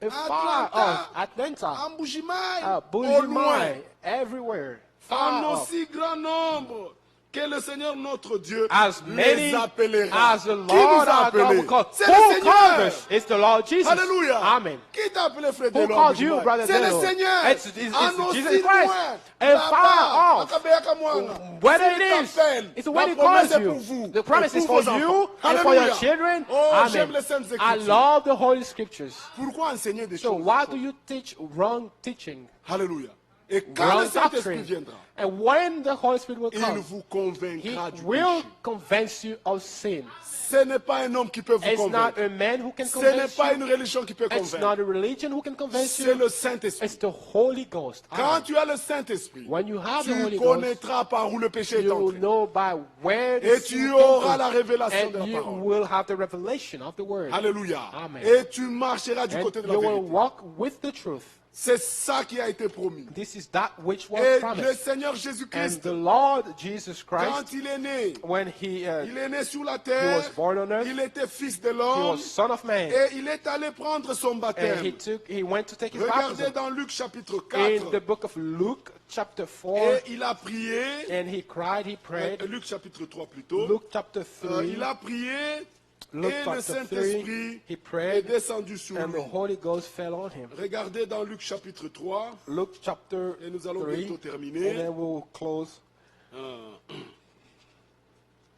A: loin.
B: Far off. Atlanta.
A: En Bougimaï. Au
B: Bujimai.
A: loin.
B: Everywhere.
A: En
B: Far off.
A: aussi grand nombre que le Seigneur notre Dieu
B: As many
A: les appellera.
B: as the
A: Qui
B: Lord
A: vous a
B: our God
A: appelé?
B: will call.
A: C'est le
B: Who
A: Seigneur.
B: called us? It's the Lord Jesus.
A: Alléluia.
B: Amen.
A: Qui t'a appelé frère
B: Who
A: de
B: called you, brother
A: C'est le
B: Delo?
A: Seigneur.
B: It's
A: En aussi
B: Jesus Christ.
A: loin.
B: And
A: Papa,
B: far off.
A: Akabeyaka Mwana.
B: Whether
A: S'il
B: it is,
A: t'appelle,
B: it's when
A: la
B: He calls
A: promesse est
B: you.
A: pour vous
B: The promise
A: et
B: is
A: pour
B: for
A: vos
B: you
A: enfants.
B: and for your
A: Alléluia.
B: children.
A: Oh, j'aime
B: Amen.
A: les saintes
B: I
A: écritures.
B: love the Holy Scriptures.
A: Pourquoi enseigner des
B: So
A: choses
B: why do you teach wrong teaching,
A: Alléluia. Et quand
B: wrong
A: le Saint-Esprit
B: doctrine?
A: viendra,
B: And when the Holy Spirit will
A: il
B: come,
A: vous
B: He
A: convaincra du
B: will
A: péché.
B: convince you of sin.
A: Ce n'est pas un homme qui peut vous
B: It's not
A: convaincre.
B: a man who can
A: Ce n'est
B: convince
A: pas
B: you.
A: une religion qui peut
B: It's
A: convaincre.
B: not a religion who can convince
A: C'est
B: you.
A: le Saint-Esprit.
B: It's the Holy Ghost.
A: Quand tu as le Saint-Esprit,
B: When you have the
A: tu
B: Holy Ghost,
A: connaîtras par où le péché est
B: you will
A: entré.
B: know by where the
A: Et
B: sin
A: tu
B: came
A: auras
B: from,
A: la révélation de
B: and
A: la
B: you
A: parole.
B: will have the revelation of the word.
A: Alléluia.
B: Amen.
A: Et tu marcheras du
B: And
A: côté de la
B: you will
A: vérité.
B: walk with the truth.
A: C'est ça qui a été promis.
B: This is that which was
A: Et le
B: promised.
A: Seigneur
B: And
A: Jésus-Christ,
B: the Lord Jesus
A: quand
B: Christ,
A: il est né,
B: when he
A: il est né sur la
B: was
A: terre,
B: born on earth,
A: il était fils de
B: he
A: l'homme,
B: was son of man,
A: et il est allé prendre son
B: and
A: baptême.
B: he went to take his
A: Regardez
B: baptism.
A: dans Luc chapitre
B: In the
A: 4,
B: book of Luke, chapter 4,
A: et il a prié,
B: and he cried, he prayed.
A: Luc chapitre 3 plutôt,
B: Luke chapter 3,
A: il a prié,
B: Luke
A: et le
B: chapter 3,
A: Saint-Esprit
B: he
A: est
B: prayed,
A: descendu sur
B: and the
A: lui.
B: Holy Ghost fell on him.
A: Regardez dans Luc chapitre 3,
B: Luke chapter
A: et nous allons
B: 3,
A: bientôt
B: and
A: terminer,
B: then we'll close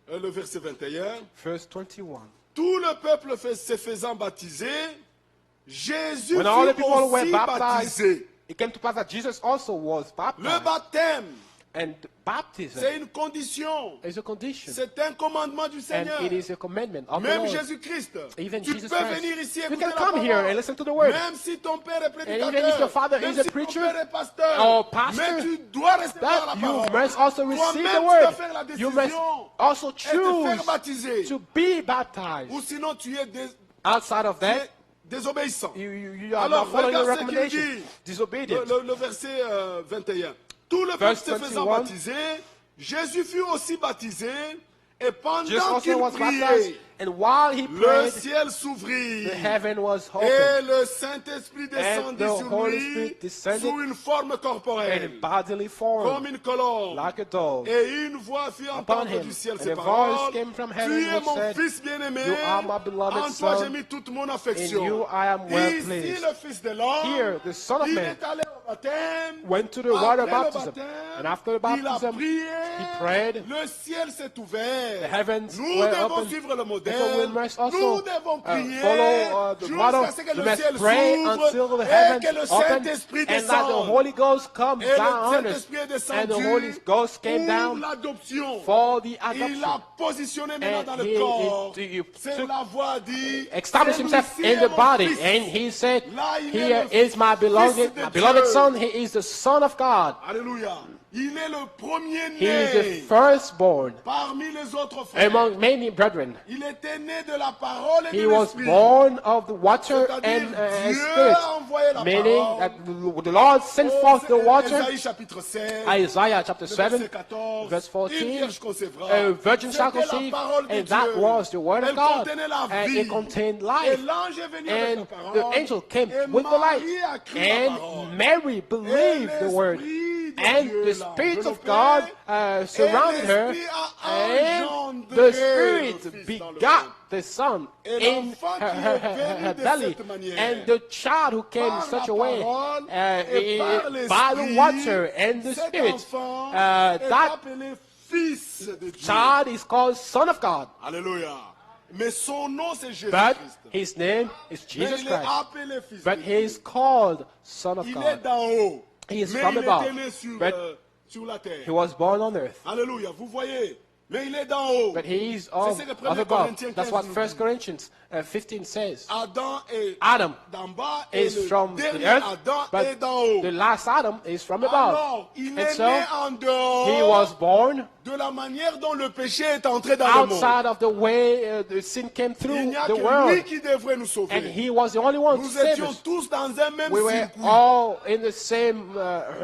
A: le verset 21.
B: verse 21.
A: Tout le peuple se faisant baptiser, Jésus
B: When all the
A: fut
B: people were
A: aussi
B: baptized,
A: baptisé.
B: it came to pass that Jesus also was
A: Le
B: baptized.
A: baptême,
B: And baptism
A: c'est une condition.
B: is a condition,
A: C'est un commandement du
B: and
A: Seigneur.
B: it is a commandment of the
A: Même
B: Lord.
A: Jésus-Christ,
B: Even
A: tu
B: Jesus
A: peux
B: Christ.
A: venir ici
B: You
A: écouter
B: can
A: la
B: come here and
A: parole.
B: listen to the word.
A: Même si ton père est prédicateur,
B: even if your father
A: même
B: is a
A: si ton
B: preacher
A: père est pasteur,
B: or pastor,
A: mais tu dois recevoir la
B: That
A: parole.
B: you must also receive
A: Toi-même,
B: the
A: tu dois
B: word.
A: faire la
B: You must
A: décision
B: also
A: et te faire
B: choose
A: baptiser.
B: to be baptized.
A: Ou sinon tu es
B: Outside of that,
A: désobéissant.
B: you are
A: Alors,
B: not following the
A: regarde ce qu'il
B: recommendation.
A: dit.
B: Disobedient.
A: Le verset 21. Tout le peuple
B: Verse
A: se faisant
B: 21.
A: baptiser, Jésus fut aussi baptisé, et
B: Jesus
A: pendant
B: also
A: qu'il
B: was
A: priait,
B: baptized, and while he
A: le
B: prayed,
A: ciel s'ouvrit,
B: the heaven was
A: et
B: opened,
A: le Saint-Esprit descendit
B: the
A: sur
B: Holy
A: lui
B: Spirit descended
A: sous une forme corporelle,
B: in bodily form,
A: comme une colombe.
B: like a dove.
A: Et une voix fit entendre
B: him,
A: du ciel
B: and
A: ces
B: a voice
A: paroles.
B: came from
A: Tu
B: heaven
A: es
B: which
A: mon
B: said,
A: fils bien-aimé,
B: "You are my beloved
A: en toi
B: son.
A: j'ai mis toute mon
B: In
A: affection.
B: you I am well
A: Ici
B: pleased."
A: le fils de l'homme,
B: Here, the Son of
A: il
B: Man
A: est allé au baptême,
B: went to the water
A: après le
B: baptism,
A: baptême,
B: and after the
A: il a
B: baptism,
A: prié,
B: he prayed.
A: le ciel s'est ouvert.
B: The heavens
A: Nous
B: were
A: devons
B: open.
A: suivre le modèle.
B: So we must also
A: Nous devons prier
B: follow the model.
A: jusqu'à ce que
B: We
A: le
B: must
A: ciel
B: pray
A: s'ouvre
B: until the
A: et
B: heavens
A: que le
B: open,
A: Saint-Esprit
B: and that the
A: descende.
B: Holy Ghost comes
A: Et le
B: down on us.
A: Saint-Esprit est
B: And the
A: descendu
B: Holy Ghost came
A: pour
B: down
A: l'adoption.
B: for the
A: Il
B: adoption.
A: l'a positionné maintenant
B: And
A: dans le
B: he-
A: corps.
B: he
A: C'est
B: took-
A: la voix dit.
B: Established himself
A: celui-ci
B: in
A: est
B: the
A: mon
B: body,
A: fils.
B: and he said,
A: Là, il est
B: "Here
A: le
B: is my
A: Fils
B: beloved
A: de
B: son.
A: Dieu.
B: He is the Son of God."
A: Alléluia. Il est le
B: He is the
A: premier-né
B: firstborn
A: parmi les autres frères.
B: among many brethren.
A: Il était né de la parole et
B: He
A: de
B: was
A: l'esprit.
B: born of the water
A: C'est-à-dire,
B: and
A: Dieu
B: spirit,
A: a envoyé la
B: meaning
A: parole.
B: that the Lord sent forth the water.
A: Ésaïe chapitre 16,
B: Isaiah chapter
A: le
B: 7,
A: verset 14,
B: verse 14,
A: une vierge concevra.
B: a virgin shall
A: C'était la
B: conceive,
A: parole de
B: and that
A: Dieu.
B: was the word of
A: Elle
B: God,
A: contenait la
B: and
A: vie.
B: it contained
A: Et
B: life.
A: l'ange est venu avec la
B: And
A: parole.
B: the angel came
A: Et
B: with the light,
A: Marie a cru la
B: and
A: parole.
B: Mary believed the word,
A: l'Esprit de
B: and
A: Dieu
B: the
A: l'a
B: Spirit of
A: enveloppée,
B: God surrounded her,
A: l'Esprit a
B: and
A: engendré
B: the
A: le
B: Spirit
A: Fils dans le
B: begot
A: ventre.
B: the Son
A: Et
B: in
A: l'enfant
B: her,
A: qui
B: her,
A: est
B: her,
A: venu
B: her
A: de
B: belly,
A: cette manière,
B: and the child who came in
A: par
B: such
A: la
B: a way,
A: parole et par
B: by the
A: l'Esprit,
B: water and the
A: cet
B: Spirit,
A: enfant est
B: that
A: appelé Fils de Dieu.
B: child is called Son of God.
A: Alléluia. Mais son nom c'est
B: But
A: Jésus-Christ.
B: his name is
A: Mais
B: Jesus
A: il est
B: Christ.
A: appelé Fils
B: But
A: de
B: he
A: Dieu.
B: is called Son of
A: Il est
B: God.
A: d'en haut.
B: He is
A: Mais
B: from
A: il
B: above.
A: était né sur,
B: But
A: sur la terre.
B: he was born on earth.
A: Alléluia. Vous voyez. Mais il est d'en haut.
B: But he is
A: C'est
B: of
A: ce que 1
B: above.
A: Corinthiens
B: That's
A: 15
B: what
A: nous
B: 1
A: dit.
B: Corinthians 15 says.
A: Adam est
B: Adam
A: d'en bas et
B: is
A: le
B: from the
A: dernier
B: earth,
A: Adam est
B: but
A: d'en haut.
B: the last Adam is from above.
A: Alors, il
B: And
A: est
B: so,
A: né en dehors
B: he was born
A: de la manière dont le péché est entré dans le monde.
B: outside of the way the sin came
A: Il
B: through
A: n'y a
B: the
A: que lui
B: world.
A: qui devrait nous
B: And
A: sauver.
B: he was the only one to
A: Nous
B: save
A: étions
B: us.
A: tous dans un même
B: We were
A: circuit.
B: all in the same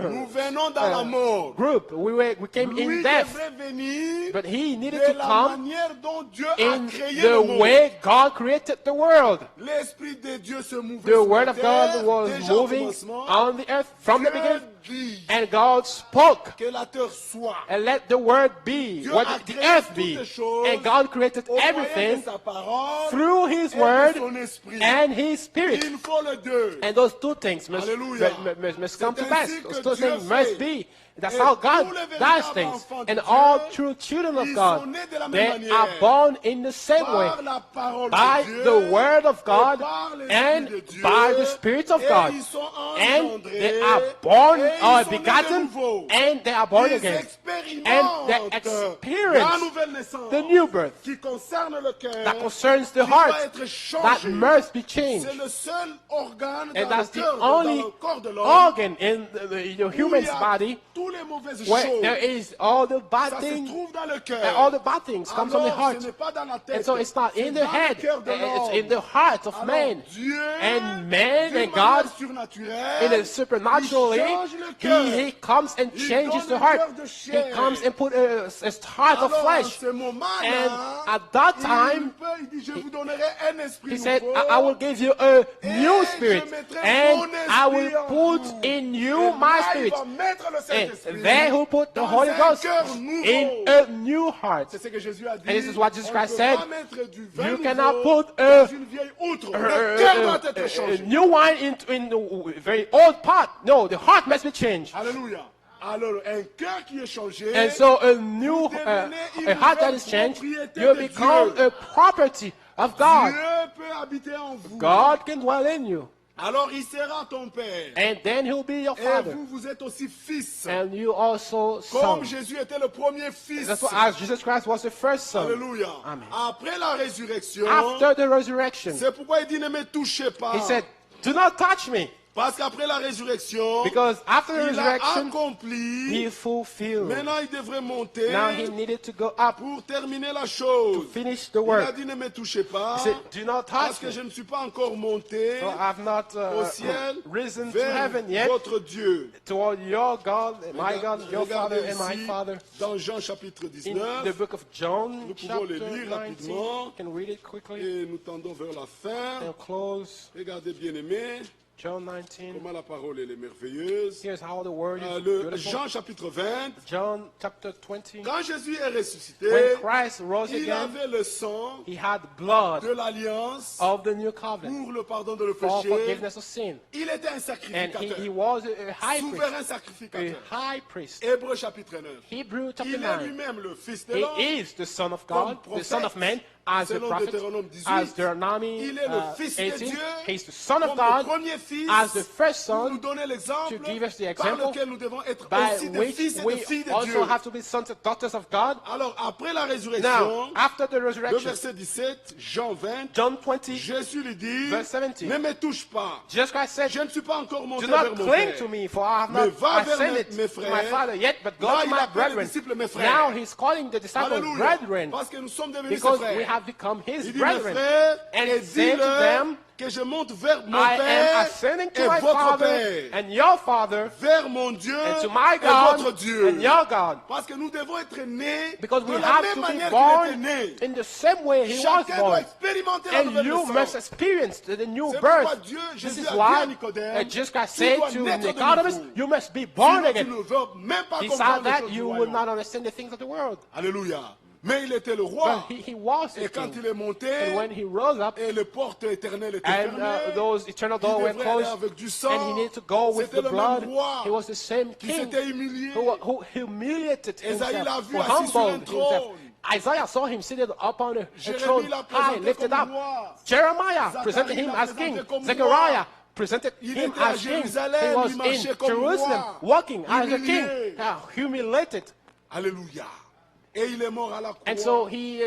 A: Nous venons dans la mort.
B: group. We came in
A: Lui
B: death.
A: devrait venir
B: But he needed
A: de
B: to
A: la
B: come
A: manière dont Dieu a
B: in
A: créé
B: the
A: le monde.
B: way God created the world.
A: L'Esprit de Dieu se mouvait
B: The
A: sur
B: word
A: la
B: of
A: terre,
B: God was
A: déjà au
B: moving
A: commencement.
B: on the earth from the
A: Dieu
B: beginning.
A: dit
B: And God spoke
A: que la terre soit.
B: and let the word be,
A: Dieu
B: what
A: a
B: the
A: créé
B: earth
A: toutes
B: be.
A: les choses
B: And God created
A: au moyen de
B: everything
A: sa parole
B: through His
A: et
B: word
A: de son esprit.
B: and His Spirit.
A: Il faut les deux.
B: And those two things must
A: Alléluia.
B: must come to
A: C'est
B: pass.
A: ainsi que
B: Those two
A: Dieu
B: things must
A: fait.
B: be. That's
A: Et
B: how
A: tous
B: God
A: les
B: does
A: véritables
B: things.
A: enfants de
B: And
A: Dieu,
B: all true children of
A: ils
B: God,
A: sont nés de la même
B: they
A: manière.
B: are born in the same way.
A: Par la parole
B: By
A: de Dieu,
B: the word of
A: et
B: God
A: par l'Esprit
B: and
A: de Dieu,
B: by the Spirit of
A: et
B: God.
A: ils sont
B: And
A: engendrés,
B: they are born
A: et ils
B: or
A: sont nés de
B: begotten
A: nouveau.
B: and they are born
A: Ils
B: again.
A: expérimentent
B: And they
A: la
B: experience
A: nouvelle naissance
B: the new birth
A: qui concerne le cœur,
B: that concerns the
A: qui doit
B: heart,
A: être changé.
B: that must be changed.
A: C'est le seul organe
B: And
A: dans
B: that's
A: le
B: the
A: cœur,
B: only
A: dans le corps de l'homme
B: organ in the
A: où il y
B: human's
A: a
B: body
A: tous les mauvaises
B: where
A: choses.
B: there is all the bad
A: Ça se
B: things,
A: trouve dans le cœur.
B: and all the bad things come from the
A: Alors,
B: heart.
A: ce n'est pas dans la tête.
B: And so it's not
A: c'est
B: in
A: dans
B: the
A: le
B: head,
A: cœur de
B: it's
A: l'homme.
B: in the heart of
A: Alors,
B: man.
A: Dieu,
B: And man
A: d'une
B: and God,
A: manière surnaturelle,
B: in a supernaturally,
A: il change le cœur.
B: he comes and
A: Il
B: changes
A: donne
B: the
A: un
B: heart.
A: cœur de chair.
B: He comes and put a heart of
A: Alors,
B: flesh.
A: en ce moment-là,
B: And at that time,
A: il dit, je vous donnerai un esprit
B: he said,
A: nouveau.
B: I will give you a new
A: Et
B: spirit,
A: je mettrai
B: and
A: mon
B: I will
A: esprit en
B: put
A: vous.
B: in
A: Et
B: you
A: là,
B: my
A: il
B: spirit.
A: va mettre le
B: And
A: Saint-Esprit
B: there who put the
A: dans
B: Holy
A: un
B: Ghost
A: cœur nouveau.
B: in a new heart.
A: C'est ce que Jésus a dit.
B: And this is what Jesus
A: On
B: Christ
A: ne peut
B: said.
A: pas mettre du vin
B: You
A: nouveau
B: cannot put
A: dans une vieille outre. Le cœur doit être
B: a
A: changé.
B: new wine in a very old pot. No, the heart must be changed.
A: Alléluia. Alors, un cœur qui est changé,
B: And so a new
A: devenez une
B: a heart that
A: nouvelle
B: is changed,
A: propriété
B: you
A: de
B: become
A: Dieu.
B: a property of God.
A: Dieu peut habiter en vous.
B: God can dwell in you.
A: Alors, il sera ton Père.
B: And then he'll be your
A: Et
B: father.
A: vous, vous êtes aussi fils.
B: And you also
A: Comme
B: son.
A: Jésus était le premier fils.
B: That's why as Jesus Christ was the first son.
A: Alléluia.
B: Amen.
A: Après la résurrection,
B: After the resurrection,
A: c'est pourquoi il dit ne me touchez pas.
B: he said, do not touch me.
A: Parce qu'après la résurrection,
B: Because after the
A: il a
B: resurrection,
A: accompli.
B: he fulfilled.
A: Maintenant, il devrait monter
B: Now he needed to go up
A: pour terminer la
B: to
A: chose.
B: finish the
A: Il a
B: work.
A: dit ne me touchez pas.
B: He said, do not
A: Parce
B: touch
A: que
B: me.
A: je ne suis pas encore monté
B: So I've not
A: au ciel
B: risen to
A: vers
B: heaven yet
A: votre Dieu.
B: toward your God, my God, your Father,
A: Regardez
B: and my
A: ici,
B: Father.
A: dans Jean chapitre
B: In the
A: 19,
B: book of John,
A: Nous pouvons le
B: chapter
A: lire
B: 19,
A: rapidement.
B: you can read it quickly
A: et nous tendons vers la fin.
B: and close.
A: Regardez bien aimé,
B: John 19.
A: comment la parole elle est merveilleuse.
B: Here's how the word is
A: Le
B: beautiful.
A: Jean chapitre 20,
B: John chapter 20.
A: quand Jésus est ressuscité,
B: When Christ rose
A: il
B: again,
A: avait le sang
B: he had blood
A: de l'alliance
B: of the new covenant
A: pour le pardon de le
B: for
A: péché.
B: forgiveness of sin.
A: Il était un
B: And
A: sacrificateur,
B: he was a high priest.
A: souverain
B: A
A: sacrificateur.
B: high priest.
A: Hébreux chapitre 9.
B: Hebrew chapter
A: Il est
B: 9.
A: lui-même le fils de
B: He
A: l'homme.
B: is the Son of God,
A: Comme
B: the Son of
A: prophète,
B: Man, as the
A: selon
B: prophet,
A: Deutéronome 18.
B: as Deuteronomy
A: Il est le fils de
B: 18.
A: Dieu,
B: He's the Son of
A: comme le
B: God,
A: premier fils,
B: as the first
A: pour nous
B: son,
A: donner l'exemple
B: to give us the
A: par
B: example
A: lequel nous devons être
B: by
A: aussi des
B: which
A: fils et des
B: we
A: filles de
B: also
A: Dieu.
B: have to be sons and daughters of God.
A: Alors, après la
B: Now,
A: résurrection,
B: after the
A: le
B: resurrection,
A: verset 17, Jean 20,
B: John 20,
A: Jésus lui dit,
B: verse 17.
A: ne me touche pas.
B: Jesus Christ said,
A: Je ne suis pas encore monté
B: do
A: vers
B: not
A: mon
B: cling
A: Père.
B: to me, for I have
A: Mais
B: not
A: va vers
B: ascended
A: mes
B: to my
A: frères.
B: Father yet, but go
A: Là,
B: to
A: il
B: my
A: appelle les
B: brethren.
A: disciples mes frères.
B: Now he's calling the disciples
A: Alléluia.
B: brethren,
A: Parce que nous sommes devenus ses
B: because we
A: frères.
B: have become his
A: Il dit, mes
B: brethren.
A: frères,
B: And
A: et
B: say to
A: dis-leur
B: them,
A: que je monte vers mon
B: I am
A: Père
B: ascending to
A: et
B: my
A: votre
B: Father
A: Père,
B: and your Father,
A: vers mon Dieu
B: and to my
A: et votre
B: God
A: Dieu.
B: and your God.
A: Parce que nous devons être nés
B: Because
A: de
B: we
A: la
B: have
A: même
B: to
A: manière
B: be
A: qu'il était
B: born
A: né.
B: in the same way he was
A: Chacun doit
B: born.
A: expérimenter la
B: And
A: nouvelle
B: you must
A: naissance.
B: experience the new
A: C'est pourquoi
B: birth.
A: Dieu,
B: This
A: Jésus
B: is
A: a dit à
B: why
A: Nicodème,
B: Jesus Christ
A: tu
B: said
A: dois
B: to
A: naître de
B: Nicodemus,
A: nouveau.
B: you must be born
A: Sinon, tu
B: again.
A: ne veux même pas comprendre
B: Besides
A: les
B: that,
A: choses du
B: you will
A: royaume.
B: not understand the things of the world.
A: Alléluia. Mais il était le roi.
B: But he was the
A: Et quand
B: king.
A: il est monté,
B: And when he rose up,
A: et les portes éternelles étaient
B: and
A: fermées,
B: those eternal
A: il
B: doors were
A: devrait aller
B: closed,
A: avec du sang.
B: and he needed to go with
A: C'était
B: the
A: le
B: blood,
A: même roi
B: he was the same
A: qui
B: king
A: s'était humilié.
B: who humiliated
A: Esaïe
B: himself,
A: l'a vu
B: who
A: assis sur un
B: humbled himself.
A: trône.
B: Isaiah saw him seated upon a
A: Jérémie
B: throne,
A: l'a
B: high,
A: présenté
B: lifted
A: comme
B: up.
A: roi.
B: Jeremiah
A: Zacharie
B: presented him
A: l'a
B: as
A: présenté
B: king.
A: comme
B: Zechariah
A: roi.
B: presented
A: Il
B: him
A: était à
B: as king.
A: Jérusalem,
B: He was
A: il marchait
B: in
A: comme
B: Jerusalem,
A: roi,
B: walking as a king,
A: humilié.
B: humiliated.
A: Alléluia. Et il est mort à la croix.
B: And so he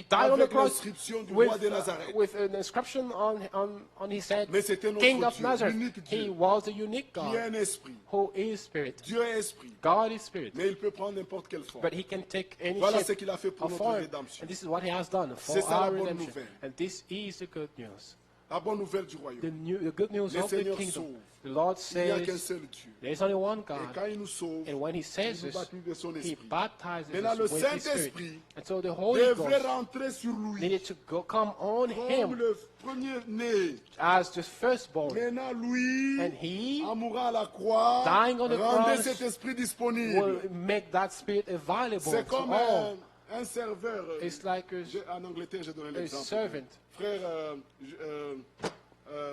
B: died on the
A: Avec
B: cross
A: l'inscription du roi de Nazareth.
B: with an inscription on his head,
A: Mais c'était notre
B: King of
A: Dieu,
B: Nazareth.
A: l'unique Dieu,
B: He was the unique
A: qui est
B: God
A: un esprit.
B: who is spirit.
A: Dieu est esprit.
B: God is spirit.
A: Mais il peut prendre n'importe quelle forme.
B: But he can take any
A: Voilà ce
B: shape
A: qu'il a fait pour
B: or
A: notre
B: form.
A: rédemption.
B: And this is what he has done for
A: C'est ça la
B: our
A: bonne
B: redemption.
A: nouvelle.
B: And this is the good news.
A: La bonne nouvelle du royaume.
B: The good news
A: Le
B: of the
A: Seigneur
B: kingdom.
A: sauve.
B: The Lord
A: Il n'y a qu'un
B: says
A: seul Dieu.
B: there is only one
A: Et
B: God.
A: quand il nous sauve,
B: And when he says
A: il nous
B: this,
A: baptise de son
B: he
A: esprit.
B: baptizes
A: Maintenant, le
B: us with his spirit.
A: Saint-Esprit
B: And so the Holy
A: devrait
B: Ghost
A: rentrer sur lui.
B: needed to come on
A: Comme
B: him
A: le premier-né.
B: as the firstborn.
A: Maintenant, lui,
B: And he
A: en mourant à la croix,
B: dying on the
A: rendait
B: cross
A: cet esprit disponible.
B: will make that spirit available
A: C'est
B: to
A: comme
B: all.
A: un serveur.
B: It's like
A: En Angleterre, j'ai donné
B: a
A: l'exemple.
B: servant.
A: Frère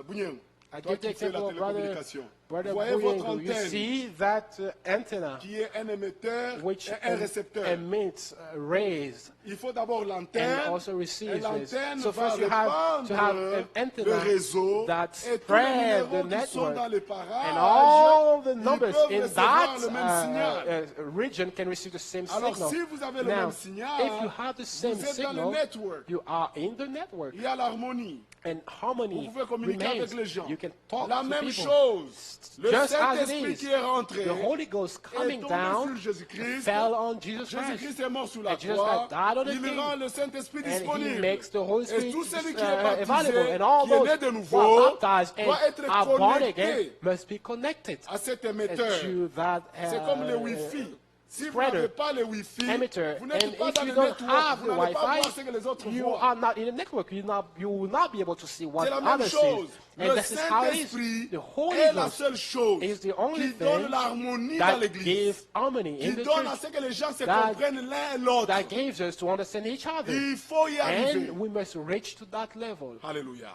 A: Bougnen,
B: I
A: toi
B: give the
A: qui fais la
B: example of brother
A: télécommunication,
B: Brother
A: voyez votre
B: Boyengo. You
A: antenne
B: see that antenna
A: qui est un émetteur
B: which
A: et un récepteur.
B: emits rays
A: Il faut d'abord l'antenne.
B: and also receives
A: Et
B: rays.
A: l'antenne
B: So
A: va
B: first you have to have
A: répandre
B: an
A: le
B: antenna
A: réseau
B: that
A: et tous les
B: spread the
A: numéros qui sont
B: network,
A: dans les
B: and
A: parages,
B: all the
A: ils
B: numbers
A: peuvent
B: in
A: recevoir
B: that
A: le même signal.
B: region can receive the same
A: Alors
B: signal.
A: si vous avez le
B: Now,
A: même signal,
B: if you have the same
A: vous êtes dans le
B: signal,
A: network.
B: you are in the network,
A: Il y a l'harmonie.
B: and harmony
A: Vous pouvez communiquer
B: remains.
A: avec les gens.
B: You can talk
A: La
B: to
A: même
B: people.
A: chose. Le
B: Just as
A: Saint-Esprit
B: it
A: qui
B: is,
A: est rentré
B: the Holy Ghost
A: est
B: coming
A: tombé
B: down
A: sur Jésus-Christ.
B: fell on Jesus Christ.
A: Jésus-Christ est mort sur la
B: And Jesus
A: croix.
B: Christ died on the
A: Il
B: thing.
A: rend le Saint-Esprit
B: And he
A: disponible.
B: makes the Holy
A: Et
B: Spirit
A: tout celui qui est baptisé,
B: available. And all
A: qui est né
B: those
A: de
B: who
A: nouveau,
B: are baptized
A: doit
B: and
A: être
B: are born again
A: connecté
B: must be connected
A: à cet
B: to
A: émetteur.
B: that
A: C'est comme le Wi-Fi. Si vous
B: spreader,
A: n'avez pas le Wi-Fi,
B: emitter.
A: vous
B: And
A: n'êtes pas
B: if
A: dans
B: you
A: le
B: don't
A: network.
B: have
A: Vous
B: the
A: n'allez pas voir ce
B: Wi-Fi,
A: que les autres
B: you
A: voient.
B: are not in the network. You will not be able to see what
A: C'est la même
B: others
A: chose.
B: see. And
A: Le
B: this is how it is.
A: Saint-Esprit
B: The Holy
A: est la
B: Ghost
A: seule chose
B: is the only
A: qui donne
B: thing
A: l'harmonie dans
B: that
A: l'Église.
B: gives harmony
A: Qui
B: in the
A: donne à
B: church,
A: ce que les gens se
B: that-
A: comprennent l'un et l'autre.
B: that gives us to understand each other.
A: Il faut y arriver.
B: And we must reach to that level.
A: Alléluia.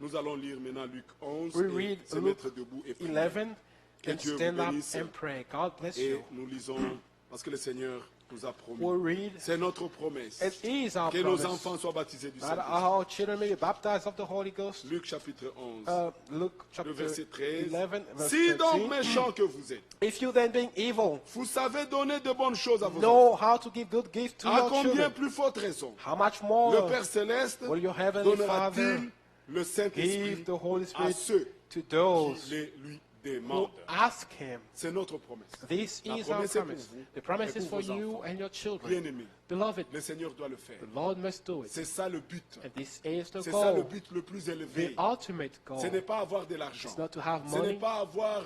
A: Nous allons lire maintenant Luc 11
B: We
A: et
B: read
A: se
B: Luke
A: mettre debout et prier.
B: 11
A: Que
B: and
A: Dieu vous
B: stand up
A: bénisse.
B: and pray. God bless
A: Et
B: you.
A: nous lisons, parce que le Seigneur nous a promis.
B: We'll read.
A: C'est notre promesse.
B: It is our
A: Que nos
B: promise
A: enfants soient baptisés du
B: that
A: Saint-Esprit.
B: our children may be baptized of the Holy Ghost.
A: Luc chapitre 11,
B: Luke
A: le
B: chapter
A: verset 13.
B: 11, verse
A: Si donc
B: 13.
A: méchants que vous êtes,
B: If you then being evil
A: vous savez donner de bonnes choses à vos enfants,
B: know how to give good gifts to
A: à
B: your
A: combien
B: children,
A: plus forte raison
B: how much
A: le
B: more
A: Père Céleste
B: will your heavenly Father
A: donnera-t-il le Saint-Esprit
B: give the Holy
A: à
B: Spirit
A: ceux
B: to
A: qui
B: those
A: les lui
B: who
A: demandent?
B: ask Him?
A: C'est notre promesse.
B: This
A: La
B: is our
A: promesse est pour
B: promise.
A: vous
B: The promise
A: et
B: is
A: pour
B: for
A: vos
B: you
A: enfants.
B: and your children.
A: Bien-aimés,
B: Beloved,
A: le Seigneur doit le faire.
B: the Lord must do it.
A: C'est ça le but.
B: And this is the
A: C'est ça le
B: goal.
A: but le plus
B: The
A: élevé.
B: ultimate goal.
A: Ce n'est pas avoir de l'argent.
B: It's not to have
A: Ce n'est
B: money.
A: pas avoir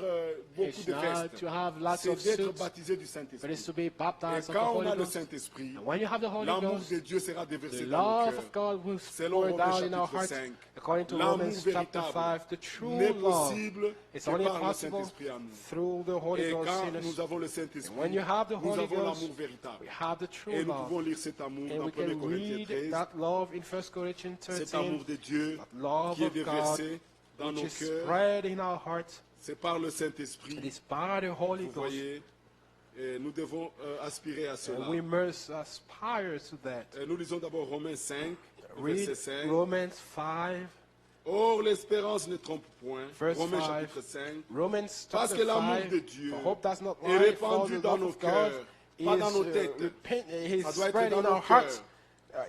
A: beaucoup
B: It's
A: de
B: not
A: vestes.
B: to have lots
A: C'est
B: of
A: d'être
B: suits,
A: baptisé du
B: but it's
A: Saint-Esprit.
B: to be
A: Et
B: baptized of the
A: quand on
B: Holy
A: a le
B: Ghost.
A: Saint-Esprit,
B: And when you have the Holy
A: l'amour
B: Ghost,
A: de Dieu sera déversé
B: the
A: dans nos
B: love
A: cœurs.
B: of God will
A: Selon
B: pour
A: Romains
B: down in our
A: chapitre
B: hearts.
A: 5,
B: According to
A: l'amour
B: Romans chapter
A: véritable
B: 5, the true
A: n'est
B: love
A: possible
B: is
A: que
B: only
A: par le
B: possible
A: Saint-Esprit en nous.
B: through the Holy
A: Et
B: Ghost
A: quand
B: in us.
A: nous avons le Saint-Esprit,
B: And when you have the
A: nous
B: Holy
A: avons
B: Ghost,
A: l'amour véritable.
B: we have the true
A: Et nous
B: love.
A: pouvons lire cet amour
B: And
A: dans
B: we
A: 1
B: can
A: Corinthiens
B: read
A: 13.
B: that love in 1 Corinthians
A: Cet
B: 13,
A: amour de Dieu
B: that love
A: qui est
B: of God,
A: déversé dans
B: which
A: nos
B: is
A: cœurs,
B: spread in our hearts.
A: c'est par le
B: It
A: Saint-Esprit.
B: is by the Holy
A: Vous
B: Ghost.
A: voyez, et nous devons aspirer à cela.
B: And we must aspire to that.
A: Nous lisons d'abord Romains 5,
B: Read
A: verset 5.
B: Romans 5,
A: Or, l'espérance ne trompe point.
B: Verse
A: Romains
B: 5.
A: chapitre 5.
B: Romans
A: Parce
B: chapter
A: que l'amour
B: 5,
A: de Dieu
B: the hope does not
A: est
B: lie, for
A: répandu
B: the
A: dans
B: love
A: nos
B: of God
A: cœurs, pas dans nos
B: is
A: têtes.
B: is
A: Ça doit être
B: spread
A: dans
B: in
A: nos
B: our hearts.
A: cœurs.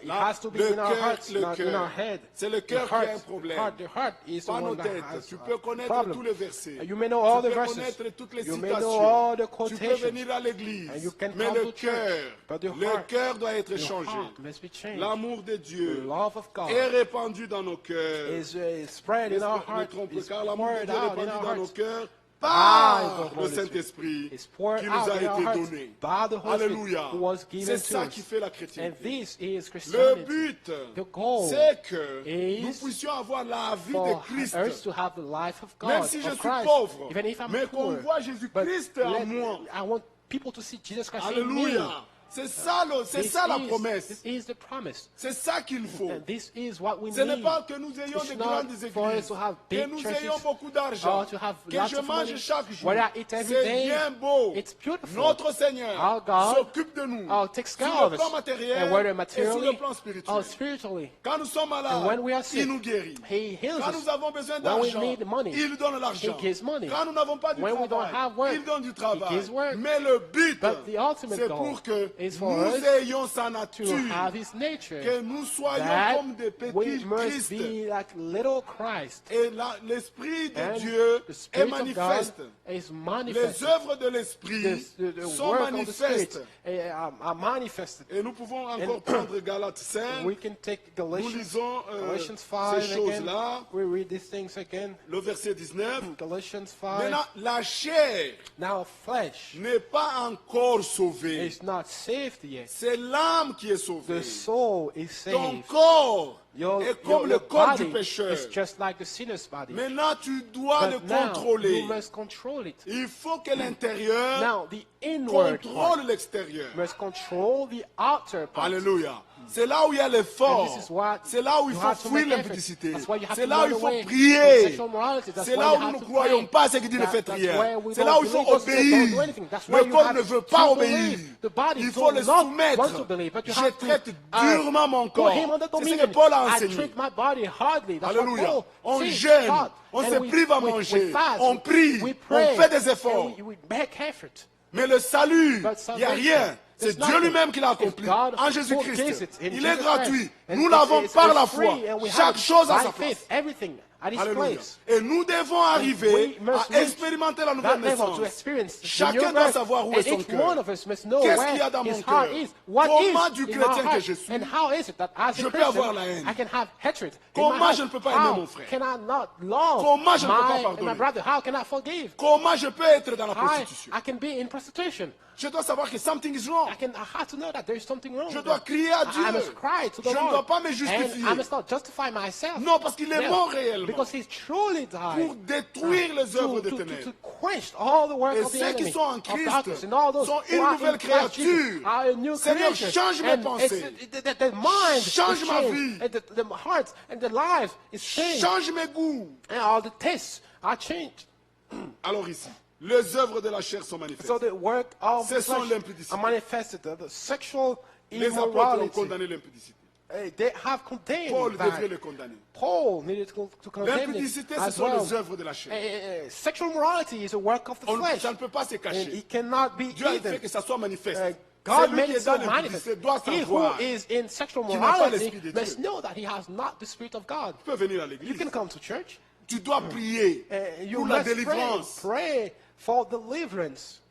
B: It
A: Là,
B: has to be
A: le
B: in our
A: cœur,
B: hearts,
A: le
B: not in
A: cœur.
B: our head.
A: C'est le
B: The
A: cœur qui a un
B: heart,
A: problème.
B: the heart is the
A: Pas nos
B: one that
A: têtes.
B: has
A: Tu
B: a
A: peux connaître
B: problem.
A: tous les versets.
B: You may know all
A: Tu
B: the
A: peux
B: verses.
A: connaître toutes les
B: You may know
A: citations.
B: all the
A: Tu peux
B: quotations.
A: venir à l'église.
B: And you can
A: Mais
B: come
A: le
B: to church.
A: cœur,
B: But the
A: le
B: heart,
A: cœur doit être
B: the
A: changé.
B: heart must be changed.
A: L'amour de
B: The
A: Dieu
B: love of God
A: est répandu dans nos cœurs.
B: is spread in our
A: Ne
B: heart.
A: trompe
B: Is
A: car l'amour de
B: poured
A: Dieu est
B: out in
A: répandu
B: our
A: dans nos
B: hearts.
A: cœurs
B: By
A: par
B: the
A: le
B: Holy Spirit.
A: Saint-Esprit
B: It's poured
A: qui nous
B: out
A: a
B: in our
A: été
B: hearts
A: donné.
B: by the Holy Spirit
A: Alléluia.
B: who was given
A: C'est
B: to
A: ça
B: us.
A: qui fait la
B: And
A: chrétienté.
B: this is
A: Le
B: Christianity.
A: but,
B: The goal
A: c'est que
B: is
A: nous puissions avoir la vie
B: for
A: de Christ.
B: us to have the life of God,
A: Même si je
B: of
A: suis
B: Christ,
A: pauvre,
B: even if I'm
A: mais qu'on
B: poor.
A: voit
B: But
A: Jésus-Christ en
B: let-
A: moi.
B: I want people to see Jesus Christ in me.
A: Alléluia. C'est ça, la promesse.
B: This is the promise.
A: C'est ça qu'il faut.
B: And this is what we
A: Ce n'est
B: need.
A: pas que nous ayons
B: It's
A: de
B: not
A: grandes
B: for us
A: églises,
B: to have
A: que
B: big
A: nous
B: churches,
A: ayons beaucoup d'argent,
B: or to have
A: que
B: lots
A: je
B: of
A: mange
B: money.
A: chaque jour.
B: What I eat every
A: C'est
B: day,
A: bien beau.
B: it's beautiful.
A: Notre Seigneur
B: Our God
A: s'occupe de nous
B: takes care
A: sur
B: of
A: le
B: us.
A: plan matériel
B: And whether
A: et sur
B: materially
A: le plan
B: or
A: spirituel.
B: spiritually.
A: Quand nous sommes
B: And
A: malades,
B: when we are sick,
A: il nous guérit.
B: He heals
A: Quand
B: us.
A: nous avons besoin
B: When we
A: d'argent,
B: need money,
A: il donne l'argent.
B: He gives money.
A: Quand nous n'avons pas du
B: When we don't
A: travail,
B: have work,
A: il donne du
B: He
A: travail.
B: gives work.
A: Mais le but,
B: But the ultimate
A: c'est
B: goal
A: pour que
B: is for
A: nous
B: us
A: ayons sa nature,
B: to have His nature.
A: que nous soyons
B: That
A: comme des
B: we
A: petits
B: must
A: Christ.
B: be like little Christ.
A: Et l'Esprit de
B: And
A: Dieu
B: the
A: est
B: Spirit of
A: manifeste.
B: God is
A: Les
B: manifested.
A: œuvres de l'Esprit
B: The
A: sont
B: work of the Spirit
A: manifestes.
B: Are manifested.
A: Et nous pouvons encore prendre Galates 5.
B: We can take
A: Nous
B: Galatians,
A: lisons
B: Galatians
A: ces
B: 5 again.
A: choses-là.
B: We read these things again.
A: Le verset 19.
B: Galatians 5.
A: Maintenant, la chair
B: Now flesh
A: n'est pas encore sauvée.
B: is not saved yet.
A: C'est l'âme qui est sauvée.
B: The soul is
A: Ton
B: saved.
A: corps
B: Your,
A: est comme le
B: your
A: corps du
B: body
A: pécheur.
B: is just like the sinner's body.
A: Maintenant, tu dois le
B: But now
A: contrôler.
B: you must control it.
A: Il faut que l'intérieur
B: Now the inward
A: contrôle
B: part
A: l'extérieur.
B: must control the outer part.
A: Alléluia. C'est là où il y a l'effort.
B: And this is what
A: C'est là où il
B: you
A: faut
B: have to
A: fuir
B: make effort.
A: l'impudicité.
B: That's why you have
A: C'est
B: to
A: là où
B: run
A: il faut
B: away from
A: prier.
B: sexual morality. That's
A: C'est
B: why
A: là
B: you
A: où nous
B: have
A: ne
B: to
A: croyons
B: pray.
A: pas ce qu'il dit ne faites
B: That's
A: rien.
B: where we
A: C'est là
B: don't
A: où il faut
B: believe us, they don't
A: obéir.
B: do anything. That's where
A: Le
B: you
A: corps
B: have
A: ne veut
B: to
A: pas
B: believe.
A: obéir.
B: The body
A: Il faut
B: does
A: le
B: not
A: soumettre.
B: want to believe, but you
A: Je
B: have to,
A: traite durement mon
B: put
A: corps.
B: him under
A: C'est ce
B: dominion.
A: que Paul a
B: I
A: enseigné.
B: treat my body hardly. That's
A: Alléluia.
B: what Paul
A: On
B: says,
A: jeûne.
B: God.
A: On
B: And
A: se
B: we-
A: prive à
B: we
A: manger.
B: fast,
A: On prie.
B: we
A: On
B: pray,
A: fait des efforts.
B: and we make effort.
A: Mais le salut,
B: But
A: il n'y a
B: salvation,
A: rien. C'est
B: there's
A: Dieu
B: nothing.
A: lui-même qui l'a
B: It's
A: accompli
B: God
A: en
B: who
A: Jésus-Christ.
B: gives it in
A: Il est
B: Jesus
A: gratuit.
B: Christ. And
A: Nous l'avons
B: it's
A: par la
B: free,
A: foi.
B: and we have
A: Chaque
B: it
A: chose à
B: by
A: sa
B: faith,
A: place.
B: everything at His
A: Alléluia.
B: place.
A: Et nous devons arriver
B: we must
A: à
B: reach
A: expérimenter la nouvelle
B: That level
A: naissance.
B: to experience the
A: Chacun
B: new
A: doit
B: birth.
A: savoir où
B: And
A: est son
B: each
A: cœur.
B: one of us must know
A: Qu'est-ce
B: where
A: qu'il y a dans
B: his
A: mon
B: heart
A: cœur?
B: is. What
A: Comment
B: is
A: du
B: in my
A: chrétien que
B: heart?
A: je suis,
B: And how is it that as
A: je
B: a
A: peux
B: Christian,
A: avoir la haine?
B: I can have hatred in
A: Comment
B: my heart?
A: je ne peux pas aimer
B: How
A: mon frère?
B: can I not love
A: Comment je ne peux pas
B: my
A: pardonner?
B: brother? How can I forgive?
A: Comment je peux être dans la
B: I
A: prostitution?
B: can be in prostitution.
A: Je dois savoir que something is wrong.
B: I have to know that there is something wrong.
A: Je
B: with
A: dois
B: that.
A: crier à
B: I
A: Dieu.
B: must cry to the
A: Je ne
B: Lord.
A: dois pas me
B: And
A: justifier.
B: I must not justify myself.
A: Non, parce qu'il est
B: Yeah.
A: mort réellement
B: Because He's truly died.
A: pour détruire les œuvres de
B: to
A: ténèbres.
B: quench all the work
A: Et
B: of the
A: ceux qui
B: enemy,
A: sont en
B: of
A: Christ
B: darkness, and all those
A: sont
B: who
A: une
B: are
A: nouvelle
B: in Christ Jesus
A: créature.
B: are a new
A: Seigneur,
B: creation.
A: change mes
B: And
A: pensées.
B: the mind
A: Change
B: is
A: ma
B: changed,
A: vie.
B: and the heart and the life is changed,
A: Change mes goûts.
B: and all the tastes are changed.
A: Alors ici, les œuvres de la chair sont manifestes.
B: So the work of
A: Ce
B: the
A: sont
B: flesh
A: l'impudicité.
B: are manifested. The sexual
A: Les apôtres ont
B: immorality.
A: condamné l'impudicité.
B: They have condemned
A: Paul devrait
B: that.
A: le condamner.
B: Paul needed to condemn it
A: L'impudicité, ce
B: as
A: sont
B: well.
A: les œuvres de la chair.
B: Sexual morality is a work of the flesh,
A: Ça ne peut pas se
B: and
A: cacher.
B: it cannot be
A: Dieu a
B: hidden.
A: fait que ça soit manifeste.
B: God
A: Celui
B: made
A: qui
B: it
A: est dans
B: so manifest.
A: l'impudicité doit
B: He who
A: savoir
B: is in sexual
A: qu'il n'a pas
B: morality
A: l'esprit de
B: must
A: Dieu.
B: know that he has not the Spirit of God.
A: Tu peux venir à
B: You
A: l'église.
B: can come to church.
A: Tu dois prier
B: You
A: pour la
B: must
A: délivrance.
B: pray for deliverance.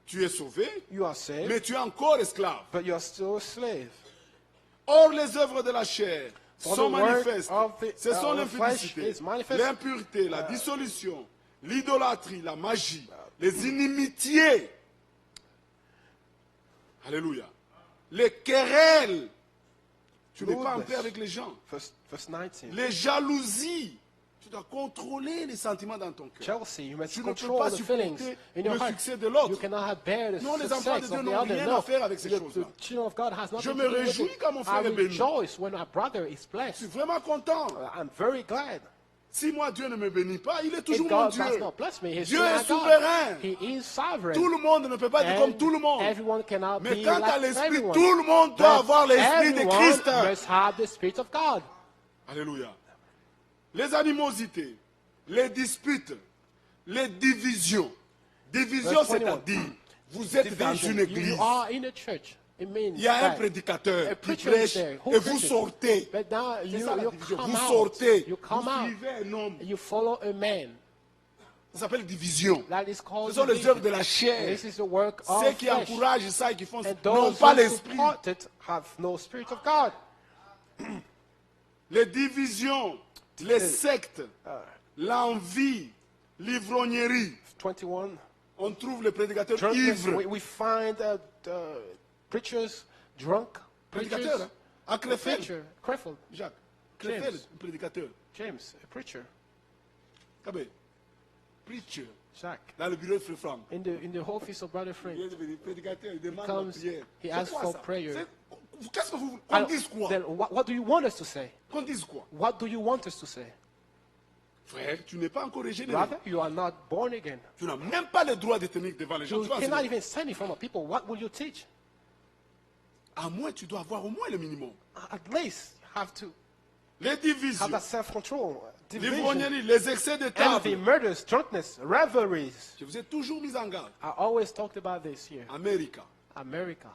A: Tu es sauvé,
B: You are saved,
A: mais tu es encore esclave.
B: but you are still a slave.
A: Or, les œuvres de la chair
B: For
A: sont
B: the work
A: manifestes.
B: of the-
A: Ce sont
B: the flesh
A: l'impudicité,
B: is manifest.
A: l'impureté, la dissolution, l'idolâtrie, la magie, les inimitiés. Alléluia. Les querelles. Tu n'es pas en paix avec les gens.
B: Verse 19.
A: Les jalousies. Tu dois contrôler les sentiments dans ton cœur.
B: Jealousy, you must
A: Tu ne peux
B: control
A: pas
B: the feelings
A: supporter
B: in your
A: le
B: heart.
A: succès de l'autre.
B: You cannot bear the
A: Non, les enfants de
B: success
A: Dieu
B: of the
A: n'ont
B: other.
A: rien
B: No,
A: à faire avec ces
B: the
A: choses-là.
B: children of God has nothing
A: Je
B: to
A: me
B: do with
A: réjouis
B: it.
A: quand mon frère
B: I
A: est béni.
B: rejoice when my brother is
A: Je suis
B: blessed.
A: vraiment content.
B: I'm very glad.
A: Si moi, Dieu ne me bénit pas, il est
B: If
A: toujours mon
B: God
A: Dieu.
B: does not bless me, He's
A: Dieu
B: still
A: est
B: my God.
A: souverain.
B: He is sovereign.
A: Tout le monde ne peut pas être
B: And
A: comme tout le monde.
B: everyone cannot
A: Mais
B: be
A: quant à
B: like
A: l'esprit,
B: everyone.
A: tout le monde doit
B: But
A: avoir l'esprit de
B: everyone
A: Christ.
B: must have the Spirit of God.
A: Alléluia. Les animosités, les disputes, les divisions. Division,
B: Verse 21.
A: c'est-à-dire, vous êtes dans
B: Division.
A: une église.
B: You are in a church. It means
A: Il y a un
B: that
A: prédicateur
B: a
A: qui
B: preacher
A: prêche
B: is there who
A: et vous
B: preaches.
A: sortez.
B: But now
A: C'est
B: you,
A: ça la
B: you
A: division.
B: come
A: Vous
B: out.
A: sortez.
B: You come
A: Vous
B: out.
A: suivez un homme.
B: You follow a man.
A: Ça s'appelle division.
B: That is called
A: Ce sont les
B: division.
A: œuvres de la chair.
B: This is the work of
A: Ceux qui
B: flesh.
A: encouragent ça et qui font
B: And
A: n'ont
B: those
A: pas
B: who
A: l'esprit.
B: support it have no spirit of God.
A: Les divisions, les sectes, l'envie, l'ivrognerie.
B: 21.
A: On trouve les prédicateurs
B: Drunkenness.
A: ivres.
B: We find preachers drunk.
A: Prédicateur,
B: Preachers.
A: hein? À
B: A
A: Krefeld.
B: preacher. Crefeld.
A: Jacques. Krefeld,
B: James.
A: un prédicateur.
B: James, a preacher.
A: Kabé. Preacher.
B: Jacques.
A: Dans le bureau de Frère Franck.
B: In the office of Brother Frank.
A: Il est devenu prédicateur, il demande
B: comes,
A: la prière.
B: he
A: C'est
B: asks
A: quoi
B: for
A: ça?
B: prayer.
A: Qu'est-ce que vous... Qu'on
B: Alors,
A: dise quoi?
B: then what do you want us to say?
A: Qu'on dise quoi?
B: What do you want us to say?
A: Frère, tu n'es pas encore régénéré.
B: Brother, you are not born again.
A: Tu n'as même pas le droit de tenir devant les gens.
B: You
A: Tu vas
B: cannot
A: enseigner.
B: even stand in front of people. What will you teach?
A: À moins, tu dois avoir au moins le minimum.
B: At least you have to
A: Les
B: have
A: divisions,
B: that self-control. Division,
A: l'ivrognerie, les excès de
B: envy,
A: table.
B: murders, drunkenness, revelries.
A: Je vous ai toujours mis en garde.
B: I always talked about this here.
A: Amérique.
B: America.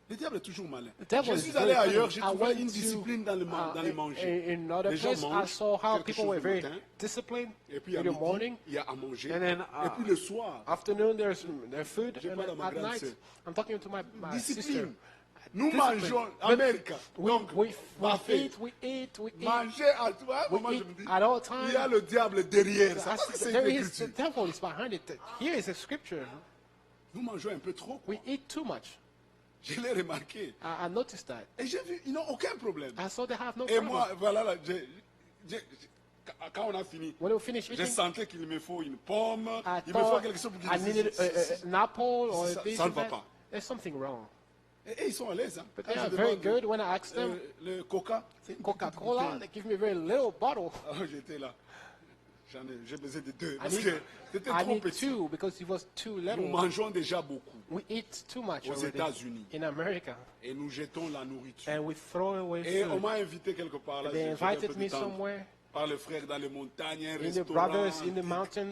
A: Le diable est toujours malin.
B: The devil
A: Je
B: is
A: suis
B: very
A: allé ailleurs,
B: cunning.
A: j'ai
B: I
A: trouvé
B: went
A: une
B: to,
A: discipline dans les manger.
B: in other
A: Les gens
B: places, I
A: mangent
B: saw how
A: quelque
B: people
A: chose
B: were
A: le
B: very
A: matin,
B: disciplined
A: et puis à
B: in the
A: midi,
B: morning.
A: il y a à manger.
B: And then,
A: Et puis le soir,
B: Afternoon, there's food,
A: Je
B: and
A: parle à
B: then
A: ma
B: at
A: grande
B: night,
A: sœur.
B: I'm talking to my sister.
A: discipline. Nous
B: Discipline.
A: mangeons
B: But
A: Amérique.
B: We,
A: Donc,
B: we
A: parfait.
B: eat, we eat.
A: Manger à toi,
B: We
A: moi je
B: eat
A: me dis,
B: at all times.
A: il y a le diable derrière. Ça, c'est
B: There
A: une
B: is the
A: écriture.
B: devil is behind it. Here is a scripture.
A: Nous mangeons un peu trop.
B: We eat too much.
A: Je l'ai remarqué.
B: I noticed that.
A: Et j'ai vu, ils n'ont aucun problème.
B: I saw they have no
A: Et
B: problem.
A: moi, voilà, là, quand on a fini,
B: When we finish
A: je
B: eating,
A: sentais qu'il me faut une pomme,
B: I
A: il me faut
B: thought
A: quelque chose pour
B: I
A: qu'il
B: needed an apple or
A: Ça-
B: this
A: ça ne
B: and
A: va
B: that.
A: pas.
B: There's something wrong.
A: Et ils sont à l'aise. Hein.
B: But
A: Quand
B: they
A: je
B: are very
A: demande,
B: good. When I ask them,
A: le coca, c'est une petite
B: Coca-Cola,
A: bouteille.
B: they give me a very little bottle.
A: Ah, j'étais là. J'ai besoin de deux.
B: I
A: Parce
B: need,
A: que c'était
B: I
A: trop
B: need
A: petit.
B: two because it was too
A: Nous
B: little.
A: mangeons déjà beaucoup.
B: We eat too much
A: Aux
B: already
A: États-Unis.
B: in America,
A: Et nous jetons la nourriture.
B: and we throw away
A: Et on
B: food.
A: m'a invité quelque part là.
B: They
A: j'ai fait un
B: invited
A: peu
B: me
A: de temps.
B: somewhere
A: Par le frère dans les montagnes, un
B: in the
A: restaurant.
B: brothers in the mountain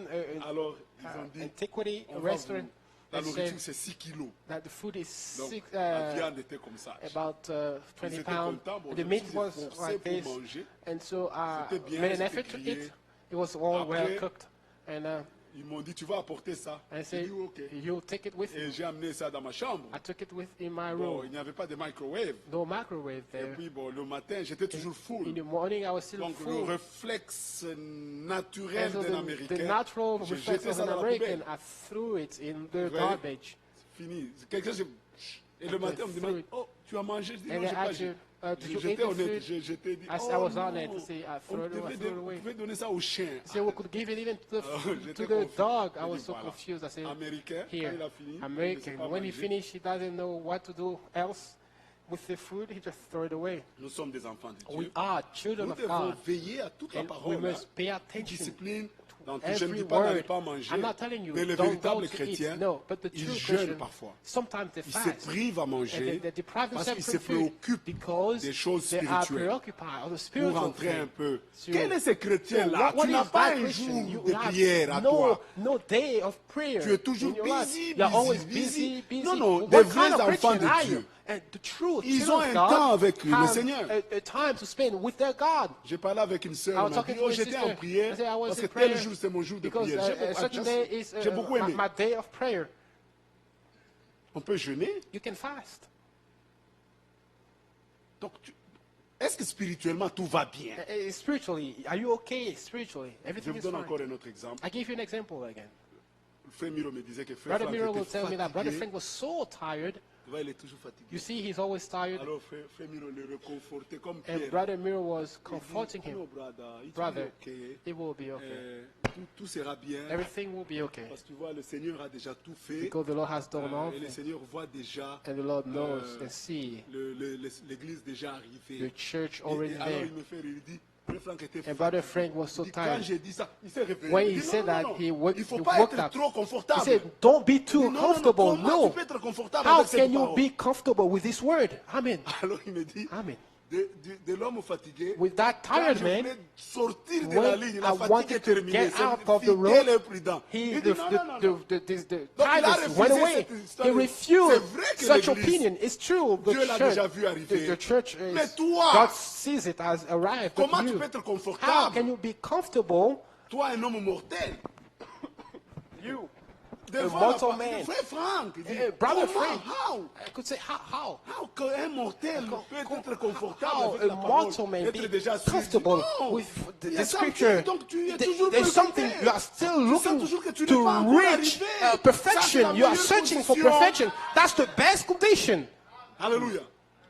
A: Alors, ils ont dit,
B: antiquity
A: on va
B: restaurant.
A: vous- la
B: They
A: nourriture
B: said
A: c'est 6 kilos.
B: that the food is
A: Donc,
B: six,
A: la viande était comme ça.
B: about 20
A: Ils étaient
B: pounds.
A: contents. Bon,
B: The
A: je me
B: meat
A: suis
B: was
A: efforcé
B: like
A: pour
B: this,
A: manger.
B: and so I
A: C'était bien,
B: made an
A: c'était
B: effort to
A: grillé.
B: eat. It was all well
A: Après,
B: cooked, and
A: Ils m'ont dit, tu vas apporter ça.
B: I
A: J'ai
B: said,
A: dit, ok.
B: "You take it with
A: Et
B: you."
A: j'ai amené ça dans ma chambre.
B: I took it with in my
A: Bon,
B: room.
A: il n'y avait pas de microwave.
B: No microwave
A: Et
B: there.
A: puis, bon, le matin, j'étais toujours full.
B: In the morning, I was still
A: Donc, le
B: full.
A: réflexe
B: And
A: naturel
B: so
A: d'un
B: the
A: Américain,
B: natural
A: j'ai
B: reflex
A: jeté
B: of
A: ça
B: an
A: dans la
B: American,
A: poubelle.
B: I threw it in the
A: voyez?
B: garbage.
A: C'est fini. Quelqu'un, et le matin, on me demande, oh, tu as mangé? Je dis,
B: And
A: non,
B: they
A: j'ai pas.
B: asked you, did you eat
A: J'étais
B: the
A: honnête.
B: food?
A: J'étais dit,
B: I
A: oh,
B: was honest.
A: non.
B: See, I
A: On
B: threw it away.
A: pouvait donner ça aux chiens.
B: So we could give it even to
A: J'étais
B: the
A: confus.
B: dog. I
A: J'ai
B: was
A: dit,
B: so
A: voilà.
B: confused. I said,
A: Américain, quand
B: here,
A: il a fini, il ne sait
B: American.
A: pas
B: When he
A: manger.
B: finished, he doesn't know what to do else with the food. He just throw it away.
A: Nous sommes des enfants de
B: We
A: Dieu.
B: are children
A: Nous
B: of
A: devons
B: God.
A: veiller à toute la
B: And we
A: parole.
B: must pay
A: Hein.
B: attention
A: Discipline. Donc,
B: to
A: je ne
B: every
A: dis pas n'allez
B: word.
A: pas manger.
B: I'm not telling you,
A: Mais les
B: don't go
A: véritables
B: to
A: chrétiens,
B: eat. No, but the
A: ils
B: true
A: jeûnent
B: Christians,
A: parfois.
B: sometimes they
A: Ils se
B: fast.
A: privent à
B: And
A: manger
B: they deprive
A: parce
B: themselves
A: qu'ils se
B: from food
A: préoccupent
B: because
A: des choses
B: they are
A: spirituelles.
B: preoccupied of the
A: pour
B: spiritual
A: rentrer un
B: thing.
A: peu.
B: So-
A: Quel est ce
B: So
A: chrétien-là?
B: what
A: Tu n'as
B: is
A: pas
B: that
A: un
B: Christian?
A: jour
B: You
A: de
B: have
A: prière à toi.
B: no day of prayer.
A: Tu es toujours
B: in your life.
A: busy,
B: You're always
A: busy.
B: busy.
A: Non, non,
B: What
A: des
B: kind
A: vrais
B: of
A: enfants
B: Christian
A: de
B: are
A: Dieu.
B: you? And the true
A: Ils
B: children
A: ont
B: of
A: un
B: God
A: temps avec le
B: have
A: Seigneur.
B: a time to spend with their God.
A: J'ai parlé avec une
B: I
A: sœur,
B: was
A: elle m'a
B: talking
A: dit,
B: to
A: oh,
B: a
A: j'étais en
B: sister.
A: prière,
B: I said, I was
A: parce que
B: in
A: tel
B: prayer
A: jour c'est mon jour de
B: because
A: prière.
B: such a day is
A: J'ai beaucoup aimé.
B: my day of prayer.
A: On peut jeûner.
B: You can fast.
A: Donc, est-ce que spirituellement tout va bien?
B: Spiritually, are you okay spiritually?
A: Je
B: Everything
A: vous
B: is
A: donne
B: fine.
A: encore un autre exemple.
B: I give you an example again.
A: Frère Miro me disait que Frère
B: Brother
A: Franck
B: Miro will
A: était
B: tell me that Brother
A: fatigué.
B: Frank was so tired.
A: Tu vois, il est toujours fatigué.
B: You see, he's always tired.
A: Alors Frère Miro le réconfortait comme
B: And
A: Pierre.
B: Brother Miro was
A: Il dit,
B: comforting him.
A: "No, brother, it's
B: Brother,
A: okay.
B: it will be okay.
A: Tout sera bien.
B: Everything will be okay.
A: Parce que tu vois, le Seigneur a déjà tout fait.
B: Because the Lord has done all
A: Et le
B: things.
A: Seigneur voit déjà
B: And the Lord knows and see
A: l'église déjà
B: the
A: arrivée.
B: church
A: Et
B: already
A: alors
B: there.
A: il me fait rire, il dit, Frère Franck était
B: And Brother
A: fatigué.
B: Frank was so
A: Il dit, quand
B: tired.
A: j'ai dit ça, il s'est réveillé.
B: When
A: Il
B: he
A: dit,
B: said
A: non,
B: that,
A: non, non,
B: he woke-
A: il ne faut
B: he
A: pas
B: woke
A: être
B: up.
A: trop
B: He
A: confortable.
B: said, don't be
A: Il dit,
B: too
A: non, non, non,
B: comfortable.
A: comment
B: No.
A: tu peux être confortable
B: How
A: avec cette
B: can you
A: parole?
B: be comfortable with this word? Amen.
A: Alors il me dit,
B: Amen.
A: de l'homme fatigué,
B: with that
A: quand
B: tired
A: je
B: man,
A: voulais sortir de la
B: when
A: ligne,
B: I
A: la fatigue
B: wanted
A: est
B: to
A: terminée.
B: get
A: C'est
B: out of the
A: fidèle
B: road,
A: et prudent.
B: the
A: Il dit non, non, non, non. Donc, il a
B: tiredness went
A: refusé
B: away.
A: cette histoire
B: He
A: de-
B: refused
A: C'est vrai que
B: such
A: l'Église,
B: opinion. It's true.
A: Dieu l'a déjà vu arriver.
B: The church
A: Mais
B: is,
A: toi,
B: God sees it as arrived. But
A: comment tu
B: you,
A: peux être
B: how
A: confortable?
B: can you be comfortable?
A: Toi, un homme mortel.
B: You,
A: Devant
B: mortal
A: la
B: man.
A: frère Franck, il dit,
B: brother
A: comment,
B: Frank,
A: how?
B: I could say how
A: Qu'un mortel peut être confortable
B: how
A: avec
B: a
A: la parole,
B: mortal man
A: être
B: be
A: déjà sûr.
B: comfortable
A: Non.
B: with
A: Il y
B: the
A: a
B: scripture.
A: something, donc tu es toujours
B: There's something
A: préoccupé.
B: you are still
A: Tu sens
B: looking
A: toujours que tu n'es
B: to
A: pas encore
B: reach
A: arrivé. Ça, c'est
B: perfection.
A: la
B: You are
A: meilleure
B: searching for
A: condition.
B: perfection. That's the best condition.
A: Alléluia.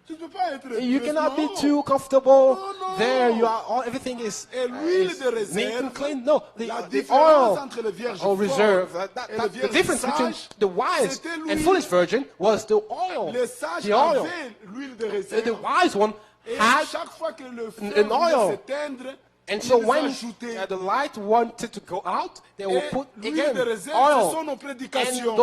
A: Tu ne peux pas être
B: You cannot be
A: non.
B: too comfortable
A: No.
B: there. You are everything is,
A: Et l'huile
B: is
A: de
B: neat
A: réserve,
B: and clean. No,
A: la
B: the
A: différence
B: oil
A: entre le vierge
B: or
A: fort
B: reserve.
A: et le
B: The
A: vierge
B: difference between
A: sage,
B: the wise
A: c'était
B: and
A: l'huile.
B: foolish virgin was the oil.
A: Les sages
B: The oil.
A: avaient l'huile de
B: The
A: réserve.
B: wise one
A: Et
B: had,
A: chaque fois que le feu
B: an oil.
A: voulait s'éteindre,
B: and so
A: ils
B: when
A: ajoutaient.
B: the light wanted to go out, they will
A: Et
B: put
A: l'huile
B: again
A: de réserve, ce
B: oil.
A: sont nos prédications.
B: And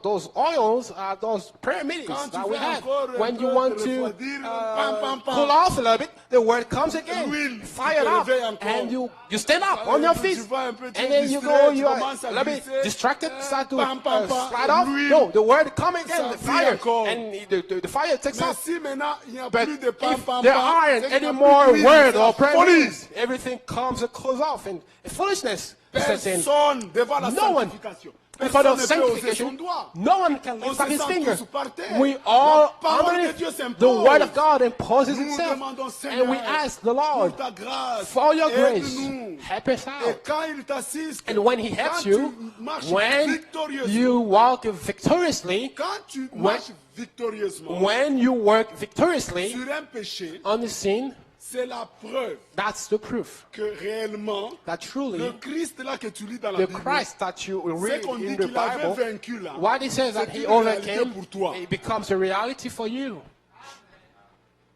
B: those oils are those prayer meetings
A: Quand tu
B: that we
A: veux
B: have.
A: encore un
B: When
A: peu
B: you
A: te
B: want to
A: refroidir, pam, pam, pam.
B: cool off a little bit, the word comes again.
A: L'huile
B: Fire
A: te
B: up,
A: réveille encore.
B: and you stand up on
A: Et
B: your
A: puis
B: feet.
A: tu vas un peu
B: And
A: te
B: then you
A: distraire,
B: go,
A: tu
B: you are
A: commences à
B: a little bit
A: glisser.
B: distracted, start to
A: Pam, pam, pam.
B: slide off.
A: L'huile.
B: No, the word come again, the
A: Ça brille
B: fire,
A: encore.
B: and the fire takes
A: Mais
B: off.
A: si maintenant il n'y a
B: But
A: plus de pam,
B: if
A: pam,
B: there
A: pam,
B: aren't
A: c'est qu'il n'y a
B: any
A: plus
B: more
A: d'huile,
B: word
A: c'est la
B: or prayer
A: folie.
B: meetings, everything comes and closes off, and foolishness sets in.
A: Personne devant la
B: No one.
A: sanctification.
B: Before
A: Personne
B: the
A: ne peut oser son
B: sanctification,
A: doigt.
B: no one can
A: On
B: lift
A: se
B: up his
A: sent
B: finger.
A: tous par terre.
B: We
A: La
B: all
A: parole de
B: underneath
A: Dieu s'impose.
B: the word of God imposes
A: Nous
B: itself,
A: demandons,
B: and
A: Seigneur,
B: we ask the Lord
A: pour ta grâce,
B: for your grace,
A: aide-nous.
B: help us
A: Et
B: out.
A: quand il t'assiste,
B: And when He helps
A: quand
B: you,
A: tu marches
B: when
A: victorieusement,
B: you walk victoriously,
A: quand tu marches victorieusement
B: when you work victoriously
A: sur un péché,
B: on the scene,
A: c'est la preuve
B: that's the proof
A: que réellement,
B: that truly
A: le Christ là que tu lis dans la
B: the
A: Bible,
B: Christ that you
A: c'est
B: read
A: qu'on
B: in
A: dit
B: the
A: qu'il avait
B: Bible,
A: vaincu là.
B: what He says that
A: C'est
B: He
A: une réalité
B: overcame,
A: pour toi.
B: it becomes a reality for you.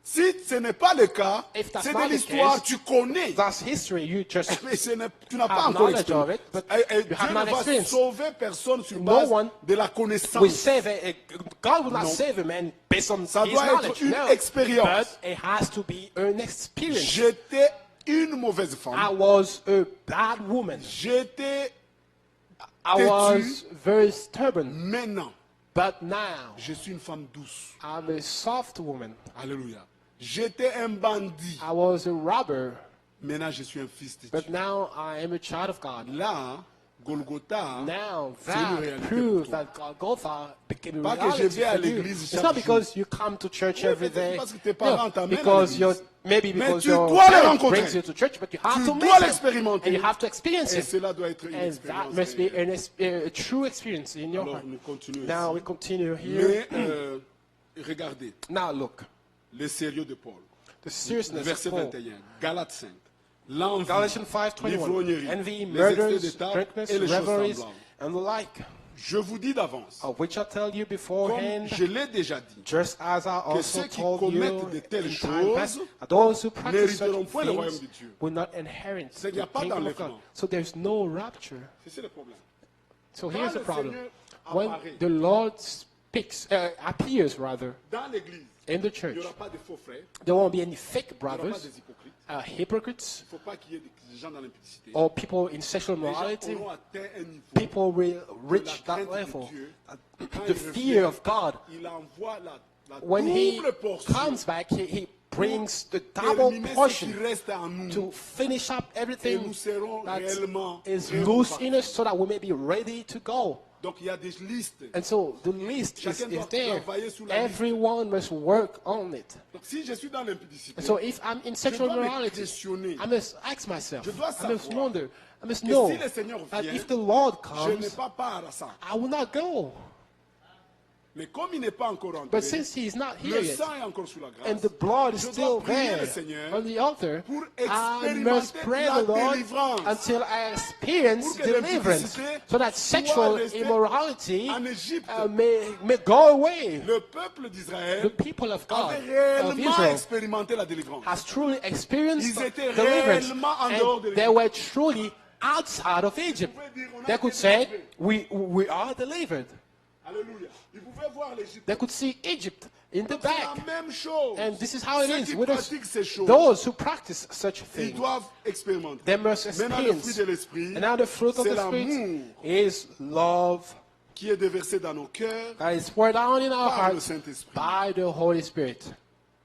A: Si ce n'est pas le cas,
B: If that's
A: c'est
B: not
A: de
B: the
A: l'histoire,
B: case,
A: tu connais.
B: That's history. You just
A: Mais tu n'as pas
B: have
A: encore
B: knowledge of it,
A: expérimenté.
B: but
A: Et
B: you
A: Dieu
B: have
A: ne
B: not
A: va
B: experienced.
A: sauver personne sur
B: No
A: base
B: one
A: de la
B: we
A: connaissance.
B: save God will not
A: Non.
B: save a man based on
A: Ça
B: his
A: doit être
B: knowledge.
A: une
B: No.
A: expérience.
B: But it has to be an experience.
A: J'étais une mauvaise
B: I
A: femme.
B: was a bad woman.
A: J'étais
B: I
A: Têtu.
B: was very stubborn.
A: maintenant.
B: But now
A: Je suis une femme douce.
B: I'm a soft woman.
A: Alléluia. J'étais un bandit.
B: I was a robber.
A: Maintenant, je suis un fils de
B: But
A: Dieu.
B: now I am a child of God.
A: Là, Golgotha,
B: Now
A: c'est une
B: that
A: réalité
B: proves
A: pour toi.
B: that Golgotha became a
A: Pas que je
B: reality
A: vais à
B: for you.
A: l'église
B: It's
A: chaque
B: not
A: jour.
B: because you come to church
A: Oui,
B: every
A: peut-être
B: day.
A: parce que tes parents
B: No,
A: t'amènent à
B: because
A: l'église.
B: maybe
A: Mais
B: because
A: tu
B: your
A: dois le
B: parents
A: rencontrer.
B: brings you to church, but you have
A: Tu
B: to
A: dois
B: meet them,
A: l'expérimenter.
B: and you have to experience
A: Et
B: it.
A: cela doit être une
B: And that
A: expérience.
B: must be
A: réelle.
B: a true experience in your
A: Alors,
B: heart.
A: nous continuons
B: Now
A: ici.
B: we continue here.
A: Mais regardez,
B: Now look,
A: le sérieux de Paul.
B: the seriousness
A: Verset
B: of Paul.
A: 21, Galates 5. L'envie,
B: Galatians 5:21.
A: l'ivrognerie,
B: Envy,
A: les excès
B: murders,
A: de table
B: drunkenness,
A: et les choses
B: revelries,
A: semblables.
B: and the like,
A: Je vous dis d'avance,
B: of which I tell you
A: comme
B: beforehand,
A: je l'ai déjà dit,
B: just as I also
A: ceux qui
B: told you
A: commettent de telles
B: in time past,
A: choses
B: those who practice such
A: n'hériteront point le royaume
B: things
A: de Dieu.
B: will not inherit
A: Il n'y a
B: the
A: pas
B: kingdom of God.
A: d'enlèvement.
B: So there's no rapture.
A: c'est ça le problème.
B: So
A: Quand
B: here's the
A: le
B: problem.
A: Seigneur
B: When
A: apparaît
B: the Lord speaks, appears rather,
A: dans l'église,
B: in the
A: il n'y
B: church,
A: aura pas de faux frères,
B: there won't be any fake
A: il n'y aura pas
B: brothers,
A: des hypocrites.
B: hypocrites,
A: Il ne faut pas qu'il y ait des gens dans l'impudicité.
B: or people in sexual
A: Les gens
B: morality.
A: auront atteint un niveau.
B: People will reach
A: la
B: that
A: crainte de
B: level.
A: Dieu,
B: The
A: quand il
B: fear
A: revient,
B: of God.
A: il envoie la
B: When He
A: double portion
B: comes back, He brings the
A: pour
B: double
A: terminer ce
B: portion
A: qui reste en nous.
B: to finish up
A: Et
B: everything
A: nous serons
B: that
A: réellement
B: is
A: prêts
B: loose
A: pour
B: in us so that we may be ready to go.
A: Donc il y a des listes.
B: And so the list
A: Chacun
B: is
A: doit
B: there.
A: travailler sur la liste.
B: Everyone must work on it.
A: Donc si je suis dans l'impudicité,
B: And so if I'm in sexual
A: dois me
B: morality,
A: questionner.
B: I must ask myself,
A: Je dois
B: I must
A: savoir
B: wonder, I must
A: que
B: know
A: si le Seigneur
B: that
A: vient,
B: if the Lord
A: je n'ai
B: comes,
A: pas part à ça.
B: I will not go.
A: Mais comme il n'est pas encore entré,
B: But since He is not here
A: le
B: yet,
A: sang est encore sous la grâce.
B: and the blood is
A: Je dois
B: still
A: prier
B: there
A: le Seigneur
B: on the altar,
A: pour
B: I must
A: expérimenter
B: pray
A: la
B: the Lord
A: délivrance.
B: until I experience
A: Pour que
B: deliverance,
A: l'impudicité
B: so that
A: soit
B: sexual
A: restée
B: immorality
A: en Égypte.
B: may go away.
A: Le peuple
B: The
A: d'Israël
B: people of God,
A: avait
B: of
A: réellement
B: Israel,
A: expérimenté la délivrance.
B: has truly experienced
A: Ils étaient
B: deliverance,
A: réellement en dehors de
B: and they were truly outside of Egypt.
A: pouvez dire, on a
B: They could
A: été
B: say,
A: délivrés.
B: we are delivered.
A: Alléluia. Ils pouvaient voir l'Égypte.
B: They could see Egypt in the
A: Donc, c'est
B: back.
A: la même chose.
B: And this is how it
A: Ceux
B: is
A: qui
B: with us.
A: pratiquent ces choses,
B: Those who practice such
A: ils
B: things,
A: doivent expérimenter.
B: they must
A: Maintenant, le fruit
B: experience.
A: de l'esprit,
B: And now the fruit of
A: c'est
B: the Spirit
A: l'amour
B: is love
A: qui est déversé dans nos cœurs
B: that is poured down in our
A: par le
B: hearts
A: Saint-Esprit.
B: by the Holy Spirit.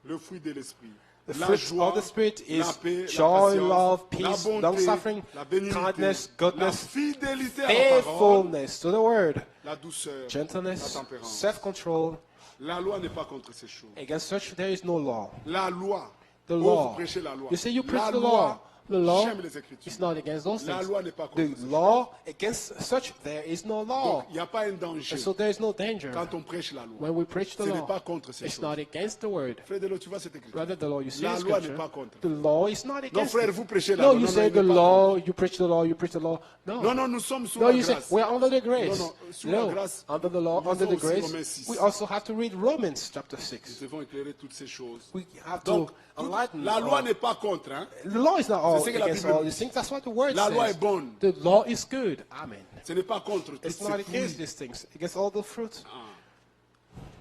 A: Le fruit de l'esprit.
B: The
A: La
B: fruit
A: joie,
B: of the Spirit is
A: la paix, la
B: joy,
A: patience,
B: love,
A: la
B: peace,
A: bonté,
B: long-suffering,
A: la bénignité,
B: kindness,
A: la
B: goodness,
A: fidélité à la parole,
B: faithfulness to the word,
A: la douceur, la
B: gentleness,
A: tempérance.
B: self-control.
A: La loi n'est pas contre ces choses.
B: Against such there is no law.
A: La loi.
B: The
A: Oh,
B: law.
A: vous prêchez la loi.
B: You say you preach
A: La
B: the
A: loi,
B: law. The law
A: j'aime les Écritures.
B: is not against those
A: La
B: things.
A: loi n'est pas contre
B: The
A: ces choses.
B: law, against such there is no
A: Donc,
B: law.
A: il n'y a pas un danger
B: And so there is no danger
A: quand on prêche la loi.
B: when we preach the
A: Ce n'est
B: law.
A: pas contre ces
B: It's
A: choses.
B: not against the word.
A: Frère Delo, tu vois cette écriture.
B: Rather, the law, you see
A: La
B: the
A: loi n'est
B: scripture.
A: pas contre.
B: The law is not
A: Non,
B: against
A: frère,
B: it.
A: vous prêchez la
B: No,
A: loi.
B: you
A: Non,
B: say
A: non,
B: the
A: il n'est pas
B: law, you preach the law, you preach the law. No.
A: Non, non, nous sommes sous
B: No,
A: la
B: you say
A: grâce.
B: we're under the grace.
A: Non, non, sous la
B: No,
A: grâce,
B: under the law,
A: nous
B: under the
A: lisons aussi
B: grace.
A: Romains 6.
B: We also have to read Romans chapter
A: Nous
B: 6.
A: devons éclairer toutes ces choses.
B: We have
A: Donc,
B: to enlighten.
A: la loi
B: all.
A: n'est pas contre. Hein?
B: The law is not all
A: C'est ce que la
B: against
A: Bible
B: all
A: dit.
B: these things. That's what the word
A: La loi
B: says.
A: est bonne.
B: The law is good. Amen.
A: Ce n'est pas contre toutes
B: It's
A: ces
B: not against
A: fruits.
B: these things, against all the fruit.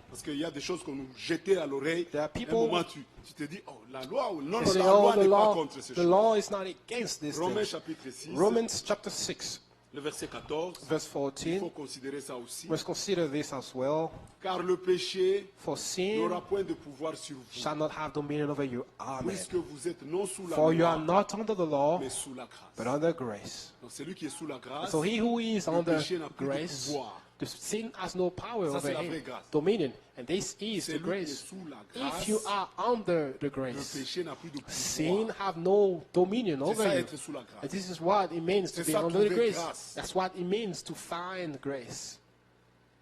A: Parce qu'il y a des choses qu'on nous jetait à l'oreille.
B: There are
A: À un
B: people-
A: moment, tu te dis, oh, la loi. Non,
B: They
A: non,
B: say,
A: la
B: oh,
A: loi
B: the
A: n'est pas
B: law,
A: contre ces
B: the
A: choses.
B: law is not against these
A: Romains
B: things.
A: chapitre 6,
B: Romans chapter 6,
A: le verset 14.
B: verse
A: Il faut
B: 14.
A: considérer ça aussi.
B: Must consider this as well.
A: Car le péché
B: For sin
A: n'aura point de pouvoir sur vous.
B: shall not have dominion over you. Amen.
A: Puisque vous êtes non sous la
B: For you are
A: loi,
B: not under the law,
A: mais sous la grâce.
B: but under grace.
A: Donc celui qui est sous la grâce,
B: So he who is
A: le
B: under
A: péché n'a plus de
B: grace,
A: pouvoir.
B: the sin has no power
A: Ça,
B: over
A: c'est la
B: him.
A: vraie grâce.
B: Dominion. And this is
A: C'est
B: the
A: lui qui est
B: grace.
A: sous la grâce.
B: If you are under the
A: Le
B: grace,
A: péché n'a plus de
B: sin
A: pouvoir.
B: have no dominion
A: C'est
B: over
A: ça
B: you.
A: être sous la grâce.
B: And this is what it means to
A: C'est
B: be
A: ça,
B: under the
A: trouver
B: grace.
A: grâce.
B: That's what it means to find grace.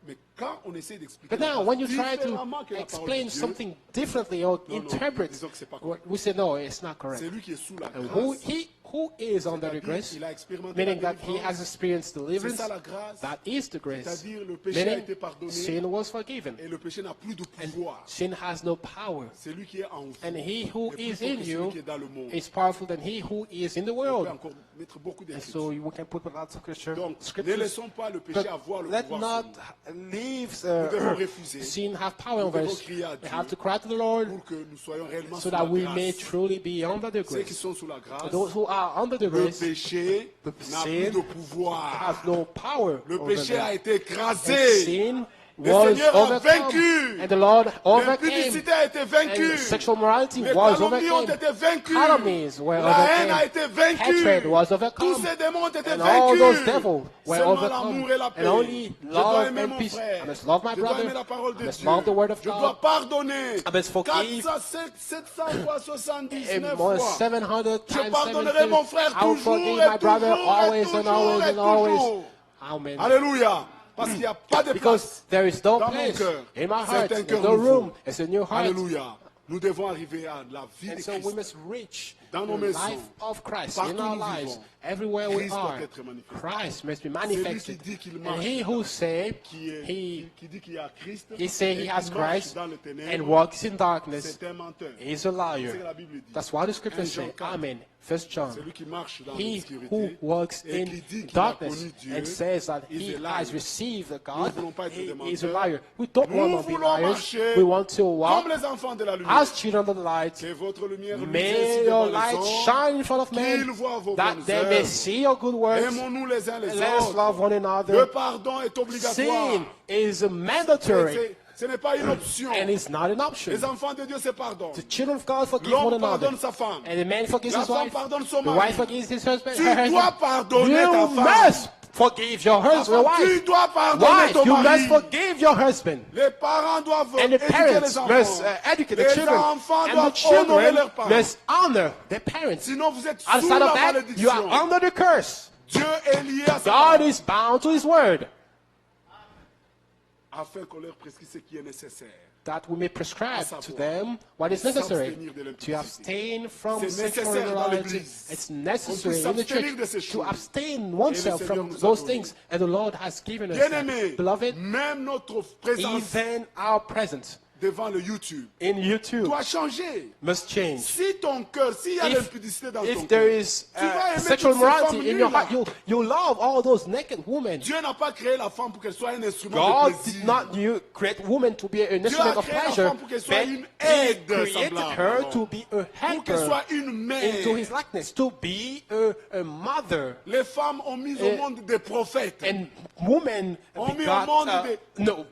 A: Mais quand on essaie d'expliquer
B: But
A: la
B: now,
A: grâce
B: when you try
A: différemment que
B: to
A: la parole
B: explain
A: de Dieu,
B: something differently or
A: Non, non,
B: interpret,
A: disons que c'est pas correct.
B: we say no, it's not correct.
A: c'est lui qui est sous la
B: And
A: grâce.
B: he who is under the
A: C'est-à-dire
B: grace,
A: qu'il a expérimenté
B: meaning
A: la
B: that he
A: délivrance.
B: has experienced
A: C'est
B: deliverance,
A: ça la grâce.
B: that is the grace.
A: C'est-à-dire le péché a
B: Meaning
A: été pardonné
B: sin was forgiven.
A: et le péché n'a plus de
B: And
A: pouvoir.
B: sin has no power.
A: C'est lui qui est en vous.
B: And he who
A: est plus
B: is
A: fort
B: in
A: que celui
B: you
A: qui est dans le monde.
B: is powerful than he who is in the
A: On peut
B: world.
A: encore mettre beaucoup
B: And so
A: d'écritures.
B: we can put lots of scripture,
A: Donc, ne
B: scriptures.
A: laissons pas le péché
B: But
A: avoir le
B: let
A: pouvoir
B: not
A: sur nous.
B: leave
A: Nous devons refuser
B: sin have power
A: Nous
B: over
A: devons
B: us.
A: crier à
B: We
A: Dieu
B: have to cry to the Lord
A: pour que nous soyons réellement
B: so
A: sous la
B: that we may
A: grâce.
B: truly be under the
A: Ceux qui
B: grace.
A: sont sous la grâce,
B: Those who are under the
A: le
B: grace
A: péché
B: the
A: n'a
B: sin
A: plus de pouvoir.
B: have no power
A: Le
B: over
A: péché
B: them.
A: a été
B: And
A: écrasé.
B: sin
A: Le
B: was
A: Seigneur a
B: overcome.
A: vaincu.
B: And the Lord overcame.
A: L'impudicité a été vaincue.
B: And sexual morality
A: Les
B: was
A: calomnies ont
B: overcome.
A: été vaincues.
B: Calumnies were
A: La haine a
B: overcome.
A: été vaincue.
B: Hatred was overcome.
A: Tous ces démons ont été
B: And all those
A: vaincus.
B: devils were
A: Seulement
B: overcome.
A: l'amour et la paix.
B: And only
A: Je dois
B: love
A: aimer
B: and
A: mon
B: peace.
A: frère.
B: I must love my
A: Je dois
B: brother.
A: aimer la parole
B: I
A: de
B: must
A: Dieu.
B: love the word of
A: Je
B: God.
A: dois pardonner.
B: I must forgive.
A: 700 fois, 79
B: And more
A: fois.
B: 700
A: Je
B: times
A: pardonnerai mon
B: 700.
A: frère
B: I will
A: toujours
B: forgive
A: et
B: my brother
A: toujours et
B: always and
A: toujours
B: always
A: et
B: and always.
A: toujours.
B: Amen.
A: Alléluia. Parce qu'il n'y a pas de place
B: Because there is no
A: dans mon
B: place
A: cœur.
B: in my
A: C'est
B: heart.
A: un
B: There's
A: cœur
B: no
A: nouveau.
B: room. It's a new heart.
A: Alléluia. Nous devons arriver à la vie de
B: And so we
A: Christ.
B: must reach
A: Dans nos
B: the
A: maisons,
B: life of Christ
A: partout
B: in our
A: où nous
B: lives,
A: vivons,
B: everywhere we
A: Christ doit
B: are.
A: être manifesté.
B: Christ must be
A: Celui
B: manifested.
A: qui dit qu'il
B: And
A: marche,
B: he who say
A: qui dit qu'il y a Christ,
B: he say
A: et
B: he has
A: qui marche
B: Christ
A: dans le ténèbre,
B: and walks in darkness
A: c'est un menteur.
B: is a liar.
A: C'est ce que la Bible dit.
B: That's what the scriptures
A: 1 Jean
B: say.
A: 4.
B: Amen. 1 John.
A: Celui qui marche dans
B: He
A: l'obscurité
B: who walks
A: et
B: in
A: qui dit qu'il a
B: darkness
A: connu Dieu,
B: and says that
A: is
B: he
A: a liar.
B: has received the
A: Nous
B: God,
A: ne voulons pas être
B: he
A: des
B: is a
A: menteurs.
B: liar. We don't
A: Nous
B: want to be
A: voulons
B: liars.
A: marcher
B: We want to walk
A: comme les enfants de la lumière.
B: as children of the light.
A: Que votre lumière luise
B: May
A: ainsi
B: your
A: devant les
B: light
A: hommes,
B: shine in front of men,
A: qu'ils voient vos
B: that
A: bonnes
B: they may
A: œuvres.
B: see your good works.
A: Aimons-nous les uns les
B: Let us
A: autres.
B: love one
A: Le
B: another.
A: pardon est obligatoire.
B: Sin is mandatory
A: Ce n'est pas une option.
B: and it's not an option.
A: Les enfants de Dieu se pardonnent.
B: The children of God forgive one
A: L'homme
B: another.
A: pardonne sa femme.
B: And the man forgives
A: La
B: his
A: femme
B: wife.
A: pardonne son
B: The
A: mari.
B: wife forgives his husband.
A: Tu
B: her husband.
A: dois pardonner ta
B: You
A: femme.
B: must forgive your husband,
A: Tu
B: wife.
A: dois pardonner
B: Wife,
A: ton
B: you
A: mari.
B: must forgive your husband.
A: Les parents doivent
B: And the
A: éduquer
B: parents
A: les enfants.
B: must educate the
A: Les
B: children.
A: enfants
B: And the
A: doivent honorer
B: children
A: leurs parents.
B: must honor their parents.
A: Sinon, vous êtes sous
B: Outside
A: la
B: of that, you
A: malédiction.
B: are under the curse.
A: Dieu est lié à sa
B: God
A: parole
B: is bound to his word,
A: afin qu'on leur prescrive ce qui est nécessaire.
B: that we may prescribe
A: savoir,
B: to them what is necessary
A: s'abstenir de l'impudicité.
B: to abstain from
A: C'est
B: sexual
A: nécessaire dans
B: immorality.
A: l'Église.
B: It's
A: On
B: necessary
A: peut
B: in the
A: s'abstenir de
B: church
A: ces
B: to
A: choses.
B: abstain oneself
A: Et le
B: from
A: Seigneur nous a
B: those
A: donné.
B: things, and the Lord has given us.
A: Bien-aimés,
B: Beloved,
A: même notre présence
B: even our presence,
A: devant le YouTube
B: in YouTube
A: doit changer.
B: must change.
A: Si ton cœur, s'il y a l'impudicité dans ton
B: If
A: cœur,
B: there is
A: tu vas aimer
B: sexual
A: toutes ces femmes
B: morality in your
A: nulles-là.
B: heart, you love all those naked women.
A: Dieu n'a pas créé la femme pour qu'elle soit un instrument
B: God
A: de
B: did
A: plaisir.
B: not create woman to be an
A: Dieu
B: instrument
A: a
B: of
A: créé la
B: pleasure,
A: femme pour qu'elle soit
B: but
A: une
B: He
A: aide
B: created
A: semblable.
B: her
A: alors.
B: to be a
A: Pour qu'elle
B: helper
A: soit une mère.
B: into His likeness, to be a mother.
A: Les femmes ont mis au monde des prophètes,
B: And women
A: On met au
B: begot,
A: monde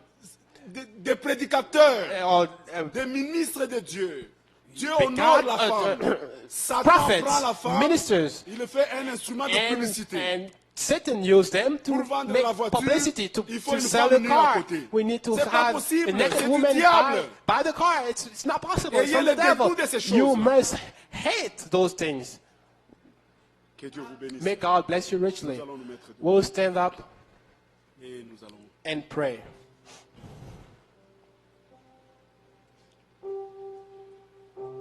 A: des prédicateurs, des ministres de Dieu. Dieu honore la femme. Satan
B: prophets,
A: prend la femme,
B: ministers,
A: il le fait un instrument de publicité.
B: and Satan used them to
A: Pour vendre
B: make
A: la voiture,
B: publicity, to
A: il faut
B: to
A: une
B: sell
A: femme
B: the
A: nue à
B: car.
A: côté.
B: We need to
A: C'est pas
B: have
A: possible,
B: a naked
A: c'est du
B: woman
A: diable.
B: buy the car. It's not possible.
A: Et
B: It's
A: il y a
B: from
A: le
B: the devil.
A: dégoût de ces
B: You
A: choses-là.
B: must hate those things.
A: Que Dieu vous bénisse.
B: May God bless you richly.
A: Nous allons nous mettre debout
B: We'll stand up
A: et nous allons
B: and pray.